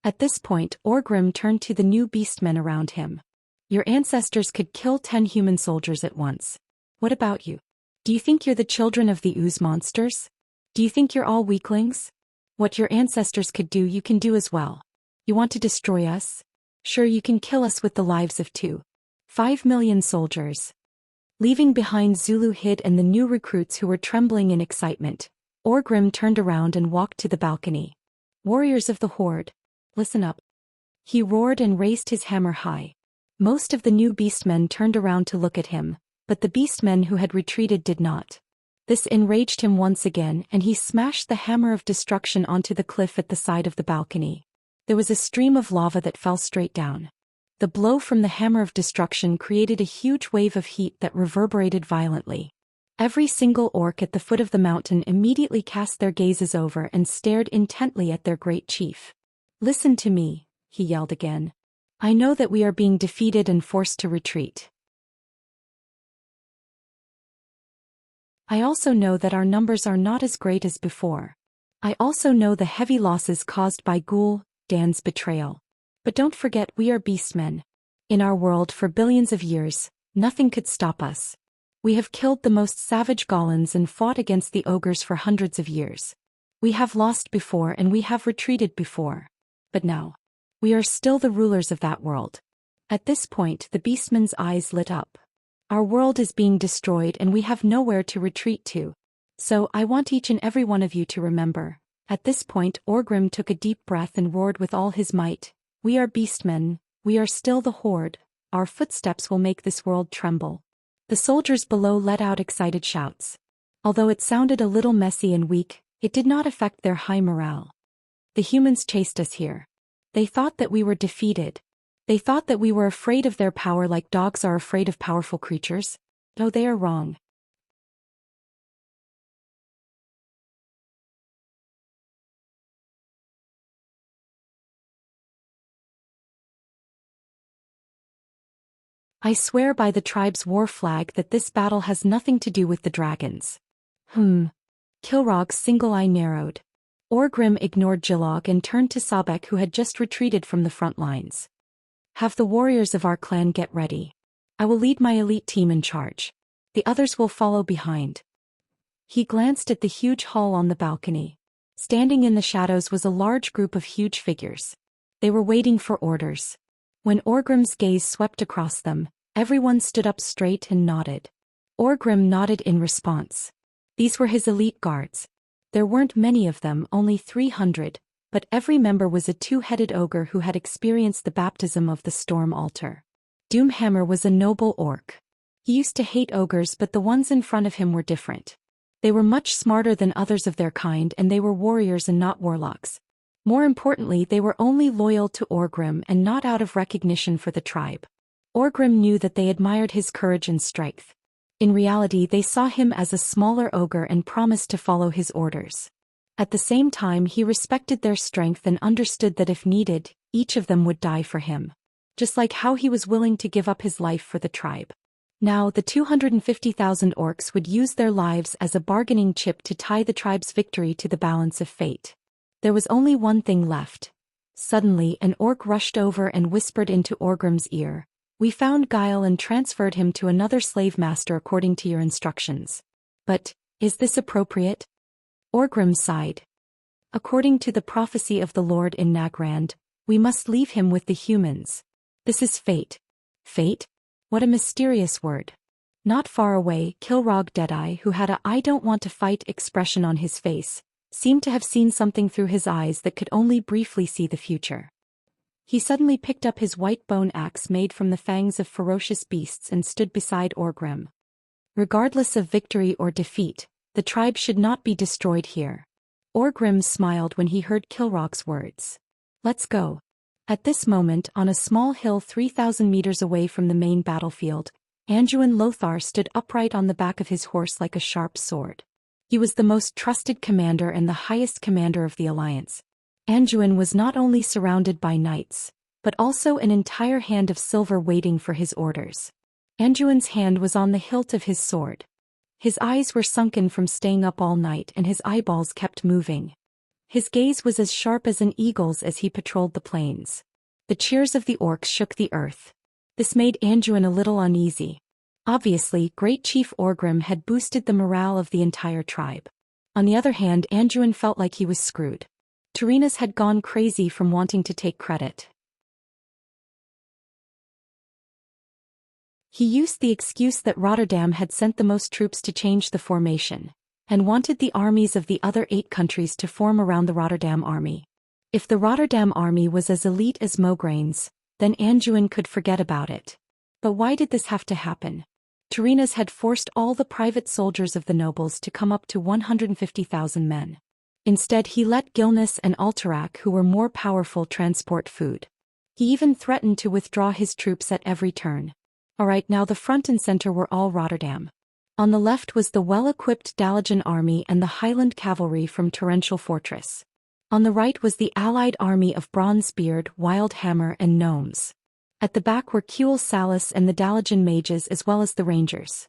At this point, Orgrim turned to the new beastmen around him. Your ancestors could kill 10 human soldiers at once. What about you? Do you think you're the children of the ooze monsters? Do you think you're all weaklings? What your ancestors could do, you can do as well. You want to destroy us? Sure, you can kill us with the lives of 5 million soldiers. Leaving behind Zulu Hid and the new recruits who were trembling in excitement, Orgrim turned around and walked to the balcony. Warriors of the Horde, listen up. He roared and raised his hammer high. Most of the new beastmen turned around to look at him, but the beastmen who had retreated did not. This enraged him once again, and he smashed the hammer of destruction onto the cliff at the side of the balcony. There was a stream of lava that fell straight down. The blow from the hammer of destruction created a huge wave of heat that reverberated violently. Every single orc at the foot of the mountain immediately cast their gazes over and stared intently at their great chief. Listen to me, he yelled again. I know that we are being defeated and forced to retreat. I also know that our numbers are not as great as before. I also know the heavy losses caused by Ghoul Dan's betrayal. But don't forget, we are beastmen. In our world for billions of years, nothing could stop us. We have killed the most savage Gollans and fought against the ogres for hundreds of years. We have lost before and we have retreated before. But now, we are still the rulers of that world. At this point, the beastman's eyes lit up. Our world is being destroyed and we have nowhere to retreat to. So I want each and every one of you to remember. At this point, Orgrim took a deep breath and roared with all his might. We are beastmen, we are still the Horde, our footsteps will make this world tremble. The soldiers below let out excited shouts. Although it sounded a little messy and weak, it did not affect their high morale. The humans chased us here. They thought that we were defeated. They thought that we were afraid of their power like dogs are afraid of powerful creatures. No, they are wrong. I swear by the tribe's war flag that this battle has nothing to do with the dragons. Kilrog's single eye narrowed. Orgrim ignored Jilog and turned to Sabek, who had just retreated from the front lines. Have the warriors of our clan get ready. I will lead my elite team in charge. The others will follow behind. He glanced at the huge hall on the balcony. Standing in the shadows was a large group of huge figures. They were waiting for orders. When Orgrim's gaze swept across them, everyone stood up straight and nodded. Orgrim nodded in response. These were his elite guards. There weren't many of them, only 300, but every member was a two-headed ogre who had experienced the baptism of the storm altar. Doomhammer was a noble orc. He used to hate ogres, but the ones in front of him were different. They were much smarter than others of their kind, and they were warriors and not warlocks. More importantly, they were only loyal to Orgrim and not out of recognition for the tribe. Orgrim knew that they admired his courage and strength. In reality, they saw him as a smaller ogre and promised to follow his orders. At the same time, he respected their strength and understood that if needed, each of them would die for him. Just like how he was willing to give up his life for the tribe. Now the 250,000 orcs would use their lives as a bargaining chip to tie the tribe's victory to the balance of fate. There was only one thing left. Suddenly an orc rushed over and whispered into Orgrim's ear, "We found Guile and transferred him to another slave master according to your instructions. But, is this appropriate?" Orgrim sighed. "According to the prophecy of the Lord in Nagrand, we must leave him with the humans. This is fate." Fate? What a mysterious word. Not far away, Kilrog Deadeye, who had a "I don't want to fight" expression on his face, seemed to have seen something through his eyes that could only briefly see the future. He suddenly picked up his white bone axe made from the fangs of ferocious beasts and stood beside Orgrim. Regardless of victory or defeat, the tribe should not be destroyed here. Orgrim smiled when he heard Kilrog's words. "Let's go." At this moment, on a small hill 3,000 meters away from the main battlefield, Anduin Lothar stood upright on the back of his horse like a sharp sword. He was the most trusted commander and the highest commander of the alliance. Anduin was not only surrounded by knights, but also an entire hand of silver waiting for his orders. Anduin's hand was on the hilt of his sword. His eyes were sunken from staying up all night and his eyeballs kept moving. His gaze was as sharp as an eagle's as he patrolled the plains. The cheers of the orcs shook the earth. This made Anduin a little uneasy. Obviously, Great Chief Orgrim had boosted the morale of the entire tribe. On the other hand, Anduin felt like he was screwed. Tyrrhenas had gone crazy from wanting to take credit. He used the excuse that Rotterdam had sent the most troops to change the formation, and wanted the armies of the other 8 countries to form around the Rotterdam army. If the Rotterdam army was as elite as Mograines, then Anduin could forget about it. But why did this have to happen? Tyrrhenas had forced all the private soldiers of the nobles to come up to 150,000 men. Instead he let Gilnis and Alterac, who were more powerful, transport food. He even threatened to withdraw his troops at every turn. Alright, now the front and center were all Rotterdam. On the left was the well-equipped Dalagan army and the Highland cavalry from Torrential Fortress. On the right was the allied army of Bronzebeard, Wildhammer and Gnomes. At the back were Kuel Salis and the Dalagan mages as well as the rangers.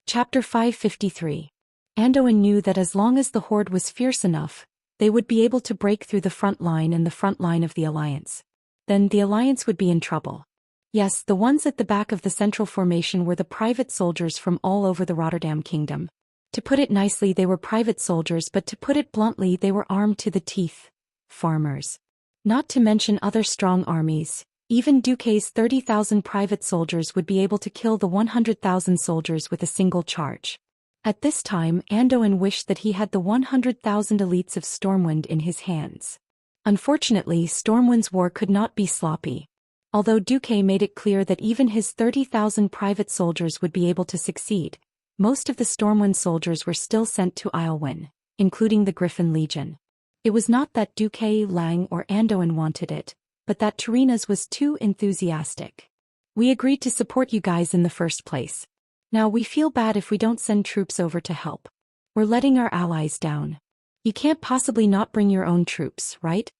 Chapter 553. Anduin knew that as long as the horde was fierce enough, they would be able to break through the front line and the front line of the alliance. Then the alliance would be in trouble. Yes, the ones at the back of the central formation were the private soldiers from all over the Rotterdam kingdom. To put it nicely, they were private soldiers, but to put it bluntly, they were armed to the teeth. Farmers. Not to mention other strong armies. Even Duquesne's 30,000 private soldiers would be able to kill the 100,000 soldiers with a single charge. At this time, Anduin wished that he had the 100,000 elites of Stormwind in his hands. Unfortunately, Stormwind's war could not be sloppy. Although Duque made it clear that even his 30,000 private soldiers would be able to succeed, most of the Stormwind soldiers were still sent to Islewyn, including the Griffin Legion. It was not that Duque, Lang or Anduin wanted it, but that Tyrrhenas was too enthusiastic. "We agreed to support you guys in the first place. Now we feel bad if we don't send troops over to help. We're letting our allies down. You can't possibly not bring your own troops, right?"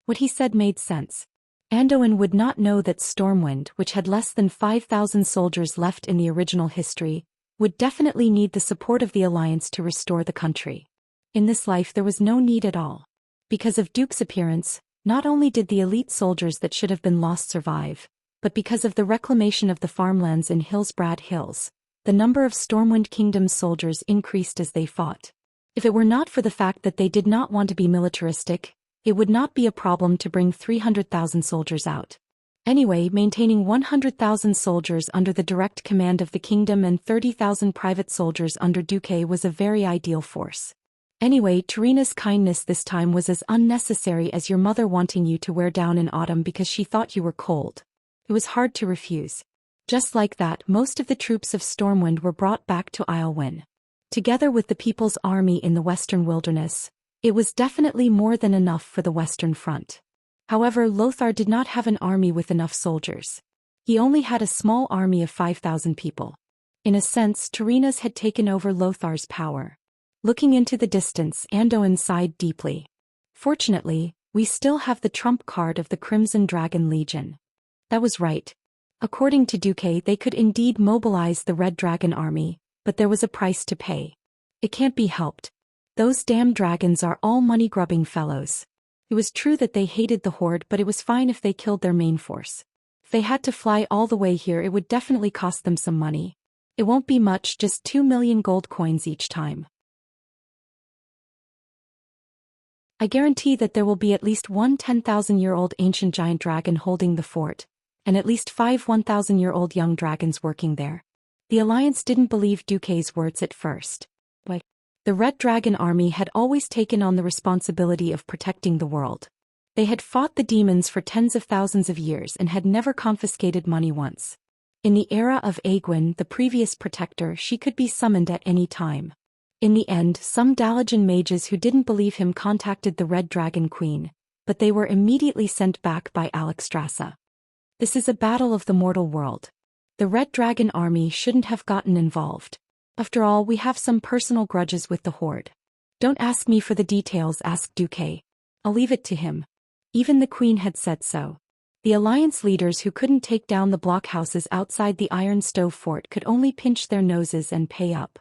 What he said made sense. Anduin would not know that Stormwind, which had less than 5,000 soldiers left in the original history, would definitely need the support of the alliance to restore the country. In this life there was no need at all. Because of Duke's appearance, not only did the elite soldiers that should have been lost survive, but because of the reclamation of the farmlands in Hillsbrad Hills, the number of Stormwind Kingdom's soldiers increased as they fought. If it were not for the fact that they did not want to be militaristic, it would not be a problem to bring 300,000 soldiers out. Anyway, maintaining 100,000 soldiers under the direct command of the kingdom and 30,000 private soldiers under Duque was a very ideal force. Anyway, Tyrrhena's kindness this time was as unnecessary as your mother wanting you to wear down in autumn because she thought you were cold. It was hard to refuse. Just like that, most of the troops of Stormwind were brought back to Islewyn. Together with the People's Army in the Western Wilderness, it was definitely more than enough for the Western Front. However, Lothar did not have an army with enough soldiers. He only had a small army of 5,000 people. In a sense, Tyrrhenas had taken over Lothar's power. Looking into the distance, Anduin sighed deeply. Fortunately, We still have the trump card of the Crimson Dragon Legion. That was right. According to Duque, they could indeed mobilize the Red Dragon army, but there was a price to pay. It can't be helped. Those damn dragons are all money-grubbing fellows. It was true that they hated the Horde, but it was fine if they killed their main force. If they had to fly all the way here, it would definitely cost them some money. It won't be much, just 2 million gold coins each time. I guarantee that there will be at least one 10,000-year-old ancient giant dragon holding the fort, and at least 5 1,000-year-old young dragons working there. The Alliance didn't believe Duque's words at first. But the Red Dragon army had always taken on the responsibility of protecting the world. They had fought the demons for tens of thousands of years and had never confiscated money once. In the era of Aegwin, the previous protector, she could be summoned at any time. In the end, some Dalajan mages who didn't believe him contacted the Red Dragon Queen, but they were immediately sent back by Alexstrasza. This is a battle of the mortal world. The Red Dragon army shouldn't have gotten involved. After all, we have some personal grudges with the Horde. Don't ask me for the details, asked Duque. I'll leave it to him. Even the Queen had said so. The Alliance leaders who couldn't take down the blockhouses outside the Iron Stove Fort could only pinch their noses and pay up.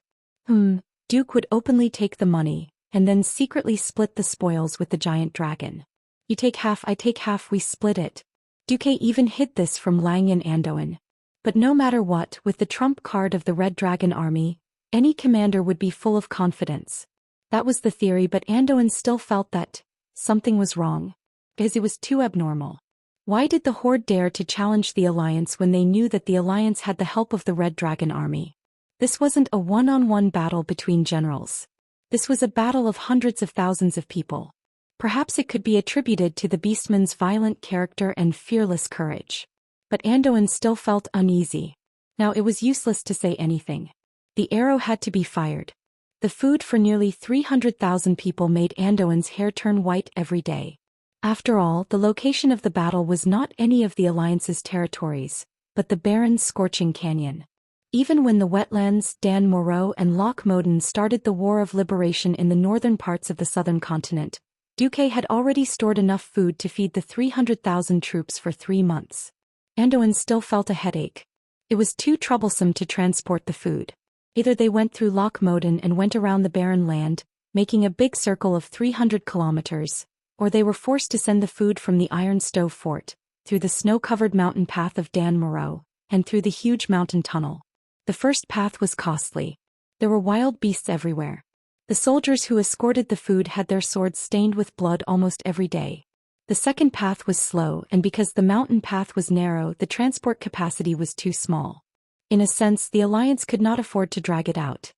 Duke would openly take the money, and then secretly split the spoils with the giant dragon. You take half, I take half, we split it. Duque even hid this from Lang and Anduin. But no matter what, with the trump card of the Red Dragon army, any commander would be full of confidence. That was the theory, but Anduin still felt that something was wrong. Because it was too abnormal. Why did the Horde dare to challenge the Alliance when they knew that the Alliance had the help of the Red Dragon army? This wasn't a one-on-one battle between generals. This was a battle of hundreds of thousands of people. Perhaps it could be attributed to the Beastman's violent character and fearless courage. But Anduin still felt uneasy. Now it was useless to say anything. The arrow had to be fired. The food for nearly 300,000 people made Anduin's hair turn white every day. After all, the location of the battle was not any of the Alliance's territories, but the barren, scorching canyon. Even when the wetlands, Dan Moreau and Loch Moden started the War of Liberation in the northern parts of the southern continent, Duque had already stored enough food to feed the 300,000 troops for 3 months. Anduin still felt a headache. It was too troublesome to transport the food. Either they went through Loch Moden and went around the barren land, making a big circle of 300 kilometers, or they were forced to send the food from the Iron Stove Fort, through the snow-covered mountain path of Dan Moreau, and through the huge mountain tunnel. The first path was costly. There were wild beasts everywhere. The soldiers who escorted the food had their swords stained with blood almost every day. The second path was slow, and because the mountain path was narrow, the transport capacity was too small. In a sense, the Alliance could not afford to drag it out.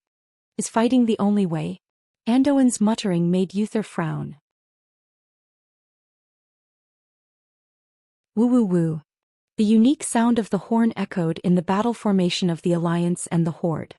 Is fighting the only way? Anduin's muttering made Uther frown. Woo-woo-woo. The unique sound of the horn echoed in the battle formation of the Alliance and the Horde.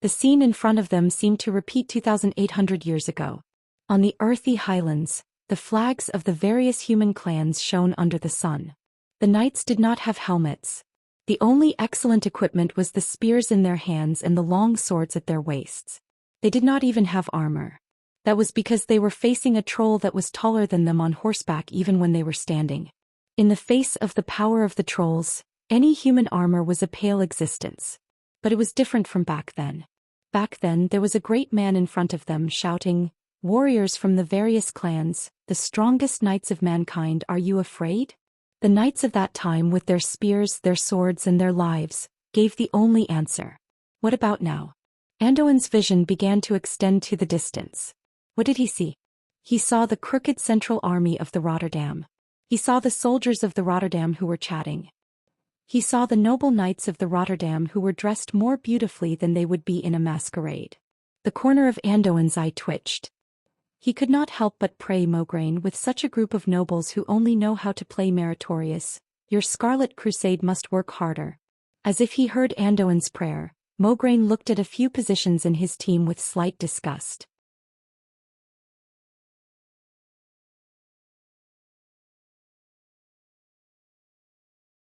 The scene in front of them seemed to repeat 2,800 years ago. On the earthy highlands, the flags of the various human clans shone under the sun. The knights did not have helmets. The only excellent equipment was the spears in their hands and the long swords at their waists. They did not even have armor. That was because they were facing a troll that was taller than them on horseback even when they were standing. In the face of the power of the trolls, any human armor was a pale existence. But it was different from back then. Back then, there was a great man in front of them shouting, "Warriors from the various clans, the strongest knights of mankind, are you afraid?" The knights of that time, with their spears, their swords and their lives, gave the only answer. What about now? Anduin's vision began to extend to the distance. What did he see? He saw the crooked central army of the Rotterdam. He saw the soldiers of the Rotterdam who were chatting. He saw the noble knights of the Rotterdam who were dressed more beautifully than they would be in a masquerade. The corner of Anduin's eye twitched. He could not help but pray, Mograine, with such a group of nobles who only know how to play meritorious, your Scarlet Crusade must work harder. As if he heard Anduin's prayer, Mograine looked at a few positions in his team with slight disgust.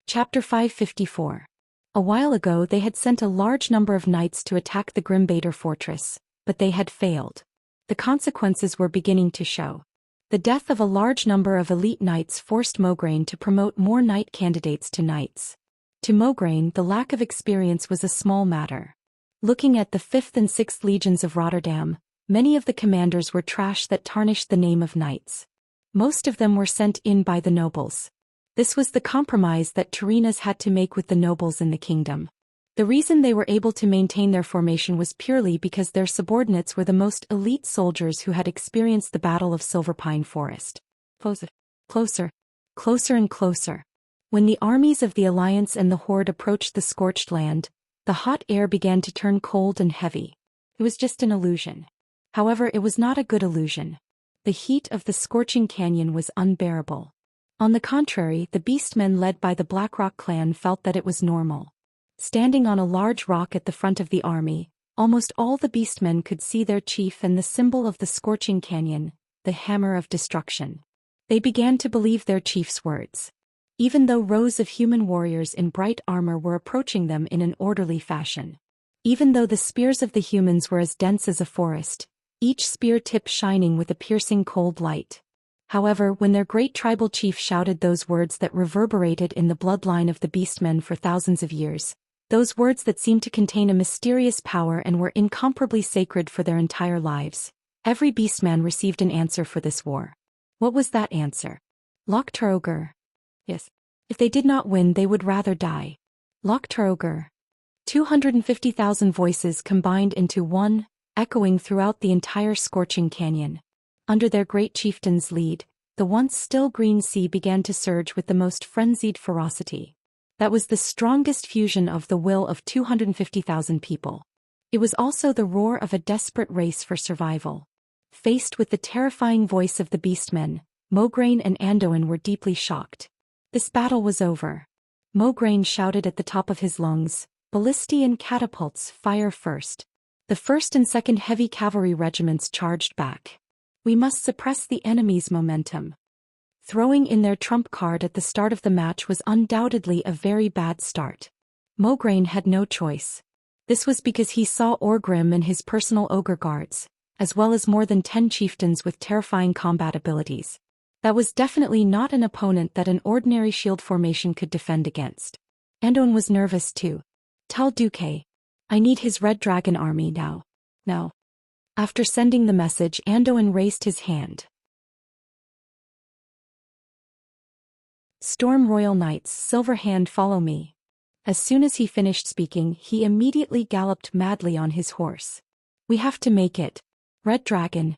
Chapter 554. A while ago they had sent a large number of knights to attack the Grimbader fortress, but they had failed. The consequences were beginning to show. The death of a large number of elite knights forced Mograine to promote more knight candidates to knights. To Mograine, the lack of experience was a small matter. Looking at the 5th and 6th legions of Rotterdam, many of the commanders were trash that tarnished the name of knights. Most of them were sent in by the nobles. This was the compromise that Turinas had to make with the nobles in the kingdom. The reason they were able to maintain their formation was purely because their subordinates were the most elite soldiers who had experienced the Battle of Silver Pine Forest. Closer and closer. When the armies of the Alliance and the Horde approached the scorched land, the hot air began to turn cold and heavy. It was just an illusion. However, it was not a good illusion. The heat of the scorching canyon was unbearable. On the contrary, the beastmen led by the Blackrock clan felt that it was normal. Standing on a large rock at the front of the army, almost all the beastmen could see their chief and the symbol of the scorching canyon, the hammer of destruction. They began to believe their chief's words. Even though rows of human warriors in bright armor were approaching them in an orderly fashion. Even though the spears of the humans were as dense as a forest, each spear tip shining with a piercing cold light. However, when their great tribal chief shouted those words that reverberated in the bloodline of the beastmen for thousands of years, those words that seemed to contain a mysterious power and were incomparably sacred for their entire lives, every beastman received an answer for this war. What was that answer? Lokturogur. Yes. If they did not win, they would rather die. Lokturogur. 250,000 voices combined into one, echoing throughout the entire scorching canyon. Under their great chieftain's lead, the once still green sea began to surge with the most frenzied ferocity. That was the strongest fusion of the will of 250,000 people. It was also the roar of a desperate race for survival. Faced with the terrifying voice of the beastmen, Mograine and Anduin were deeply shocked. This battle was over. Mograine shouted at the top of his lungs, "Ballistae and catapults, fire first." The 1st and 2nd heavy cavalry regiments charged back. We must suppress the enemy's momentum. Throwing in their trump card at the start of the match was undoubtedly a very bad start. Mograine had no choice. This was because he saw Orgrim and his personal ogre guards, as well as more than 10 chieftains with terrifying combat abilities. That was definitely not an opponent that an ordinary shield formation could defend against. Anduin was nervous too. "Tell Duque. I need his Red Dragon army now. Now." After sending the message, Anduin raised his hand. "Storm Royal Knights, Silver Hand, follow me." As soon as he finished speaking, he immediately galloped madly on his horse. "We have to make it. Red Dragon."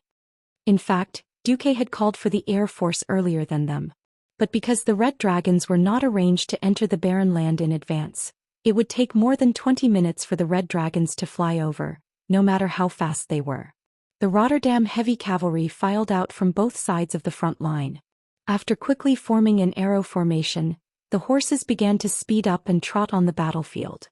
In fact, Duque had called for the Air Force earlier than them. But because the Red Dragons were not arranged to enter the barren land in advance, it would take more than 20 minutes for the Red Dragons to fly over, no matter how fast they were. The Rotterdam heavy cavalry filed out from both sides of the front line. After quickly forming an arrow formation, the horses began to speed up and trot on the battlefield.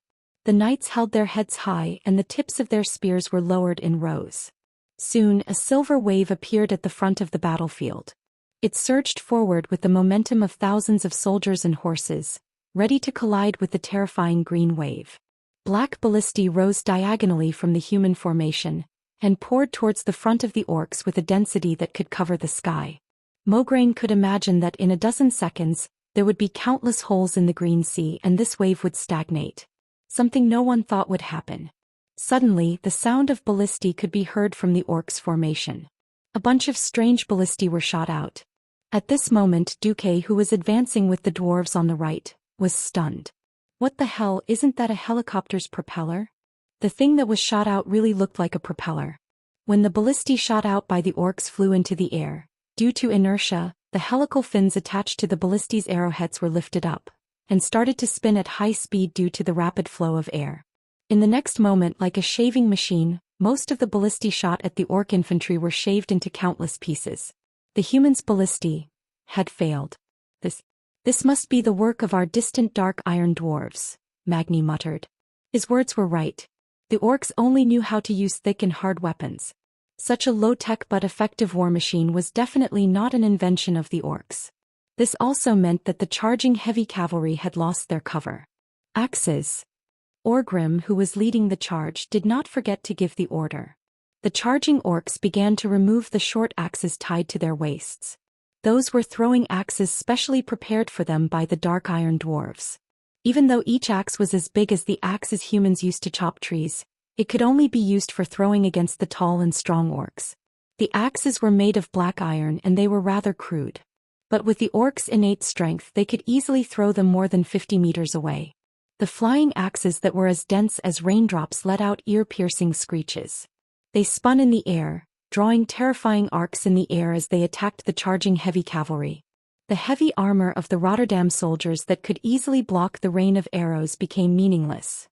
The knights held their heads high and the tips of their spears were lowered in rows. Soon, a silver wave appeared at the front of the battlefield. It surged forward with the momentum of thousands of soldiers and horses, ready to collide with the terrifying green wave. Black ballistae rose diagonally from the human formation, and poured towards the front of the orcs with a density that could cover the sky. Mograine could imagine that in a dozen seconds, there would be countless holes in the green sea and this wave would stagnate. Something no one thought would happen. Suddenly, the sound of ballistae could be heard from the orcs' formation. A bunch of strange ballistae were shot out. At this moment, Duque, who was advancing with the dwarves on the right, was stunned. What the hell, isn't that a helicopter's propeller? The thing that was shot out really looked like a propeller. When the ballistae shot out by the orcs flew into the air, due to inertia, the helical fins attached to the ballistae's arrowheads were lifted up, and started to spin at high speed due to the rapid flow of air. In the next moment, like a shaving machine, most of the ballistae shot at the orc infantry were shaved into countless pieces. The humans' ballistae had failed. This must be the work of our distant dark iron dwarves, Magni muttered. His words were right. The orcs only knew how to use thick and hard weapons. Such a low-tech but effective war machine was definitely not an invention of the orcs. This also meant that the charging heavy cavalry had lost their cover. Axes. Orgrim, who was leading the charge, did not forget to give the order. The charging orcs began to remove the short axes tied to their waists. Those were throwing axes specially prepared for them by the dark iron dwarves. Even though each axe was as big as the axes humans used to chop trees, it could only be used for throwing against the tall and strong orcs. The axes were made of black iron and they were rather crude. But with the orcs' innate strength they could easily throw them more than 50 meters away. The flying axes that were as dense as raindrops let out ear-piercing screeches. They spun in the air, drawing terrifying arcs in the air as they attacked the charging heavy cavalry. The heavy armor of the Rotterdam soldiers that could easily block the rain of arrows became meaningless.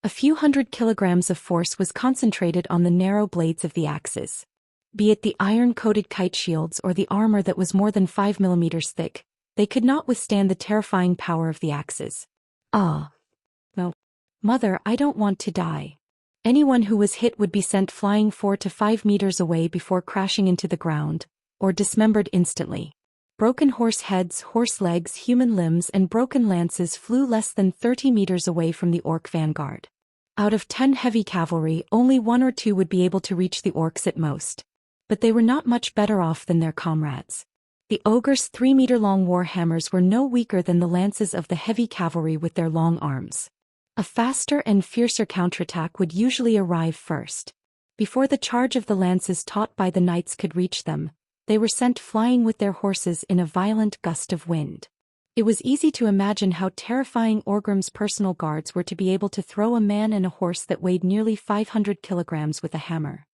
A few hundred kilograms of force was concentrated on the narrow blades of the axes. Be it the iron-coated kite shields or the armor that was more than 5 millimeters thick, they could not withstand the terrifying power of the axes. Ah. No. Mother, I don't want to die. Anyone who was hit would be sent flying 4 to 5 meters away before crashing into the ground, or dismembered instantly. Broken horse heads, horse legs, human limbs and broken lances flew less than 30 meters away from the orc vanguard. Out of 10 heavy cavalry, only 1 or 2 would be able to reach the orcs at most. But they were not much better off than their comrades. The ogres' 3-meter-long war hammers were no weaker than the lances of the heavy cavalry with their long arms. A faster and fiercer counterattack would usually arrive first. Before the charge of the lances taught by the knights could reach them, they were sent flying with their horses in a violent gust of wind. It was easy to imagine how terrifying Orgrim's personal guards were to be able to throw a man and a horse that weighed nearly 500 kilograms with a hammer.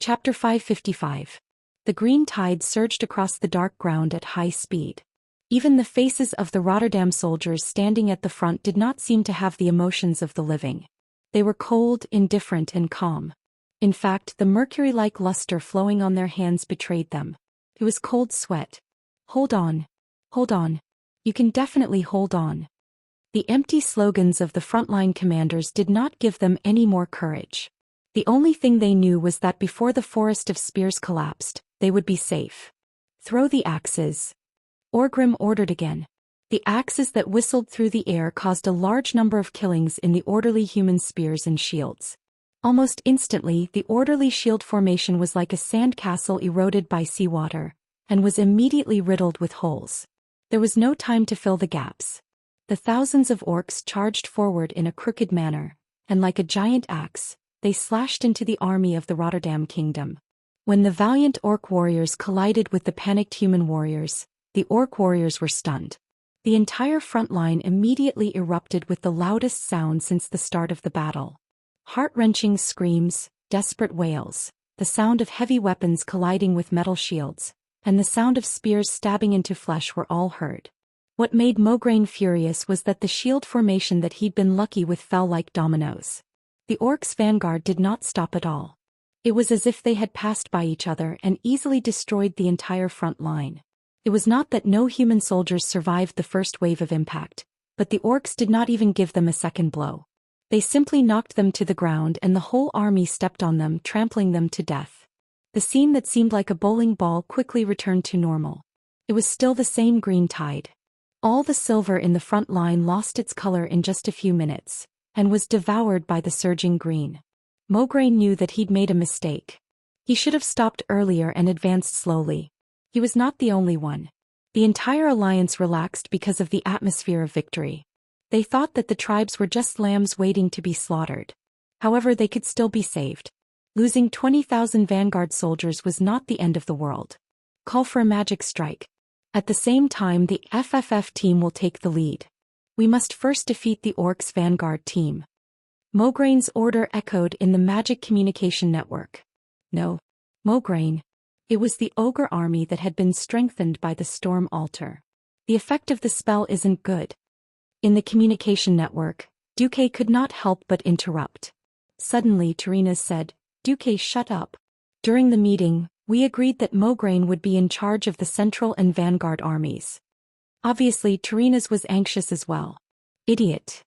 Chapter 555. The green tide surged across the dark ground at high speed. Even the faces of the Rotterdam soldiers standing at the front did not seem to have the emotions of the living. They were cold, indifferent and calm. In fact, the mercury-like luster flowing on their hands betrayed them. It was cold sweat. Hold on. Hold on. You can definitely hold on. The empty slogans of the frontline commanders did not give them any more courage. The only thing they knew was that before the forest of spears collapsed, they would be safe. Throw the axes. Orgrim ordered again. The axes that whistled through the air caused a large number of killings in the orderly human spears and shields. Almost instantly, the orderly shield formation was like a sand castle eroded by seawater, and was immediately riddled with holes. There was no time to fill the gaps. The thousands of orcs charged forward in a crooked manner, and like a giant axe, they slashed into the army of the Rotterdam kingdom. When the valiant orc warriors collided with the panicked human warriors, the orc warriors were stunned. The entire front line immediately erupted with the loudest sound since the start of the battle. Heart-wrenching screams, desperate wails, the sound of heavy weapons colliding with metal shields, and the sound of spears stabbing into flesh were all heard. What made Mograine furious was that the shield formation that he'd been lucky with fell like dominoes. The orcs' vanguard did not stop at all. It was as if they had passed by each other and easily destroyed the entire front line. It was not that no human soldiers survived the first wave of impact, but the orcs did not even give them a second blow. They simply knocked them to the ground and the whole army stepped on them, trampling them to death. The scene that seemed like a bowling ball quickly returned to normal. It was still the same green tide. All the silver in the front line lost its color in just a few minutes, and was devoured by the surging green. Mograine knew that he'd made a mistake. He should have stopped earlier and advanced slowly. He was not the only one. The entire alliance relaxed because of the atmosphere of victory. They thought that the tribes were just lambs waiting to be slaughtered. However, they could still be saved. Losing 20,000 vanguard soldiers was not the end of the world. Call for a magic strike. At the same time, the FFF team will take the lead. We must first defeat the orcs' vanguard team. Mograine's order echoed in the magic communication network. No. Mograine. It was the ogre army that had been strengthened by the storm altar. The effect of the spell isn't good. In the communication network, Duque could not help but interrupt. Suddenly Terina said, "Duque, shut up." During the meeting, we agreed that Mograine would be in charge of the Central and Vanguard armies. Obviously Terina's was anxious as well. Idiot.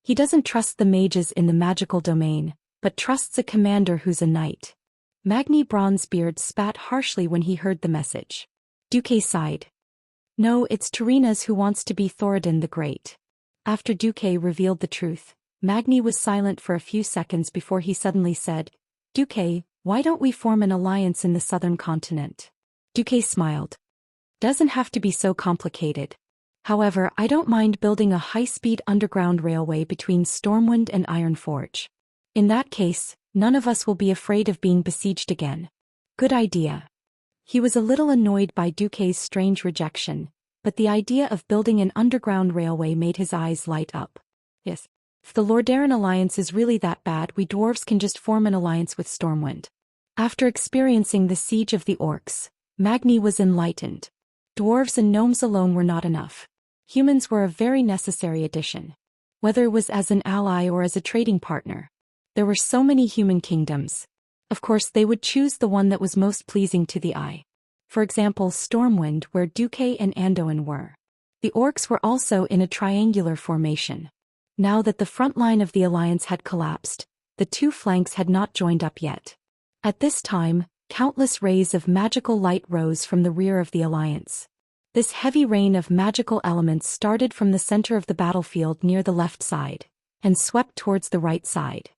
He doesn't trust the mages in the magical domain, but trusts a commander who's a knight. Magni Bronzebeard spat harshly when he heard the message. Duque sighed. No, it's Terina's who wants to be Thoradin the Great. After Duque revealed the truth, Magni was silent for a few seconds before he suddenly said, Duque, why don't we form an alliance in the southern continent? Duque smiled. Doesn't have to be so complicated. However, I don't mind building a high-speed underground railway between Stormwind and Ironforge. In that case, none of us will be afraid of being besieged again. Good idea. He was a little annoyed by Duque's strange rejection, but the idea of building an underground railway made his eyes light up. Yes. If the Lordaeron alliance is really that bad, we dwarves can just form an alliance with Stormwind. After experiencing the siege of the orcs, Magni was enlightened. Dwarves and gnomes alone were not enough. Humans were a very necessary addition. Whether it was as an ally or as a trading partner. There were so many human kingdoms. Of course, they would choose the one that was most pleasing to the eye. For example, Stormwind, where Duque and Anduin were. The orcs were also in a triangular formation. Now that the front line of the alliance had collapsed, the two flanks had not joined up yet. At this time, countless rays of magical light rose from the rear of the alliance. This heavy rain of magical elements started from the center of the battlefield near the left side, and swept towards the right side.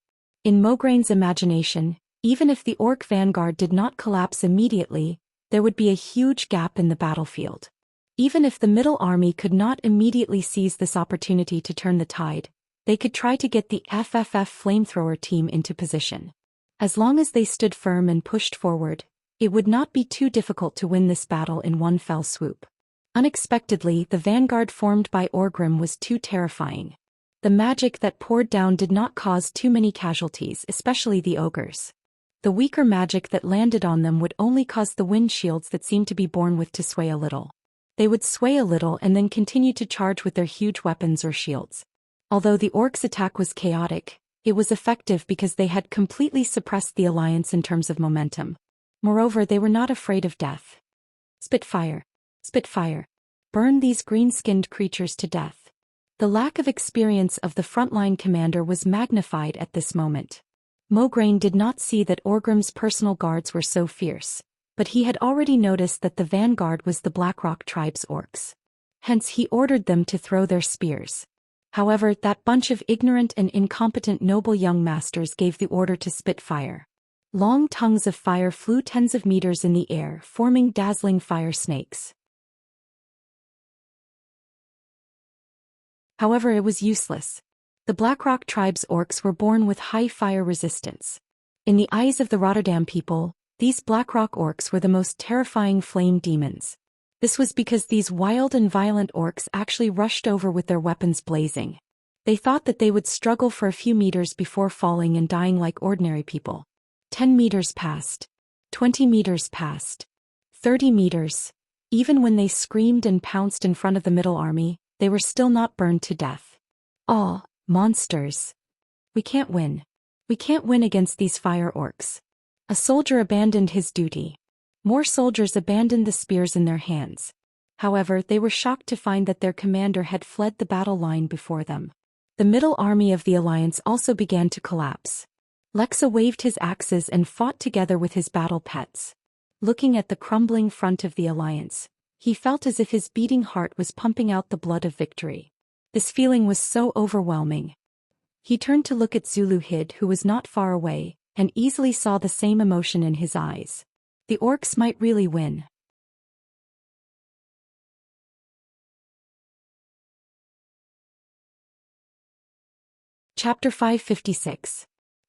In Mograin's imagination, even if the orc vanguard did not collapse immediately, there would be a huge gap in the battlefield. Even if the middle army could not immediately seize this opportunity to turn the tide, they could try to get the FFF flamethrower team into position. As long as they stood firm and pushed forward, it would not be too difficult to win this battle in one fell swoop. Unexpectedly, the vanguard formed by Orgrim was too terrifying. The magic that poured down did not cause too many casualties, especially the ogres. The weaker magic that landed on them would only cause the wind shields that seemed to be born with to sway a little. They would sway a little and then continue to charge with their huge weapons or shields. Although the orcs' attack was chaotic, it was effective because they had completely suppressed the alliance in terms of momentum. Moreover, they were not afraid of death. Spitfire. Spitfire. Burn these green-skinned creatures to death. The lack of experience of the frontline commander was magnified at this moment. Mograine did not see that Orgrim's personal guards were so fierce, but he had already noticed that the vanguard was the Blackrock tribe's orcs. Hence he ordered them to throw their spears. However, that bunch of ignorant and incompetent noble young masters gave the order to spit fire. Long tongues of fire flew tens of meters in the air, forming dazzling fire snakes. However, it was useless. The Blackrock tribe's orcs were born with high fire resistance. In the eyes of the Rotterdam people, these Blackrock orcs were the most terrifying flame demons. This was because these wild and violent orcs actually rushed over with their weapons blazing. They thought that they would struggle for a few meters before falling and dying like ordinary people. 10 meters passed. 20 meters passed. 30 meters. Even when they screamed and pounced in front of the middle army, they were still not burned to death. Oh, monsters. We can't win. We can't win against these fire orcs. A soldier abandoned his duty. More soldiers abandoned the spears in their hands. However, they were shocked to find that their commander had fled the battle line before them. The middle army of the alliance also began to collapse. Lexa waved his axes and fought together with his battle pets. Looking at the crumbling front of the alliance, he felt as if his beating heart was pumping out the blood of victory. This feeling was so overwhelming. He turned to look at Zuluhid, who was not far away, and easily saw the same emotion in his eyes. The orcs might really win. Chapter 556.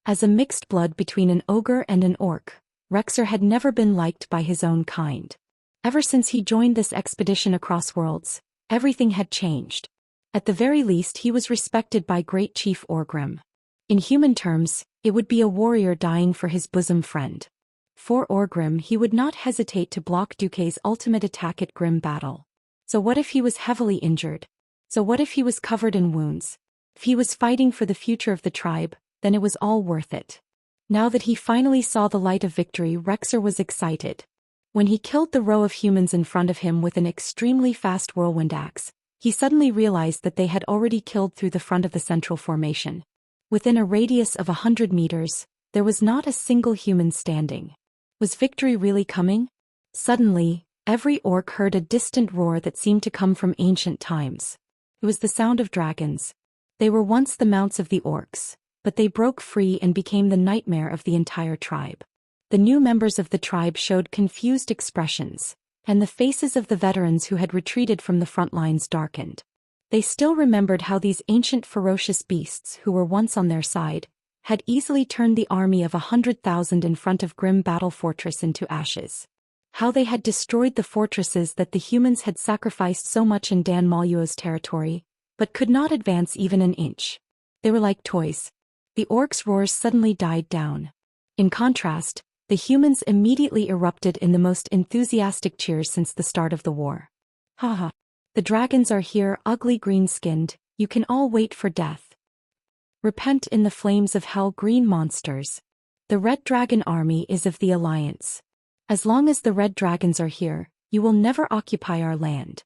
As a mixed blood between an ogre and an orc, Rexer had never been liked by his own kind. Ever since he joined this expedition across worlds, everything had changed. At the very least, he was respected by Great Chief Orgrim. In human terms, it would be a warrior dying for his bosom friend. For Orgrim, he would not hesitate to block Duque's ultimate attack at grim battle. So what if he was heavily injured? So what if he was covered in wounds? If he was fighting for the future of the tribe, then it was all worth it. Now that he finally saw the light of victory, Rexer was excited. When he killed the row of humans in front of him with an extremely fast whirlwind axe, he suddenly realized that they had already killed through the front of the central formation. Within a radius of 100 meters, there was not a single human standing. Was victory really coming? Suddenly, every orc heard a distant roar that seemed to come from ancient times. It was the sound of dragons. They were once the mounts of the orcs, but they broke free and became the nightmare of the entire tribe. The new members of the tribe showed confused expressions, and the faces of the veterans who had retreated from the front lines darkened. They still remembered how these ancient ferocious beasts who were once on their side had easily turned the army of 100,000 in front of grim battle fortress into ashes. How they had destroyed the fortresses that the humans had sacrificed so much in Dan Maluo's territory, but could not advance even an inch. They were like toys. The orcs' roars suddenly died down. In contrast, the humans immediately erupted in the most enthusiastic cheers since the start of the war. Haha. The dragons are here, ugly green-skinned, you can all wait for death. Repent in the flames of hell, green monsters. The Red Dragon army is of the Alliance. As long as the Red Dragons are here, you will never occupy our land.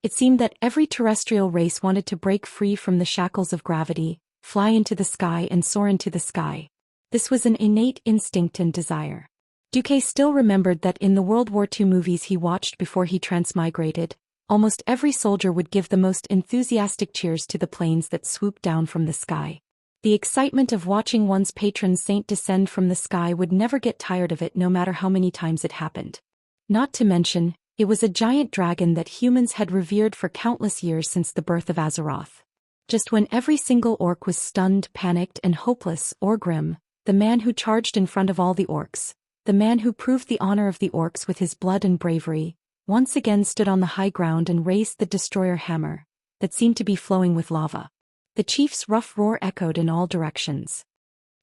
It seemed that every terrestrial race wanted to break free from the shackles of gravity, fly into the sky and soar into the sky. This was an innate instinct and desire. Duque still remembered that in the World War II movies he watched before he transmigrated, almost every soldier would give the most enthusiastic cheers to the planes that swooped down from the sky. The excitement of watching one's patron saint descend from the sky would never get tired of it no matter how many times it happened. Not to mention, it was a giant dragon that humans had revered for countless years since the birth of Azeroth. Just when every single orc was stunned, panicked, and hopeless, Orgrim, the man who charged in front of all the orcs, the man who proved the honor of the orcs with his blood and bravery, once again stood on the high ground and raised the destroyer hammer, that seemed to be flowing with lava. The chief's rough roar echoed in all directions.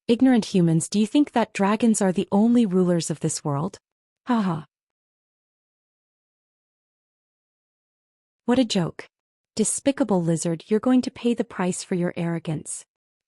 Ignorant humans, do you think that dragons are the only rulers of this world? Haha. What a joke. Despicable lizard, you're going to pay the price for your arrogance.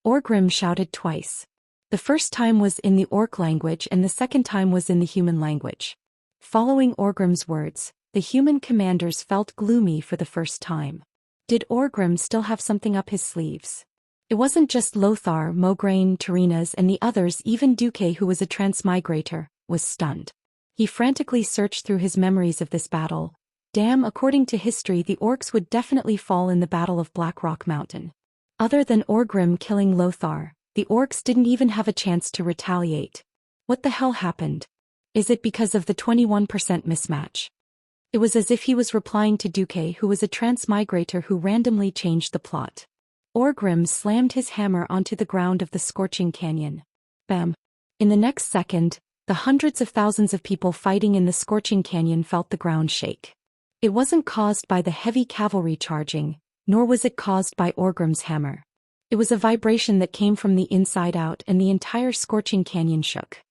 Orgrim shouted twice. The first time was in the orc language and the second time was in the human language. Following Orgrim's words, the human commanders felt gloomy for the first time. Did Orgrim still have something up his sleeves? It wasn't just Lothar, Mograine, Tarinas and the others, even Duque, who was a transmigrator, was stunned. He frantically searched through his memories of this battle. Damn, according to history the orcs would definitely fall in the Battle of Blackrock Mountain. Other than Orgrim killing Lothar, the orcs didn't even have a chance to retaliate. What the hell happened? Is it because of the 21% mismatch? It was as if he was replying to Duque, who was a transmigrator who randomly changed the plot. Orgrim slammed his hammer onto the ground of the scorching canyon. Bam! In the next second, the hundreds of thousands of people fighting in the scorching canyon felt the ground shake. It wasn't caused by the heavy cavalry charging, nor was it caused by Orgrim's hammer. It was a vibration that came from the inside out and the entire scorching canyon shook.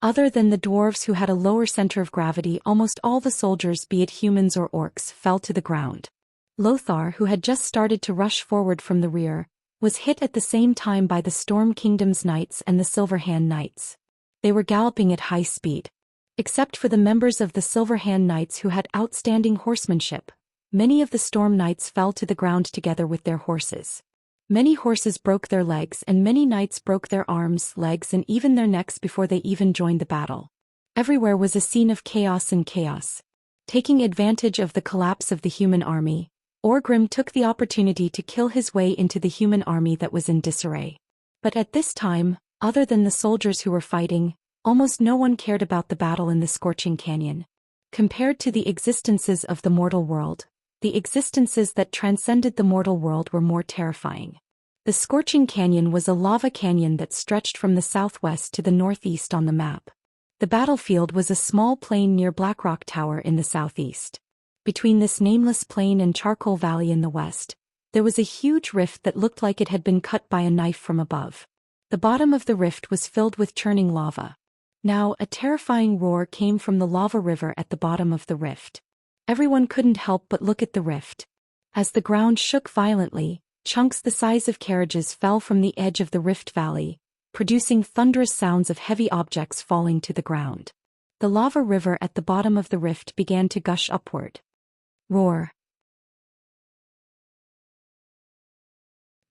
Other than the dwarves who had a lower center of gravity, almost all the soldiers, be it humans or orcs, fell to the ground. Lothar, who had just started to rush forward from the rear, was hit at the same time by the Storm Kingdom's knights and the Silverhand knights. They were galloping at high speed. Except for the members of the Silverhand knights who had outstanding horsemanship, many of the Storm knights fell to the ground together with their horses. Many horses broke their legs and many knights broke their arms, legs and even their necks before they even joined the battle. Everywhere was a scene of chaos and chaos. Taking advantage of the collapse of the human army, Orgrim took the opportunity to kill his way into the human army that was in disarray. But at this time, other than the soldiers who were fighting, almost no one cared about the battle in the scorching canyon. Compared to the existences of the mortal world, the existences that transcended the mortal world were more terrifying. The scorching canyon was a lava canyon that stretched from the southwest to the northeast on the map. The battlefield was a small plain near Blackrock Tower in the southeast. Between this nameless plain and Charcoal Valley in the west, there was a huge rift that looked like it had been cut by a knife from above. The bottom of the rift was filled with churning lava. Now, a terrifying roar came from the lava river at the bottom of the rift. Everyone couldn't help but look at the rift. As the ground shook violently, chunks the size of carriages fell from the edge of the rift valley, producing thunderous sounds of heavy objects falling to the ground. The lava river at the bottom of the rift began to gush upward. Roar.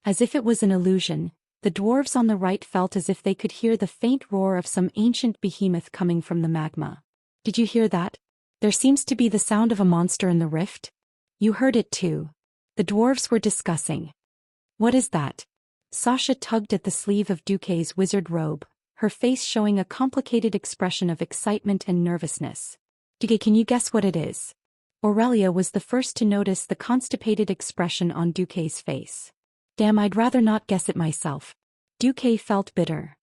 As if it was an illusion, The dwarves on the right felt as if they could hear the faint roar of some ancient behemoth coming from the magma. Did you hear that? There seems to be the sound of a monster in the rift. You heard it too. The dwarves were discussing. What is that? Sasha tugged at the sleeve of Duque's wizard robe, her face showing a complicated expression of excitement and nervousness. Duque, can you guess what it is? Aurelia was the first to notice the constipated expression on Duque's face. Damn, I'd rather not guess it myself. Duque felt bitter.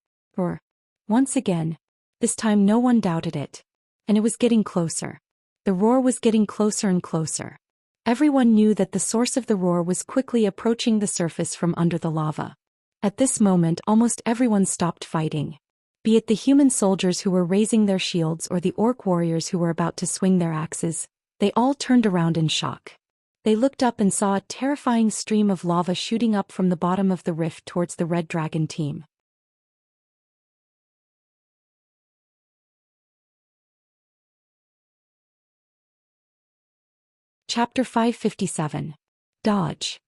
Once again. This time no one doubted it. And it was getting closer. The roar was getting closer and closer. Everyone knew that the source of the roar was quickly approaching the surface from under the lava. At this moment almost everyone stopped fighting. Be it the human soldiers who were raising their shields or the orc warriors who were about to swing their axes, they all turned around in shock. They looked up and saw a terrifying stream of lava shooting up from the bottom of the rift towards the Red Dragon team. Chapter 557. Dodge.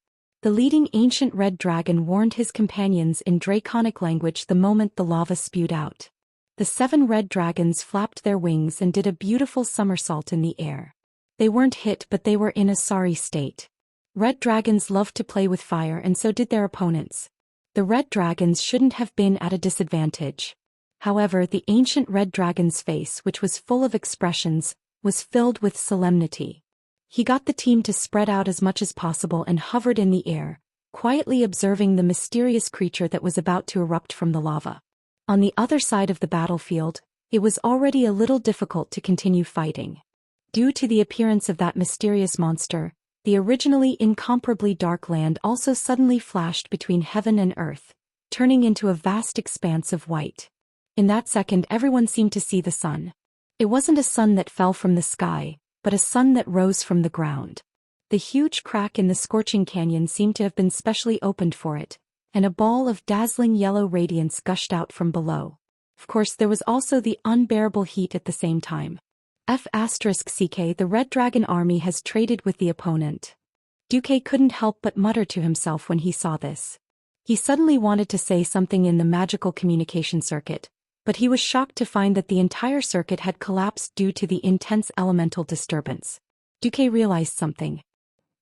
The leading ancient red dragon warned his companions in draconic language the moment the lava spewed out. The 7 red dragons flapped their wings and did a beautiful somersault in the air. They weren't hit, but they were in a sorry state. Red dragons loved to play with fire, and so did their opponents. The red dragons shouldn't have been at a disadvantage. However, the ancient red dragon's face, which was full of expressions, was filled with solemnity. He got the team to spread out as much as possible and hovered in the air, quietly observing the mysterious creature that was about to erupt from the lava. On the other side of the battlefield, it was already a little difficult to continue fighting. Due to the appearance of that mysterious monster, the originally incomparably dark land also suddenly flashed between heaven and earth, turning into a vast expanse of white. In that second everyone seemed to see the sun. It wasn't a sun that fell from the sky, but a sun that rose from the ground. The huge crack in the scorching canyon seemed to have been specially opened for it, and a ball of dazzling yellow radiance gushed out from below. Of course, there was also the unbearable heat at the same time. *CK The Red Dragon army has traded with the opponent. Duque couldn't help but mutter to himself when he saw this. He suddenly wanted to say something in the magical communication circuit, but he was shocked to find that the entire circuit had collapsed due to the intense elemental disturbance. Duque realized something.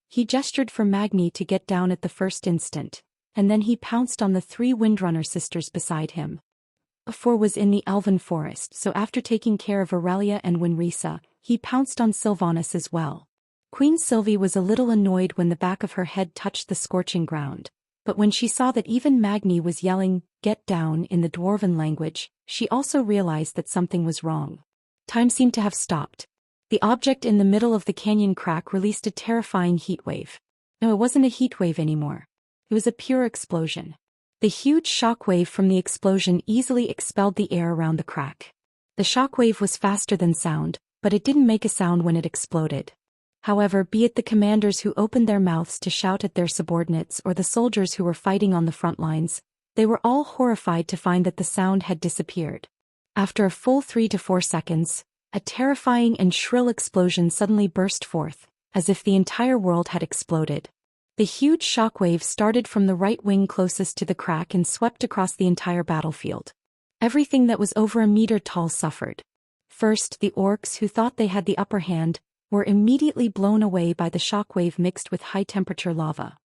He gestured for Magni to get down at the first instant, and then he pounced on the 3 Windrunner sisters beside him. A4 was in the Elven Forest, so after taking care of Aurelia and Winrisa, he pounced on Sylvanas as well. Queen Sylvie was a little annoyed when the back of her head touched the scorching ground, but when she saw that even Magni was yelling, "Get down," in the Dwarven language, she also realized that something was wrong. Time seemed to have stopped. The object in the middle of the canyon crack released a terrifying heat wave. No, it wasn't a heat wave anymore. It was a pure explosion. The huge shock wave from the explosion easily expelled the air around the crack. The shock wave was faster than sound, but it didn't make a sound when it exploded. However, be it the commanders who opened their mouths to shout at their subordinates or the soldiers who were fighting on the front lines, they were all horrified to find that the sound had disappeared. After a full 3 to 4 seconds, a terrifying and shrill explosion suddenly burst forth, as if the entire world had exploded. The huge shockwave started from the right wing closest to the crack and swept across the entire battlefield. Everything that was over a meter tall suffered. First, the orcs, who thought they had the upper hand, were immediately blown away by the shockwave mixed with high-temperature lava.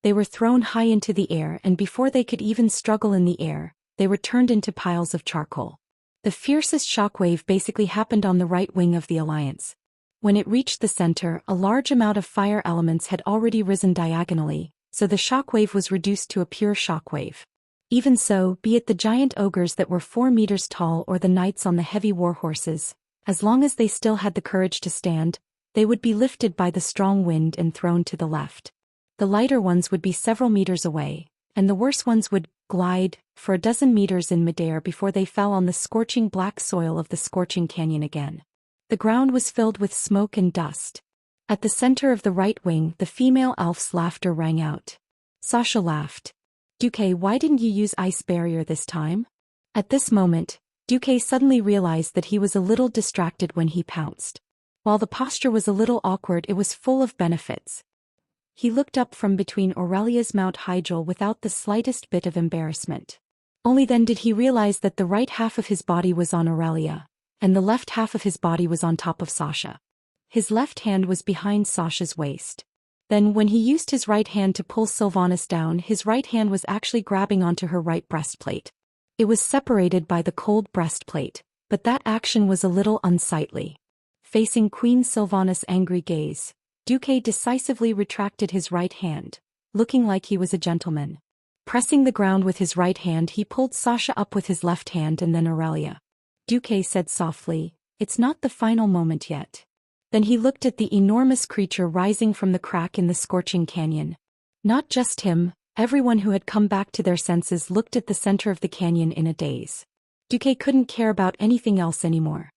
They were thrown high into the air, and before they could even struggle in the air, they were turned into piles of charcoal. The fiercest shockwave basically happened on the right wing of the Alliance. When it reached the center, a large amount of fire elements had already risen diagonally, so the shockwave was reduced to a pure shockwave. Even so, be it the giant ogres that were 4 meters tall or the knights on the heavy war horses, as long as they still had the courage to stand, they would be lifted by the strong wind and thrown to the left. The lighter ones would be several meters away, and the worse ones would glide for a dozen meters in midair before they fell on the scorching black soil of the scorching canyon again. The ground was filled with smoke and dust. At the center of the right wing, the female elf's laughter rang out. Sasha laughed. "Duque, why didn't you use ice barrier this time?" At this moment, Duque suddenly realized that he was a little distracted when he pounced. While the posture was a little awkward, it was full of benefits. He looked up from between Aurelia's Mount Hygel without the slightest bit of embarrassment. Only then did he realize that the right half of his body was on Aurelia, and the left half of his body was on top of Sasha. His left hand was behind Sasha's waist. Then when he used his right hand to pull Sylvanas down, his right hand was actually grabbing onto her right breastplate. It was separated by the cold breastplate, but that action was a little unsightly. Facing Queen Sylvanas' angry gaze, Duque decisively retracted his right hand, looking like he was a gentleman. Pressing the ground with his right hand, he pulled Sasha up with his left hand and then Aurelia. Duque said softly, "It's not the final moment yet." Then he looked at the enormous creature rising from the crack in the scorching canyon. Not just him, everyone who had come back to their senses looked at the center of the canyon in a daze. Duque couldn't care about anything else anymore.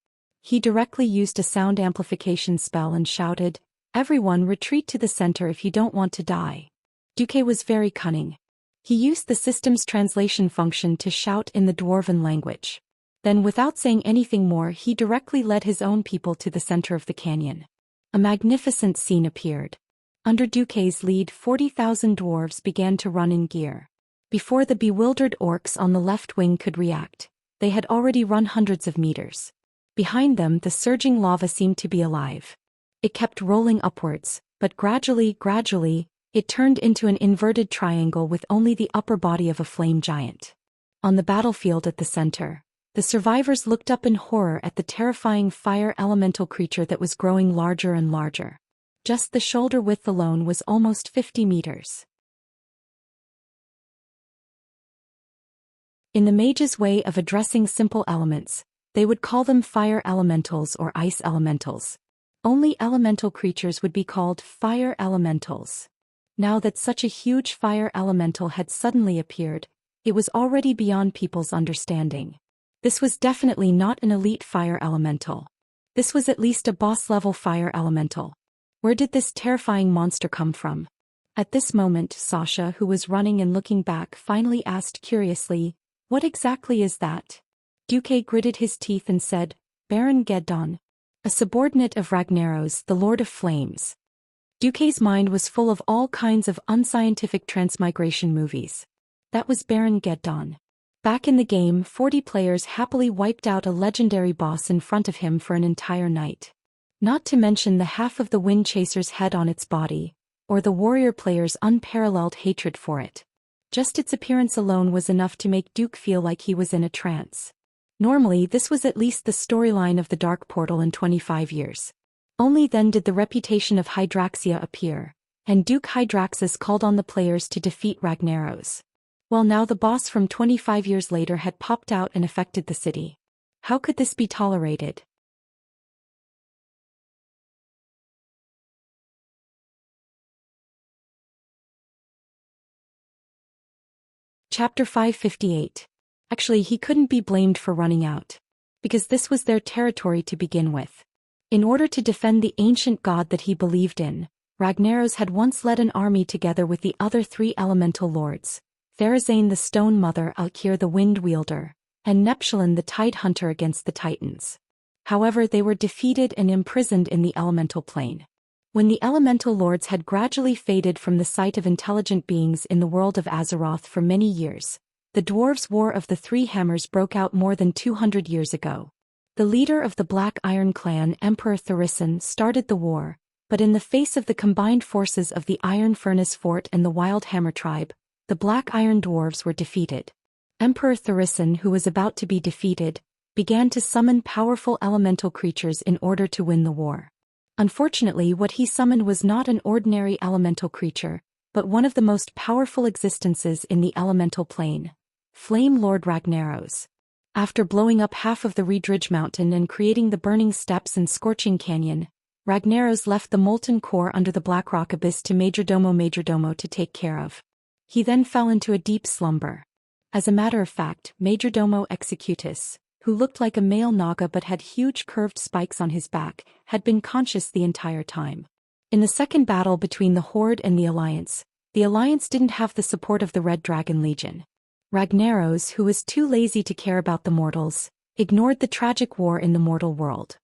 He directly used a sound amplification spell and shouted, "Everyone retreat to the center if you don't want to die." Duque was very cunning. He used the system's translation function to shout in the Dwarven language. Then without saying anything more, he directly led his own people to the center of the canyon. A magnificent scene appeared. Under Duque's lead, 40,000 dwarves began to run in gear. Before the bewildered orcs on the left wing could react, they had already run hundreds of meters. Behind them, the surging lava seemed to be alive. It kept rolling upwards, but gradually, it turned into an inverted triangle with only the upper body of a flame giant. On the battlefield at the center, the survivors looked up in horror at the terrifying fire elemental creature that was growing larger and larger. Just the shoulder width alone was almost 50 meters. In the mage's way of addressing simple elements, they would call them fire elementals or ice elementals. Only elemental creatures would be called fire elementals. Now that such a huge fire elemental had suddenly appeared, it was already beyond people's understanding. This was definitely not an elite fire elemental. This was at least a boss-level fire elemental. Where did this terrifying monster come from? At this moment, Sasha, who was running and looking back, finally asked curiously, "What exactly is that?" Duque gritted his teeth and said, "Baron Geddon, a subordinate of Ragnaros, the Lord of Flames." Duque's mind was full of all kinds of unscientific transmigration movies. That was Baron Geddon. Back in the game, 40 players happily wiped out a legendary boss in front of him for an entire night. Not to mention the half of the Wind Chaser's head on its body, or the warrior player's unparalleled hatred for it. Just its appearance alone was enough to make Duque feel like he was in a trance. Normally, this was at least the storyline of the Dark Portal in 25 years. Only then did the reputation of Hydraxia appear, and Duke Hydraxus called on the players to defeat Ragnaros. Well, now the boss from 25 years later had popped out and affected the city. How could this be tolerated? Chapter 558. Actually, he couldn't be blamed for running out, because this was their territory to begin with. In order to defend the ancient god that he believed in, Ragnaros had once led an army together with the other 3 elemental lords, Therazane the Stone Mother, Alkir the Wind Wielder, and Neptulin the Tide Hunter against the Titans. However, they were defeated and imprisoned in the elemental plane. When the elemental lords had gradually faded from the sight of intelligent beings in the world of Azeroth for many years, the Dwarves' War of the 3 Hammers broke out more than 200 years ago. The leader of the Black Iron clan, Emperor Tharisan, started the war, but in the face of the combined forces of the Iron Furnace Fort and the Wild Hammer tribe, the Black Iron dwarves were defeated. Emperor Tharisan, who was about to be defeated, began to summon powerful elemental creatures in order to win the war. Unfortunately, what he summoned was not an ordinary elemental creature, but one of the most powerful existences in the elemental plane, Flame Lord Ragnaros. After blowing up half of the Redridge Mountain and creating the Burning Steppes and Scorching Canyon, Ragnaros left the molten core under the Blackrock Abyss to Majordomo to take care of. He then fell into a deep slumber. As a matter of fact, Majordomo Executus, who looked like a male Naga but had huge curved spikes on his back, had been conscious the entire time. In the second battle between the Horde and the Alliance didn't have the support of the Red Dragon Legion. Ragnaros, who was too lazy to care about the mortals, ignored the tragic war in the mortal world.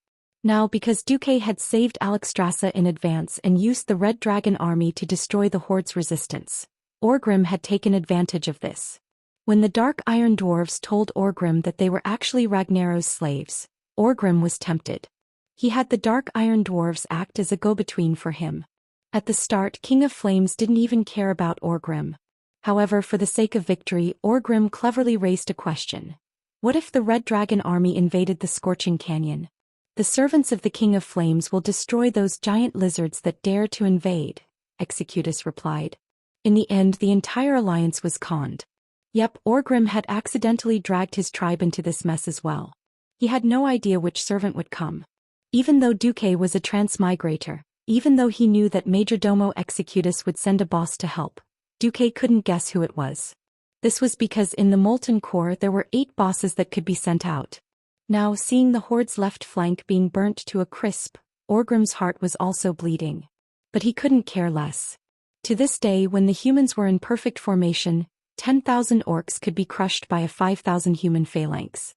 Now because Duque had saved Alexstrasza in advance and used the Red Dragon army to destroy the Horde's resistance, Orgrim had taken advantage of this. When the Dark Iron Dwarves told Orgrim that they were actually Ragnaros's slaves, Orgrim was tempted. He had the Dark Iron Dwarves act as a go-between for him. At the start, King of Flames didn't even care about Orgrim. However, for the sake of victory, Orgrim cleverly raised a question. What if the Red Dragon army invaded the Scorching Canyon? The servants of the King of Flames will destroy those giant lizards that dare to invade, Executus replied. In the end, the entire alliance was conned. Yep, Orgrim had accidentally dragged his tribe into this mess as well. He had no idea which servant would come. Even though Duque was a transmigrator, even though he knew that Majordomo Executus would send a boss to help, Duque couldn't guess who it was. This was because in the Molten Core there were 8 bosses that could be sent out. Now, seeing the Horde's left flank being burnt to a crisp, Orgrim's heart was also bleeding. But he couldn't care less. To this day, when the humans were in perfect formation, 10,000 orcs could be crushed by a 5,000 human phalanx.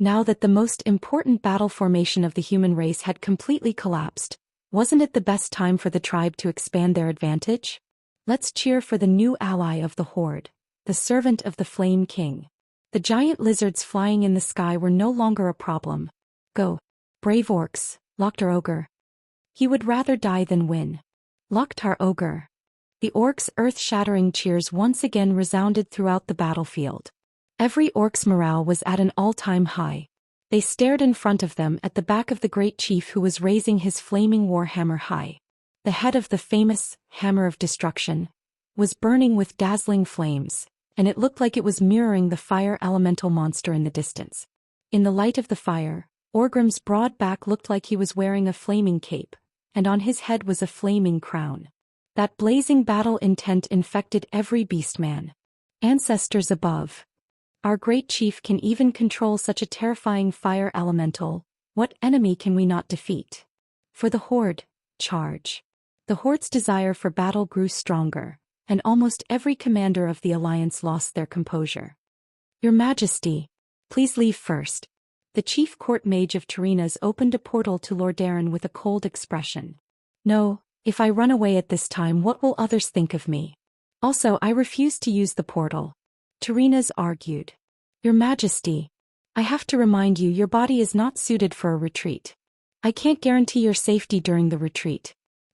Now that the most important battle formation of the human race had completely collapsed, wasn't it the best time for the tribe to expand their advantage? Let's cheer for the new ally of the Horde, the servant of the Flame King. The giant lizards flying in the sky were no longer a problem. Go, brave orcs, Loktar Ogre. He would rather die than win. Loktar Ogre. The orcs' earth-shattering cheers once again resounded throughout the battlefield. Every orc's morale was at an all-time high. They stared in front of them at the back of the great chief who was raising his flaming warhammer high. The head of the famous Hammer of Destruction was burning with dazzling flames, and it looked like it was mirroring the fire elemental monster in the distance. In the light of the fire, Orgrim's broad back looked like he was wearing a flaming cape, and on his head was a flaming crown. That blazing battle intent infected every beastman. Ancestors above. Our great chief can even control such a terrifying fire elemental. What enemy can we not defeat? For the Horde, charge. The Horde's desire for battle grew stronger, and almost every commander of the alliance lost their composure. Your Majesty, please leave first. The chief court mage of Tyreenas opened a portal to Lordaeron with a cold expression. No, if I run away at this time, what will others think of me? Also, I refuse to use the portal. Tyreenas argued. Your Majesty, I have to remind you, your body is not suited for a retreat. I can't guarantee your safety during the retreat.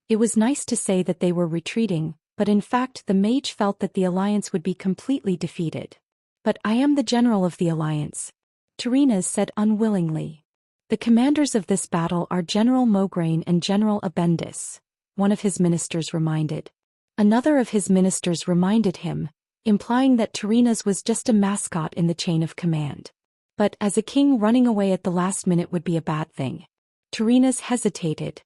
It was nice to say that they were retreating, but in fact the mage felt that the alliance would be completely defeated. But I am the general of the alliance, Tyreenas said unwillingly. The commanders of this battle are General Mograine and General Abendis, one of his ministers reminded. Another of his ministers reminded him, implying that Tyreenas was just a mascot in the chain of command. But as a king, running away at the last minute would be a bad thing. Tyreenas hesitated.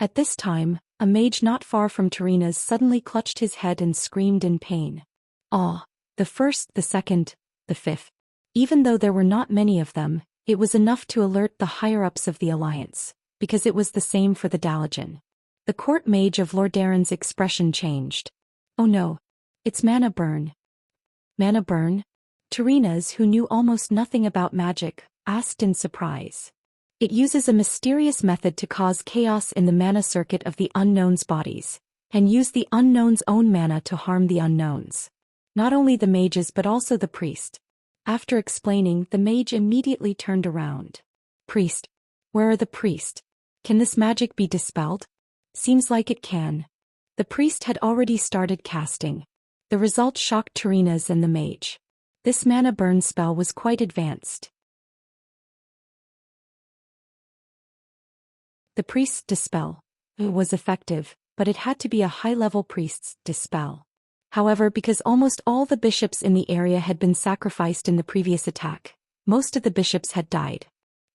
At this time, a mage not far from Tyreenas suddenly clutched his head and screamed in pain. Ah, the first, the second, the fifth. Even though there were not many of them, it was enough to alert the higher-ups of the alliance, because it was the same for the Dalajan. The court mage of Lordaeron's expression changed. Oh no. It's mana burn. Mana burn? Tyreenas, who knew almost nothing about magic, asked in surprise. It uses a mysterious method to cause chaos in the mana circuit of the unknown's bodies, and use the unknown's own mana to harm the unknowns. Not only the mages but also the priest. After explaining, the mage immediately turned around. Priest. Where are the priest? Can this magic be dispelled? Seems like it can. The priest had already started casting. The result shocked Tyreenas and the mage. This mana burn spell was quite advanced. The priest's dispel was effective, but it had to be a high-level priest's dispel. However, because almost all the bishops in the area had been sacrificed in the previous attack, most of the bishops had died.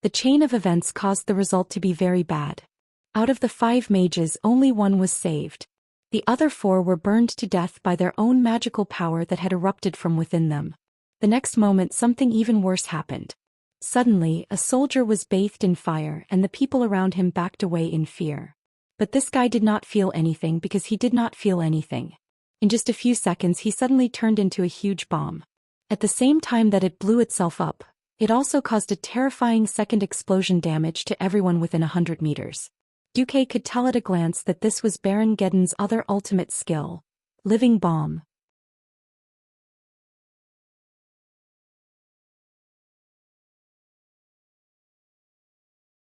The chain of events caused the result to be very bad. Out of the 5 mages, only 1 was saved. The other 4 were burned to death by their own magical power that had erupted from within them. The next moment, something even worse happened. Suddenly, a soldier was bathed in fire and the people around him backed away in fear. But this guy did not feel anything because he did not feel anything. In just a few seconds he suddenly turned into a huge bomb. At the same time that it blew itself up, It also caused a terrifying second explosion damage to everyone within 100 meters. Duque could tell at a glance that this was Baron Geddon's other ultimate skill, living bomb.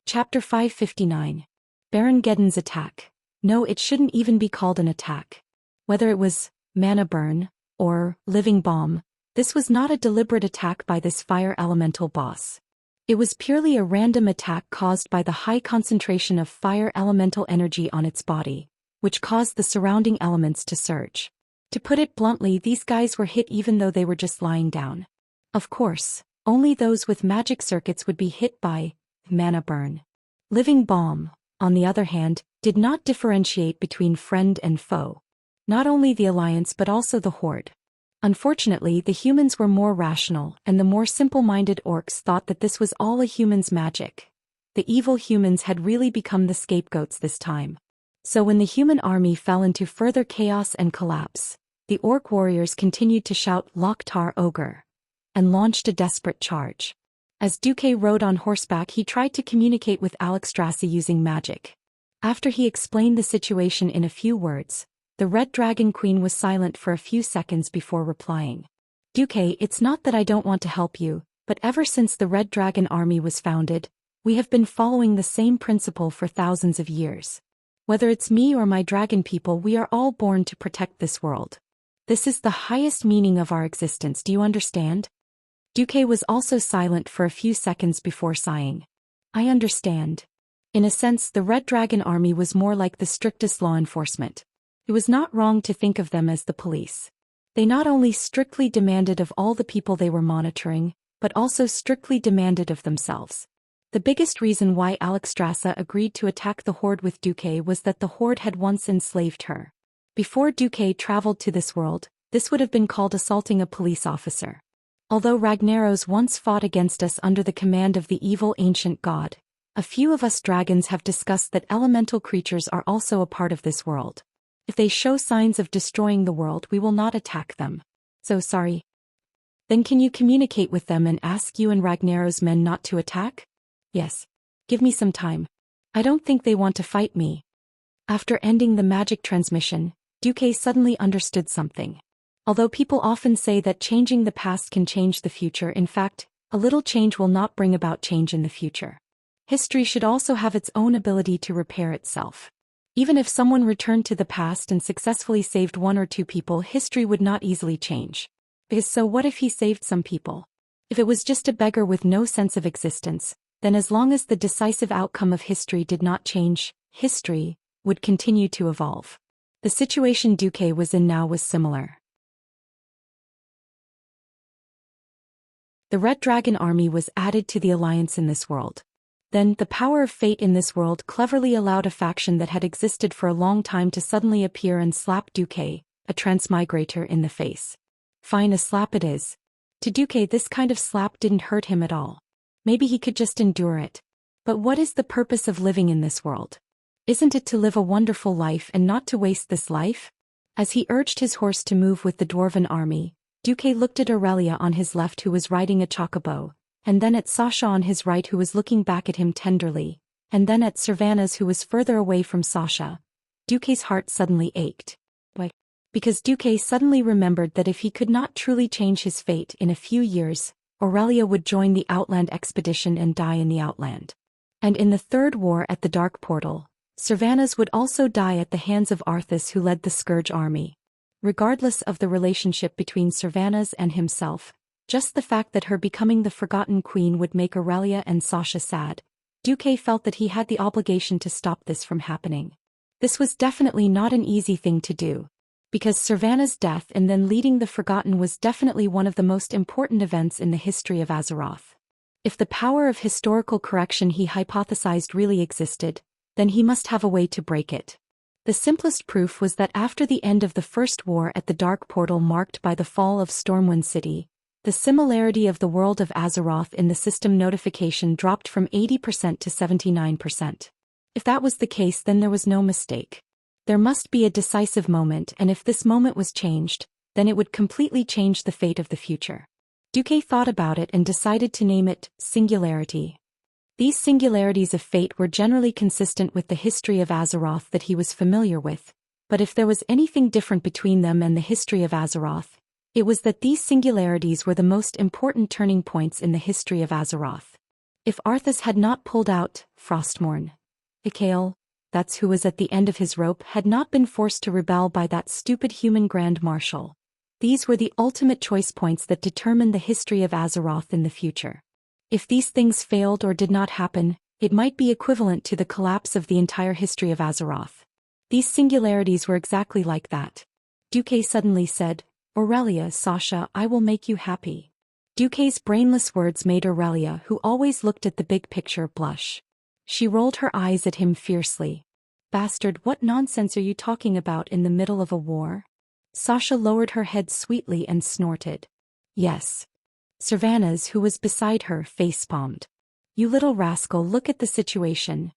Chapter 559. Baron Geddon's attack. No, it shouldn't even be called an attack. Whether it was mana burn or living bomb, this was not a deliberate attack by this fire elemental boss. It was purely a random attack caused by the high concentration of fire elemental energy on its body, which caused the surrounding elements to surge. To put it bluntly, these guys were hit even though they were just lying down. Of course, only those with magic circuits would be hit by mana burn. Living bomb, on the other hand, did not differentiate between friend and foe. Not only the alliance but also the horde. Unfortunately, the humans were more rational, and the more simple-minded orcs thought that this was all a human's magic. The evil humans had really become the scapegoats this time. So when the human army fell into further chaos and collapse, the orc warriors continued to shout Loktar Ogre, and launched a desperate charge. As Duque rode on horseback, he tried to communicate with Alexstrasza using magic. After he explained the situation in a few words, the Red Dragon Queen was silent for a few seconds before replying. Duque, it's not that I don't want to help you, but ever since the Red Dragon Army was founded, we have been following the same principle for thousands of years. Whether it's me or my dragon people, we are all born to protect this world. This is the highest meaning of our existence, do you understand? Duque was also silent for a few seconds before sighing. I understand. In a sense, the Red Dragon Army was more like the strictest law enforcement. It was not wrong to think of them as the police. They not only strictly demanded of all the people they were monitoring, but also strictly demanded of themselves. The biggest reason why Alexstrasza agreed to attack the Horde with Duque was that the Horde had once enslaved her. Before Duque traveled to this world, this would have been called assaulting a police officer. Although Ragnaros once fought against us under the command of the evil ancient god, a few of us dragons have discussed that elemental creatures are also a part of this world. If they show signs of destroying the world, we will not attack them. So sorry. Then can you communicate with them and ask you and Ragnaros' men not to attack? Yes. Give me some time. I don't think they want to fight me. After ending the magic transmission, Duque suddenly understood something. Although people often say that changing the past can change the future, in fact, a little change will not bring about change in the future. History should also have its own ability to repair itself. Even if someone returned to the past and successfully saved one or two people, history would not easily change. Because so what if he saved some people? If it was just a beggar with no sense of existence, then as long as the decisive outcome of history did not change, history would continue to evolve. The situation Duque was in now was similar. The Red Dragon Army was added to the alliance in this world. Then, the power of fate in this world cleverly allowed a faction that had existed for a long time to suddenly appear and slap Duque, a transmigrator, in the face. Fine, a slap it is. To Duque, this kind of slap didn't hurt him at all. Maybe he could just endure it. But what is the purpose of living in this world? Isn't it to live a wonderful life and not to waste this life? As he urged his horse to move with the dwarven army, Duque looked at Aurelia on his left, who was riding a chocobo, and then at Sasha on his right, who was looking back at him tenderly, and then at Servanas, who was further away from Sasha. Duque's heart suddenly ached. Why? Because Duque suddenly remembered that if he could not truly change his fate in a few years, Aurelia would join the Outland expedition and die in the Outland. And in the Third War at the Dark Portal, Servanas would also die at the hands of Arthas, who led the Scourge army. Regardless of the relationship between Servanas and himself, just the fact that her becoming the Forgotten Queen would make Aurelia and Sasha sad, Duque felt that he had the obligation to stop this from happening. This was definitely not an easy thing to do, because Servanas' death and then leading the Forgotten was definitely one of the most important events in the history of Azeroth. If the power of historical correction he hypothesized really existed, then he must have a way to break it. The simplest proof was that after the end of the First War at the Dark Portal, marked by the fall of Stormwind City, the similarity of the world of Azeroth in the system notification dropped from 80% to 79%. If that was the case, then there was no mistake. There must be a decisive moment, and if this moment was changed, then it would completely change the fate of the future. Duque thought about it and decided to name it Singularity. These singularities of fate were generally consistent with the history of Azeroth that he was familiar with, but if there was anything different between them and the history of Azeroth, it was that these singularities were the most important turning points in the history of Azeroth. If Arthas had not pulled out Frostmourne, Ikael, that's who was at the end of his rope, had not been forced to rebel by that stupid human Grand Marshal. These were the ultimate choice points that determined the history of Azeroth in the future. If these things failed or did not happen, it might be equivalent to the collapse of the entire history of Azeroth. These singularities were exactly like that. Duque suddenly said, "Aurelia, Sasha, I will make you happy." Duque's brainless words made Aurelia, who always looked at the big picture, blush. She rolled her eyes at him fiercely. "Bastard, what nonsense are you talking about in the middle of a war?" Sasha lowered her head sweetly and snorted. "Yes." Servanas, who was beside her, face-palmed. "You little rascal, look at the situation.